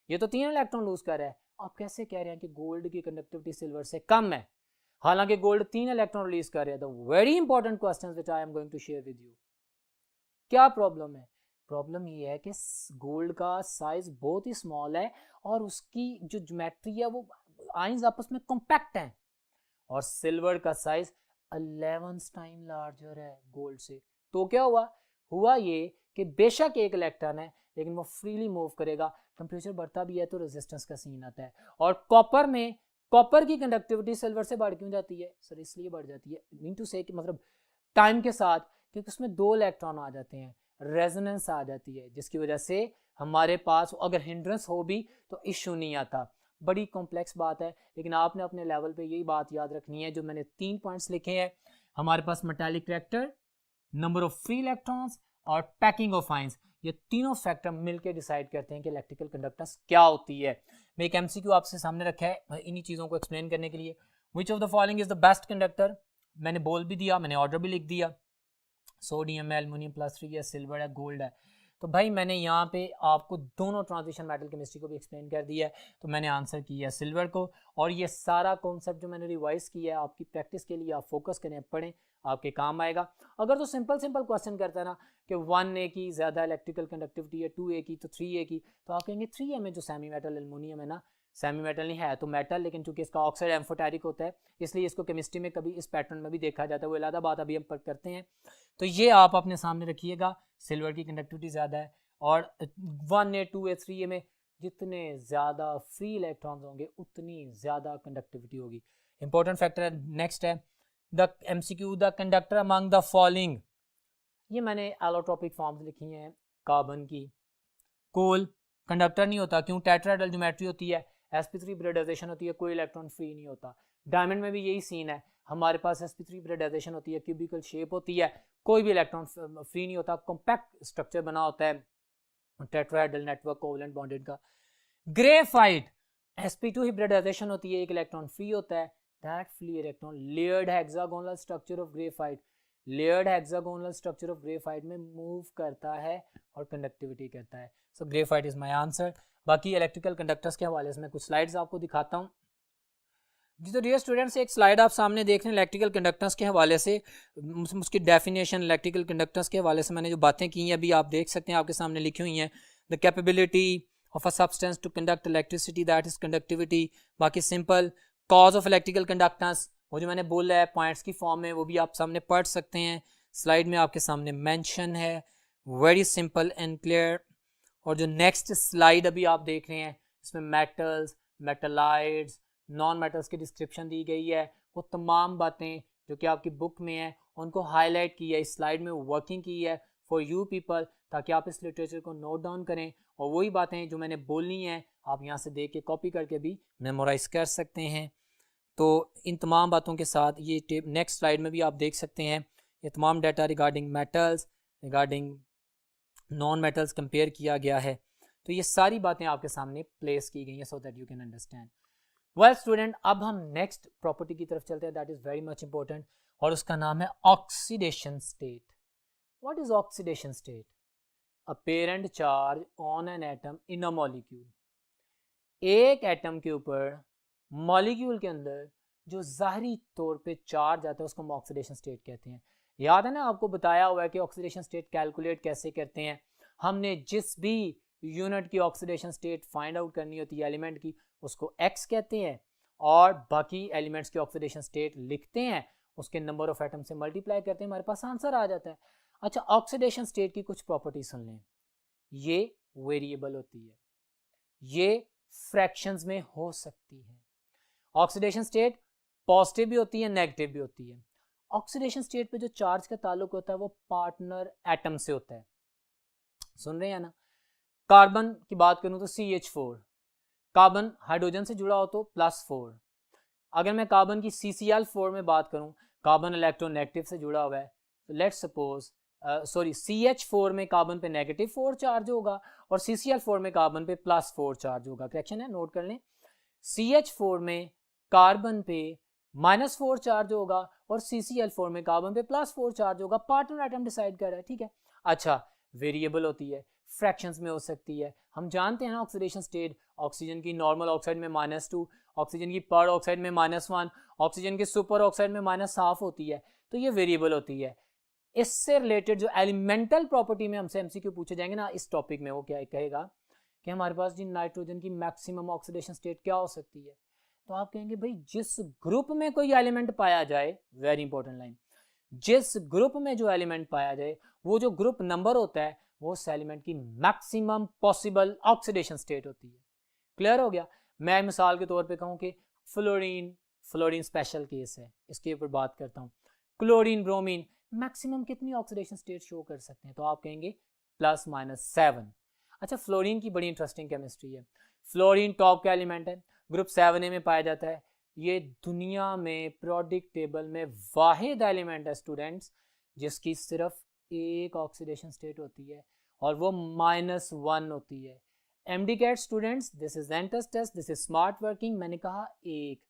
ये तो 3 इलेक्ट्रॉन लूज कर रहा है। आप कैसे कह रहे हैं कि गोल्ड की कंडक्टिविटी सिल्वर से कम है, हालांकि गोल्ड 3 इलेक्ट्रॉन रिलीज कर रहा है? The very important question which I am going to share with you. क्या प्रॉब्लम है? प्रॉब्लम ये है कि गोल्ड का साइज बहुत ही स्मॉल है और उसकी जो ज्योमेट्री है वो आयंस आपस में कॉम्पैक्ट हैं, और सिल्वर का साइज 11 टाइम लार्जर है गोल्ड से। तो क्या हुआ ये कि बेशक एक इलेक्ट्रॉन है लेकिन वो फ्रीली मूव करेगा, टेम्परेचर बढ़ता भी है तो रेजिस्टेंस का सीन आता है। और कॉपर में, कॉपर की कंडक्टिविटी सिल्वर से बढ़ क्यों जाती है सर? इसलिए बढ़ जाती है, मीन टू से, मतलब टाइम के साथ, क्योंकि उसमें 2 इलेक्ट्रॉन आ जाते हैं, रेजोनेंस आ जाती है, जिसकी वजह से हमारे पास अगर हिंड्रेंस हो भी तो इश्यू नहीं आता। बड़ी कॉम्प्लेक्स बात है, लेकिन आपने अपने लेवल पे यही बात याद रखनी है। जो मैंने 3 पॉइंट्स लिखे हैं, हमारे पास metallic character, number of free electrons और पैकिंग ऑफ आयंस, ये तीनों फैक्टर मिलकर डिसाइड करते हैं कि इलेक्ट्रिकल कंडक्टेंस क्या होती है। मैं एक एमसीक्यू आपसे सामने रखा है इन्हीं चीज़ों को एक्सप्लेन करने के लिए। विच of the following is the best conductor? मैंने बोल भी दिया, मैंने ऑर्डर भी लिख दिया। सोडियम है, एल्यूमिनियम +3 है, सिल्वर है, गोल्ड है। तो भाई मैंने यहाँ पे आपको दोनों ट्रांजिशन मेटल केमिस्ट्री को भी एक्सप्लेन कर दिया है, तो मैंने आंसर किया सिल्वर को। और ये सारा कॉन्सेप्ट जो मैंने रिवाइज किया है आपकी प्रैक्टिस के लिए, आप फोकस करें, पढ़ें, आपके काम आएगा। अगर तो सिंपल क्वेश्चन करता है ना कि 1A की ज़्यादा इलेक्ट्रिकल कंडक्टिविटी है 2A की तो 3A की, तो आप कहेंगे 3A में जो सेमी मेटल एल्यूमिनियम है ना, सेमी मेटल नहीं है तो मेटल, लेकिन चूंकि इसका ऑक्साइड एम्फोटेरिक होता है इसलिए इसको केमिस्ट्री में कभी इस पैटर्न में भी देखा जाता है, वो अलग बात अभी हम पर करते हैं। तो ये आप अपने सामने रखिएगा, सिल्वर की कंडक्टिविटी ज़्यादा है, और 1A 2A 3A में जितने ज़्यादा फ्री इलेक्ट्रॉन्स होंगे उतनी ज़्यादा कंडक्टिविटी होगी। इंपॉर्टेंट फैक्टर है। नेक्स्ट है the MCQ, the conductor among the following. ये मैंने एलोट्रोपिक फॉर्म्स लिखी हैं, कार्बन की। कोल कंडक्टर नहीं होता, क्यों? टेट्राहेड्रल ज्योमेट्री होती है, sp3 हाइब्रिडाइजेशन होती है, कोई इलेक्ट्रॉन फ्री नहीं होता। डायमंड में भी यही सीन है, हमारे पास sp3 हाइब्रिडाइजेशन होती है, क्यूबिकल शेप होती है, कोई भी इलेक्ट्रॉन फ्री नहीं होता, कॉम्पैक्ट स्ट्रक्चर बना होता है टेट्राहेड्रल नेटवर्क कोवलेंट बॉन्डेड का। ग्रेफाइट sp2 हाइब्रिडाइजेशन होती है, एक इलेक्ट्रॉन फ्री होता है, that free electron layered hexagonal structure of graphite, layered hexagonal structure of graphite में मूव करता है और कंडक्टिविटी करता है। सो ग्रेफाइट इज माय आंसर। बाकी इलेक्ट्रिकल कंडक्टर्स के हवाले से मैं कुछ स्लाइड्स आपको दिखाता हूँ। जी तो डियर स्टूडेंट्स, एक स्लाइड आप सामने देख रहे हैं इलेक्ट्रिकल कंडक्टर्स के हवाले से, उसकी डेफिनेशन इलेक्ट्रिकल कंडक्टर्स के हवाले से मैंने जो बातें की हैं अभी आप देख सकते हैं, आपके सामने लिखी हुई हैं। The capability of a substance to conduct electricity, that is conductivity. बाकी simple cause of electrical conductance, वो जो मैंने बोला है पॉइंट्स की फॉर्म में, वो भी आप सामने पढ़ सकते हैं, स्लाइड में आपके सामने मेंशन है, वेरी सिंपल एंड क्लियर। और जो नेक्स्ट स्लाइड अभी आप देख रहे हैं, इसमें मेटल्स, मेटलाइड्स, नॉन मेटल्स की डिस्क्रिप्शन दी गई है, वो तमाम बातें जो कि आपकी बुक में है उनको हाईलाइट की है, इस स्लाइड में वर्किंग की है फॉर यू पीपल, ताकि आप इस लिटरेचर को नोट डाउन करें और वही बातें जो मैंने बोलनी है आप यहाँ से देख के कॉपी करके भी मेमोराइज कर सकते हैं। तो इन तमाम बातों के साथ ये टेप नेक्स्ट स्लाइड में भी आप देख सकते हैं, ये तमाम data regarding metals, regarding non metals compare किया गया है। तो ये सारी बातें आपके सामने प्लेस की गई हैं सो that you can understand. Well student, अब हम नेक्स्ट प्रॉपर्टी की तरफ चलते हैं, that is very much important, और उसका नाम है oxidation state. What is oxidation state? Apparent charge on an atom in a molecule. एक एटम के ऊपर मॉलिक्यूल के अंदर जो ज़ाहरी तौर पे चार्ज आता है उसको हम ऑक्सीडेशन स्टेट कहते हैं। याद है ना, आपको बताया हुआ है कि ऑक्सीडेशन स्टेट कैलकुलेट कैसे करते हैं। हमने जिस भी यूनिट की ऑक्सीडेशन स्टेट फाइंड आउट करनी होती है एलिमेंट की, उसको एक्स कहते हैं, और बाकी एलिमेंट्स की ऑक्सीडेशन स्टेट लिखते हैं, उसके नंबर ऑफ एटम से मल्टीप्लाई करते हैं, हमारे पास आंसर आ जाता है। अच्छा, ऑक्सीडेशन स्टेट की कुछ प्रॉपर्टी सुन लें। ये वेरिएबल होती है, ये फ्रैक्शंस में हो सकती है। ऑक्सीडेशन स्टेट पॉजिटिव भी होती है, नेगेटिव भी होती है। ऑक्सीडेशन स्टेट पे जो चार्ज का ताल्लुक होता है वो पार्टनर एटम से होता है। सुन रहे हैं ना? कार्बन की बात करूं तो CH4, कार्बन हाइड्रोजन से जुड़ा हो तो +4। अगर मैं कार्बन की CCl4 में बात करूं, कार्बन इलेक्ट्रोनेगेटिव से जुड़ा हुआ है, तो लेट्स सपोज CH4 में कार्बन पे -4 चार्ज होगा और CCl4 में कार्बन पे +4 चार्ज होगा। करेक्शन है, नोट कर लें। CH4 में कार्बन पे -4 चार्ज होगा और CCl4 में कार्बन पे +4 चार्ज होगा। पार्टनर एटम डिसाइड कर रहा है, ठीक है। अच्छा, वेरिएबल होती है, फ्रैक्शंस में हो सकती है। हम जानते हैं ना ऑक्सीडेशन स्टेट, ऑक्सीजन की नॉर्मल ऑक्साइड में -2, ऑक्सीजन की पर ऑक्साइड में -1, ऑक्सीजन की सुपर ऑक्साइड में -1/2 होती है, तो ये वेरिएबल होती है। इससे रिलेटेड जो एलिमेंटल प्रॉपर्टी में हमसे MCQ पूछे जाएंगे ना इस टॉपिक में, वो क्या कहेगा कि हमारे पास जी नाइट्रोजन की मैक्सिमम ऑक्सीडेशन स्टेट क्या हो सकती है, तो आप कहेंगे भाई जिस ग्रुप में कोई एलिमेंट पाया जाए, वेरी इंपॉर्टेंट लाइन, जिस ग्रुप में जो एलिमेंट पाया जाए वो जो ग्रुप नंबर होता है वो उस एलिमेंट की मैक्सिमम पॉसिबल ऑक्सीडेशन स्टेट होती है। क्लियर हो गया? मैं मिसाल के तौर पे कहूँ कि फ्लोरीन स्पेशल केस है, इसके ऊपर बात करता हूँ। क्लोरीन, ब्रोमीन मैक्सिमम कितनी ऑक्सीडेशन स्टेट शो कर सकते हैं, तो आप कहेंगे +7। अच्छा, फ्लोरीन की बड़ी इंटरेस्टिंग केमिस्ट्री है। फ्लोरीन टॉप का एलिमेंट है, ग्रुप 7A में पाया जाता है। ये दुनिया में पीरियोडिक टेबल में वाहिद एलिमेंट है स्टूडेंट्स जिसकी सिर्फ एक ऑक्सीडेशन स्टेट होती है और वो -1 होती है। MD CAT students, this is entrance test, this is smart working. मैंने कहा एक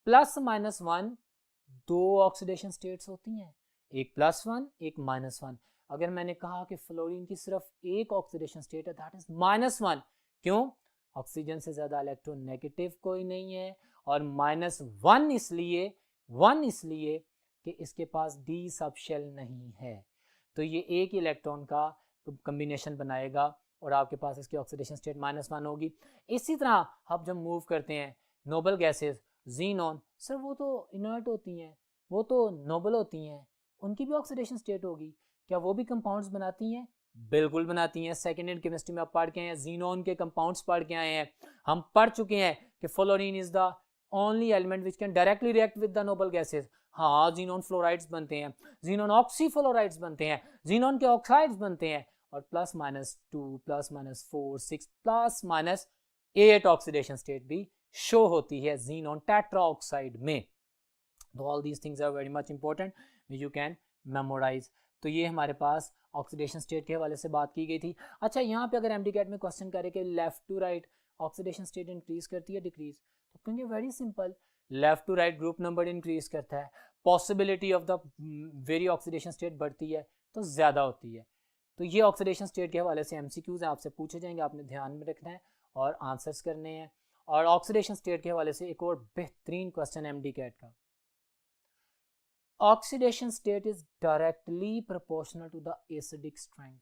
+-1 दो ऑक्सीडेशन स्टेट्स होती हैं, एक +1 एक -1। अगर मैंने कहा कि फ्लोरीन की सिर्फ एक ऑक्सीडेशन स्टेट है, दैट इज -1। क्यों? ऑक्सीजन से ज़्यादा इलेक्ट्रोनेगेटिव कोई नहीं है, और -1 इसलिए कि इसके पास D सब शेल नहीं है, तो ये एक इलेक्ट्रॉन का कम्बिनेशन बनाएगा और आपके पास इसकी ऑक्सीडेशन स्टेट -1 होगी। इसी तरह हम जब मूव करते हैं नोबल गैसेस, ज़ीनॉन, सर वो तो इनर्ट होती हैं, वो तो नोबल होती हैं, उनकी भी ऑक्सीडेशन स्टेट होगी। क्या वो भी कंपाउंड्स बनाती हैं? बिल्कुल बनाती हैं। सेकेंड ईयर केमिस्ट्री में आप पढ़ के आए हैं, ज़ीनॉन के कंपाउंड्स पढ़ के आए हैं। हम पढ़ चुके हैं कि fluorine is the only element which can directly react with the noble gases. हाँ, ज़ीनॉन फ्लोराइड्स बनते हैं, ज़ीनॉन ऑक्सीफ्लोराइड्स बनते हैं, ज़ीनॉन के ऑक्साइड्स बनते हैं, और +-2 +-4 6 +-8 ऑक्सीडेशन स्टेट भी शो होती है ज़ीनॉन टेट्राऑक्साइड में। तो all these things are very much important you can memorize. तो ये हमारे पास ऑक्सीडेशन स्टेट के हवाले से बात की गई थी। अच्छा, यहाँ पे अगर एमडीकैट में क्वेश्चन करे कि left to right oxidation state increase करती है डिक्रीज, तो कहेंगे very simple, left to right group number increase करता है, possibility of the very oxidation state बढ़ती है तो ज़्यादा होती है। तो ये ऑक्सीडेशन स्टेट के हवाले से एमसीक्यूज हैं, आपसे पूछे जाएंगे, आपने ध्यान में रखना है और आंसर्स करने हैं। और ऑक्सीडेशन स्टेट के हवाले से एक और बेहतरीन क्वेश्चन एमडीकैट का, oxidation state is directly proportional to the acidic strength.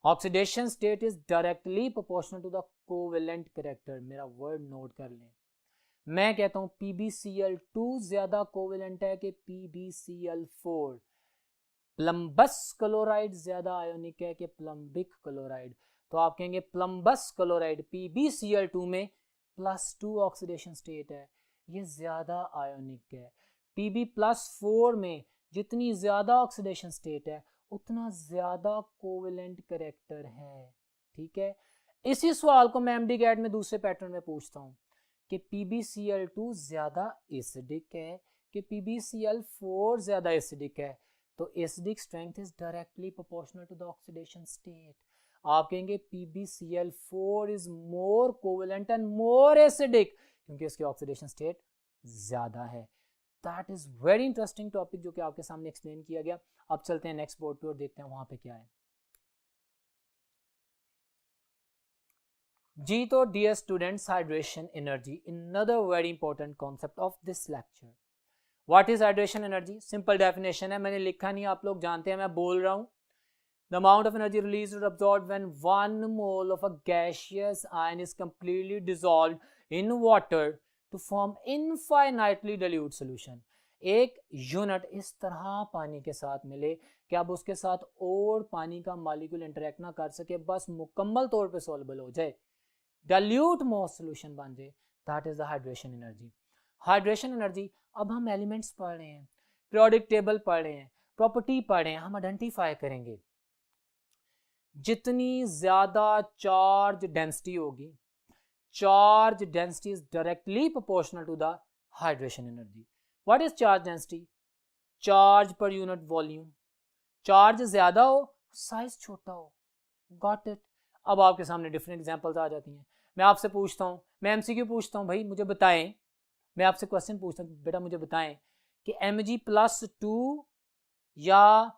Oxidation state is directly proportional to the covalent character. मेरा वर्ड नोट कर लें, मैं कहता हूं PbCl2 ज्यादा कोवेलेंट है कि PbCl4। प्लम्बस क्लोराइड ज्यादा आयोनिक है कि प्लम्बिक क्लोराइड। तो आप कहेंगे प्लम्बस क्लोराइड PbCl2 में +2 ऑक्सीडेशन स्टेट है, ये ज्यादा आयोनिक है। Pb+4 में जितनी ज्यादा ऑक्सीडेशन स्टेट है उतना ज्यादा कोवेलेंट कैरेक्टर है। ठीक है, इसी सवाल को मैं एमडीकैट में दूसरे पैटर्न में पूछता हूं कि PbCl2 ज्यादा एसिडिक है कि PbCl4 ज्यादा एसिडिक है। तो acidic strength is directly proportional to the oxidation state. आप कहेंगे PbCl4 is more covalent and more acidic क्योंकि इसकी ऑक्सीडेशन स्टेट ज्यादा है। That is very interesting topic जो कि आपके सामने एक्सप्लेन किया गया। अब चलते हैं नेक्स्ट बोर्ड पे और देखते हैं वहां पे क्या है जी। तो dear students, hydration energy, another very important concept of this lecture. What is hydration energy? Simple definition है, मैंने लिखा नहीं, आप लोग जानते हैं, मैं बोल रहा हूं। The amount of energy released or absorbed when 1 mole of a gaseous ion is completely dissolved in water to form infinitely dilute solution। एक यूनिट इस तरह पानी के साथ मिले कि अब उसके साथ और पानी का मॉलिक्यूल इंटरेक्ट ना कर सके, बस मुकम्मल तौर पे सॉल्युबल हो जाए, डाइल्यूट मोस्ट सोल्यूशन बन जाए, that is the hydration energy. Hydration energy, अब हम एलिमेंट्स पढ़ रहे हैं, पीरियोडिक टेबल पढ़ रहे हैं, प्रॉपर्टी पढ़ रहे हैं, हम आइडेंटिफाई करेंगे जितनी ज्यादा चार्ज डेंसिटी होगी, charge density is directly proportional to the hydration energy. What is charge density? Charge per unit volume. Charge ज्यादा हो, साइज छोटा हो। Got it? अब आपके सामने डिफरेंट एग्जांपल्स आ जाती हैं। मैं आपसे पूछता हूं, मैं एमसीक्यू पूछता हूं, भाई मुझे बताएं, मैं आपसे क्वेश्चन पूछता हूं, बेटा मुझे बताएं कि Mg+2 या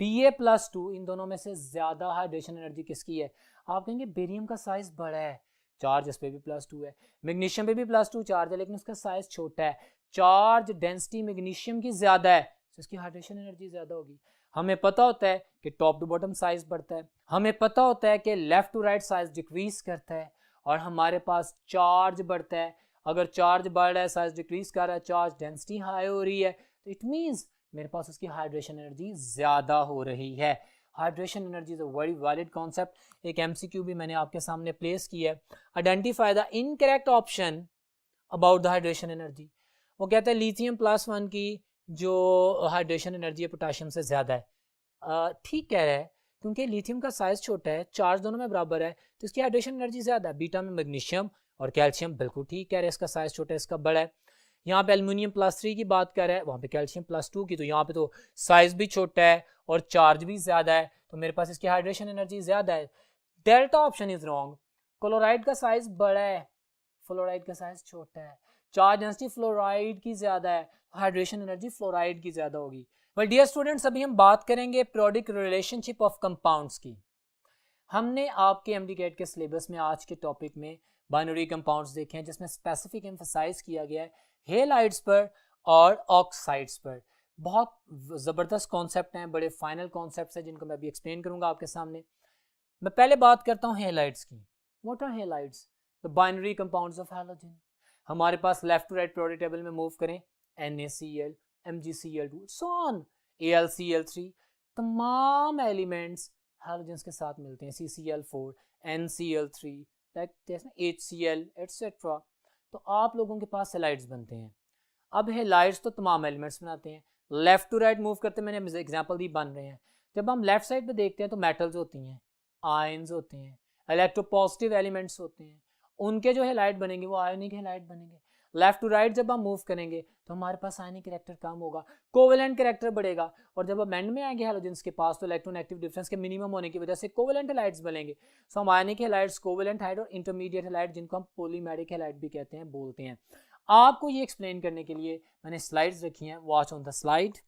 Ba+2 इन दोनों में से ज्यादा हाइड्रेशन एनर्जी किसकी है? आप कहेंगे बेरियम का साइज बड़ा है, चार्ज इस पे भी +2 है, मैग्नीशियम पे भी +2 चार्ज है, लेकिन उसका साइज छोटा है, चार्ज डेंसिटी मैग्नीशियम की ज्यादा है, तो इसकी हाइड्रेशन एनर्जी ज्यादा होगी। हमें पता होता है कि टॉप टू बॉटम साइज बढ़ता है, हमें पता होता है कि left to right size decrease करता है, और हमारे पास चार्ज बढ़ता है। अगर चार्ज बढ़ रहा है, साइज डिक्रीज कर रहा है, चार्ज डेंसिटी हाई हो रही है, तो इट मीन्स मेरे पास उसकी हाइड्रेशन एनर्जी ज्यादा हो रही है। Hydration energy is a very valid concept. एक एमसीक्यू भी मैंने आपके सामने प्लेस किया है, identify the incorrect option about the hydration energy. वो कहता है लिथियम +1 की जो हाइड्रेशन एनर्जी है पोटाशियम से ज्यादा है। ठीक कह रहा है, क्योंकि लिथियम का साइज छोटा है, चार्ज दोनों में बराबर है, तो इसकी हाइड्रेशन एनर्जी ज्यादा है। बीटा में मैग्नीशियम और कैल्शियम बिल्कुल ठीक कह रहे हैं, इसका साइज छोटा है, इसका बड़ा है। यहाँ पे एल्युमिनियम +3 की बात कर रहा है, वहाँ पे कैल्शियम +2 की, तो यहाँ पे तो साइज भी छोटा है और चार्ज भी ज्यादा है, तो मेरे पास इसकी हाइड्रेशन एनर्जी ज्यादा है। Delta option is wrong. Chloride का साइज बड़ा है, फ्लोराइड का साइज छोटा है, चार्ज डेंसिटी फ्लोराइड की ज्यादा है, हाइड्रेशन एनर्जी फ्लोराइड की ज्यादा होगी। वेल डियर स्टूडेंट्स, अभी हम बात करेंगे पीरियोडिक रिलेशनशिप ऑफ कंपाउंड्स की। हमने आपके एमडीकैट के सिलेबस में आज के टॉपिक में बाइनरी कंपाउंड्स देखे हैं, जिसमें स्पेसिफिक एम्फसाइज किया गया है हेलाइड्स पर और ऑक्साइड्स पर। बहुत ज़बरदस्त कॉन्सेप्ट हैं, बड़े फाइनल कॉन्सेप्ट्स हैं, जिनको मैं अभी एक्सप्लेन करूंगा आपके सामने। मैं पहले बात करता हूँ हेलाइड्स की। What are halides? The binary compounds of halogen. हमारे पास left to right periodic table में मूव करें, NaCl, MgCl2, so on, AlCl3, तमाम एलिमेंट्स हैलोजेंस के साथ मिलते हैं, CCl4, NCl3, HCl एटसेट्रा। तो आप लोगों के पास हेलाइड्स बनते हैं। अब हेलाइड्स तो तमाम एलिमेंट्स बनाते हैं, लेफ्ट टू राइट मूव करते, मैंने एग्जांपल दी, बन रहे हैं। जब हम लेफ्ट साइड पे देखते हैं तो मेटल्स होती हैं, आयंस होते हैं, इलेक्ट्रोपॉजिटिव एलिमेंट्स होते हैं, उनके जो हैलाइड बनेंगे वो आयोनिक हैलाइड बनेंगे। लेफ्ट टू राइट जब हम मूव करेंगे तो हमारे पास आयनिक कैरेक्टर कम होगा, कोवेलेंट कैरेक्टर बढ़ेगा, और जब हम एंड में आएंगे हैलोजेंस के पास तो इलेक्ट्रोनेगेटिव डिफरेंस के मिनिमम होने की वजह से कोवेलेंट हैलाइड्स बनेंगे। सो हम आयनिक हैलाइड्स, कोवेलेंट हैलाइड और इंटरमीडिएट हैलाइड, जिनको हम पॉलीमेरिक हैलाइड भी कहते हैं, बोलते हैं। आपको ये एक्सप्लेन करने के लिए मैंने स्लाइड्स रखी हैं, वॉच ऑन द स्लाइड।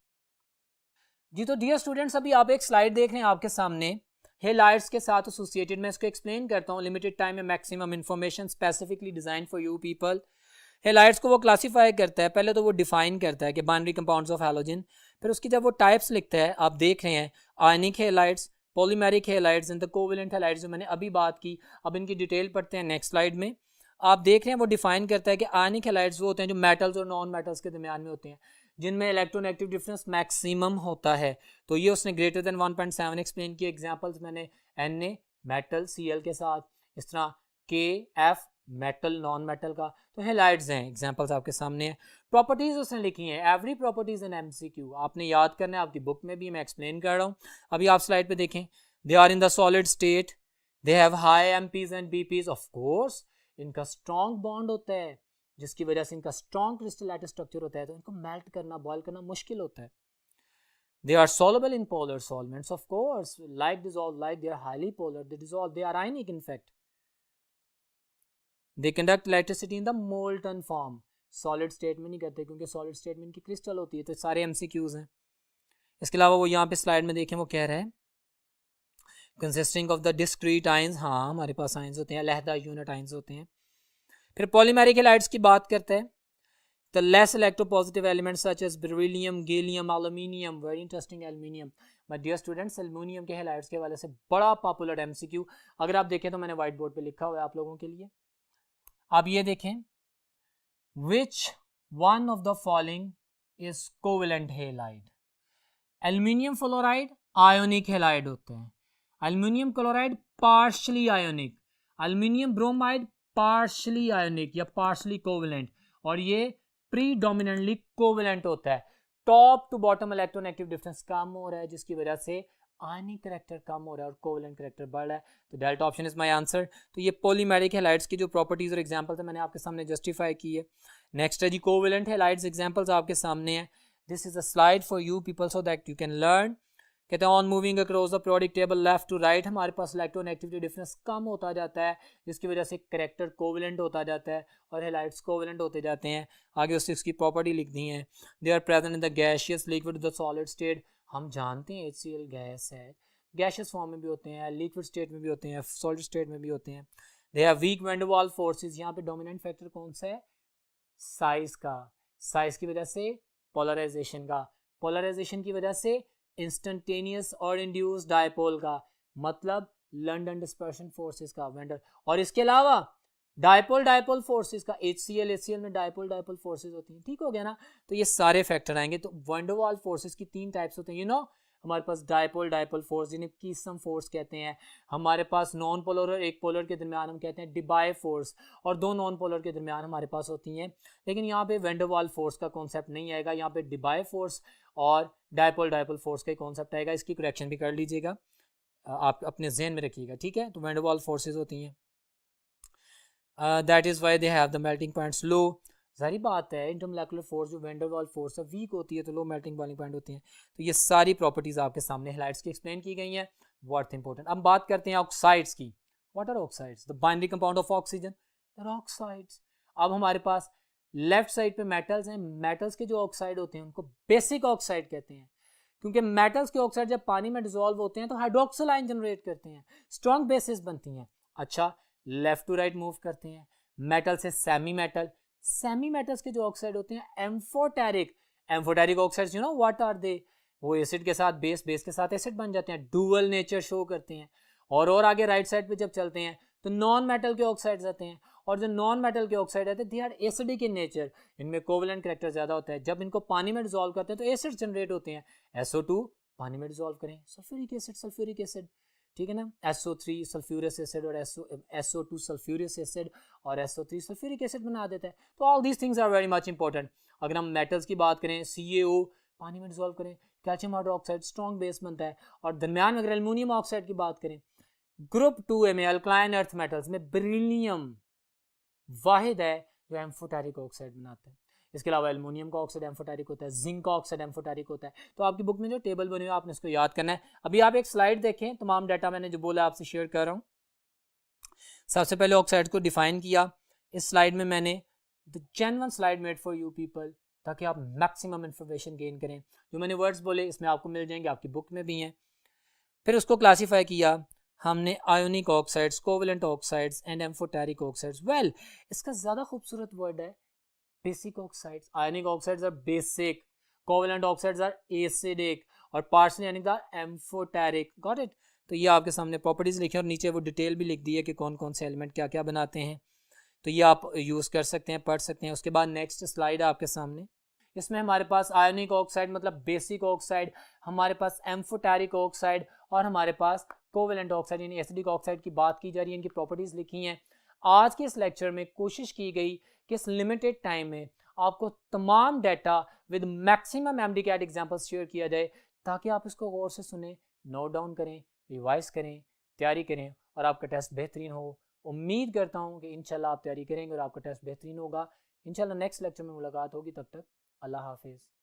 जी तो डियर स्टूडेंट्स, अभी आप एक स्लाइड देख रहे हैं आपके सामने हेलाइड्स के साथ एसोसिएटेड। मैं इसको एक्सप्लेन करता हूँ, लिमिटेड टाइम में maximum information specifically design for you people. Halides को वो क्लासीफाई करता है, पहले तो वो डिफाइन करता है कि बाइनरी कंपाउंड्स ऑफ हैलोजन, फिर उसकी जब वो टाइप्स लिखता है, आप देख रहे हैं ionic halides, polymeric halides and the covalent halides, जो मैंने अभी बात की। अब इनकी डिटेल पढ़ते हैं नेक्स्ट स्लाइड में। आप देख रहे हैं वो डिफाइन करता है कि आयनिक हेलाइड्स वो होते हैं जो मेटल्स और नॉन मेटल्स के दरमियान में होते हैं, जिनमें इलेक्ट्रोनेगेटिव डिफरेंस मैक्सिमम होता है। तो ये उसने ग्रेटर देन 1.7 एक्सप्लेन किए। एग्जांपल्स मैंने Na मेटल Cl के साथ, इस तरह Kf मेटल नॉन मेटल का, तो हेलाइड्स हैं, एग्जांपल्स आपके सामने हैं। प्रॉपर्टीज उसने लिखी हैं, एवरी प्रॉपर्टीज इन MCQ आपने याद करना है, आपकी बुक में भी मैं एक्सप्लेन कर रहा हूँ। अभी आप स्लाइड पे देखें, they are in the solid state, they have high MPs and BPs, of course इनका स्ट्रॉन्ग बॉन्ड होता है जिसकी वजह से इनका स्ट्रॉन्ग क्रिस्टलाइट स्ट्रक्चर होता है, तो इनको मेल्ट करना, बॉयल करना मुश्किल होता है। They are soluble in polar solvents, of course, like dissolve, like they are highly polar, they dissolve, they are ionic in fact. They conduct electricity in the molten form. Solid state में नहीं करते क्योंकि solid state में इनकी crystal होती है, तो सारे MCQs हैं। इसके अलावा वो यहाँ पे स्लाइड में देखें, वो कह रहा है consisting of the discrete ions, हाँ हमारे पास आयंस होते हैं, अलहदा यूनिट आयंस होते हैं। फिर पॉलीमेरिक हैलाइड्स की बात करते हैं, the less electropositive elements such as beryllium, gallium, aluminium, very interesting aluminium. My dear students, aluminium के हैलाइड्स के वाले से बड़ा पॉपुलर MCQ, अगर आप देखें तो मैंने व्हाइट बोर्ड पे लिखा हुआ है आप लोगों के लिए। आप ये देखें, which one of the following is covalent halide? Aluminium fluoride ionic halide होते हैं, aluminium chloride partially ionic, aluminium bromide partially ionic या partially covalent, और ये प्रीडोमिनेंटली कोवेलेंट होता है। Top to bottom electronegative difference कम हो रहा है जिसकी वजह से आयनिक कैरेक्टर कम हो रहा है और कोवेलेंट कैरेक्टर बढ़ रहा है, तो delta option is my answer. तो ये पॉलीमेरिक हैलाइड्स की जो प्रॉपर्टीज और एग्जांपल्स है मैंने आपके सामने जस्टिफाई की है। नेक्स्ट है जी कोवेलेंट हैलाइड्स, एग्जांपल्स आपके सामने है। This is a slide for you people so that you can learn. कहते हैं on moving across the periodic table left to right, हमारे पास इलेक्ट्रोनेगेटिविटी डिफरेंस कम होता जाता है जिसकी वजह से कैरेक्टर कोवेलेंट होता जाता है और हैलाइड्स कोवेलेंट होते जाते हैं। आगे उससे उसकी प्रॉपर्टी लिख दी है। They are present in the gaseous liquid the solid state, हम जानते हैं HCl गैस है, गैसियस फॉर्म में भी होते हैं, लिक्विड स्टेट में भी होते हैं, सॉलिड स्टेट में भी होते हैं। They have weak van der Waals forces, यहाँ पे डोमिनेंट फैक्टर कौन सा है? साइज का, साइज की वजह से पोलराइजेशन का, पोलराइजेशन की वजह से इंस्टेंटेनियस और इंड्यूस डायपोल का, मतलब लंडन डिस्पर्शन फोर्सेस का वेंडर, और इसके अलावा डायपोल डायपोल फोर्सेस का, HCl में डायपोल डायपोल फोर्सेस होती हैं। ठीक हो गया ना, तो ये सारे फैक्टर आएंगे। तो वैन डर वाल्स फोर्सेस की 3 टाइप्स होते हैं, यू नो, हमारे पास डायपोल डायपोल फोर्स जिन्हें कीसम फोर्स कहते हैं, हमारे पास नॉन पोलर और एक पोलर के दरमियान हम कहते हैं डिबाई फोर्स, और 2 नॉन पोलर के दरमियान हमारे पास होती हैं। लेकिन यहाँ पे वैन डर वाल्स फोर्स का कॉन्सेप्ट नहीं आएगा, यहाँ पे डिबाई फोर्स और डायपोल डायपोल फोर्स का कॉन्सेप्ट आएगा। इसकी करेक्शन भी कर लीजिएगा, आप अपने जहन में रखिएगा, ठीक है। तो वैन डर वाल्स फोर्सेस होती हैं, that is why they have the melting points low. सारी बात है, इंटरमोलेकुलर फोर्स जो वैन डर वाल्स फोर्स है वीक होती है तो लो मेल्टिंग बॉइलिंग पॉइंट होती हैं। तो ये सारी प्रॉपर्टीज आपके सामने हैलाइड्स की एक्सप्लेन की गई हैं, वर्थ इंपॉर्टेंट। अब बात करते हैं ऑक्साइड्स की। What are oxides? The binary compound of oxygen, the oxides. अब हमारे पास लेफ्ट साइड पे मेटल्स हैं, मेटल्स के जो ऑक्साइड होते हैं उनको बेसिक ऑक्साइड कहते हैं, क्योंकि मेटल्स के ऑक्साइड जब पानी में डिसॉल्व होते हैं तो हाइड्रोक्सिल आयन जनरेट करते हैं, स्ट्रॉन्ग बेसिस बनती हैं। अच्छा, लेफ्ट टू राइट मूव करते हैं, मेटल से सेमी मेटल, सेमी मेटल्स के जो ऑक्साइड होते हैं amphoteric, amphoteric oxides you know what are they, वो एसिड के साथ बेस, बेस के साथ एसिड बन जाते हैं, डुअल नेचर शो करते हैं। और आगे राइट साइड पे जब चलते हैं तो नॉन मेटल के ऑक्साइड्स आते हैं, और जो नॉन मेटल के ऑक्साइड आते हैं they are acidic in nature, इनमें कोवेलेंट कैरेक्टर ज्यादा होता है। जब इनको पानी में डिसॉल्व करते हैं तो एसिड जनरेट होते हैं, SO2 पानी में डिसॉल्व करें, सल्फ्यूरिक एसिड, सल्फ्यूरिक एसिड, ठीक है ना, SO3 सल्फ्यूरस एसिड और SO2 सल्फ्यूरस एसिड और SO3 सल्फ्यूरिक एसिड बना देता है। तो all these things are very much important. अगर हम मेटल्स की बात करें, CaO पानी में डिसॉल्व करें, कैल्शियम हाइड्रोक्साइड स्ट्रॉन्ग बेस बनता है। और दरमियान में अगर एल्युमिनियम ऑक्साइड की बात करें, ग्रुप 2A में अल्कलाइन अर्थ मेटल्स में बेरिलियम वाहिद है जो एम्फोटेरिक ऑक्साइड बनाता है। इसके अलावा एल्युमिनियम का ऑक्साइड एम्फोटेरिक होता है, जिंक का ऑक्साइड एम्फोटेरिक होता है। तो आपकी बुक में जो टेबल बनी हुई है आपने इसको याद करना है। अभी आप एक स्लाइड देखें, तमाम डाटा मैंने जो बोला आपसे शेयर कर रहा हूँ। सबसे पहले ऑक्साइड को डिफाइन किया। इस स्लाइड में मैंने the genuine slide made for you people, ताकि आप मैक्सिमम इंफॉर्मेशन गेन करें। जो मैंने वर्ड्स बोले इसमें आपको मिल जाएंगे, आपकी बुक में भी हैं। फिर उसको क्लासीफाई किया हमने ionic oxides, covalent oxides and amphoteric oxides. Well, इसका ज़्यादा खूबसूरत वर्ड है basic oxides. Ionic oxides are basic, covalent oxides are acidic और partially ionic are amphoteric. Got it. तो ये आपके सामने प्रॉपर्टीज लिखे और नीचे वो डिटेल भी लिख दी है कि कौन कौन से एलिमेंट क्या क्या बनाते हैं। तो ये आप यूज़ कर सकते हैं, पढ़ सकते हैं। उसके बाद नेक्स्ट स्लाइड है आपके सामने। इसमें हमारे पास आयोनिक ऑक्साइड मतलब बेसिक ऑक्साइड, हमारे पास एम्फोटेरिक ऑक्साइड और हमारे पास कोवेलेंट ऑक्साइड यानी एसिडिक ऑक्साइड की बात की जा रही है। इनकी प्रॉपर्टीज लिखी हैं। आज के इस लेक्चर में कोशिश की गई कि इस लिमिटेड टाइम में आपको तमाम data with maximum MDCAT examples share किया जाए, ताकि आप इसको गौर से सुने, नोट डाउन करें, रिवाइज करें, तैयारी करें और आपका टेस्ट बेहतरीन हो। उम्मीद करता हूँ कि इंशाल्लाह आप तैयारी करेंगे और आपका टेस्ट बेहतरीन होगा। इंशाल्लाह नेक्स्ट लेक्चर में मुलाकात होगी। तब तक अल्लाह हाफिज़।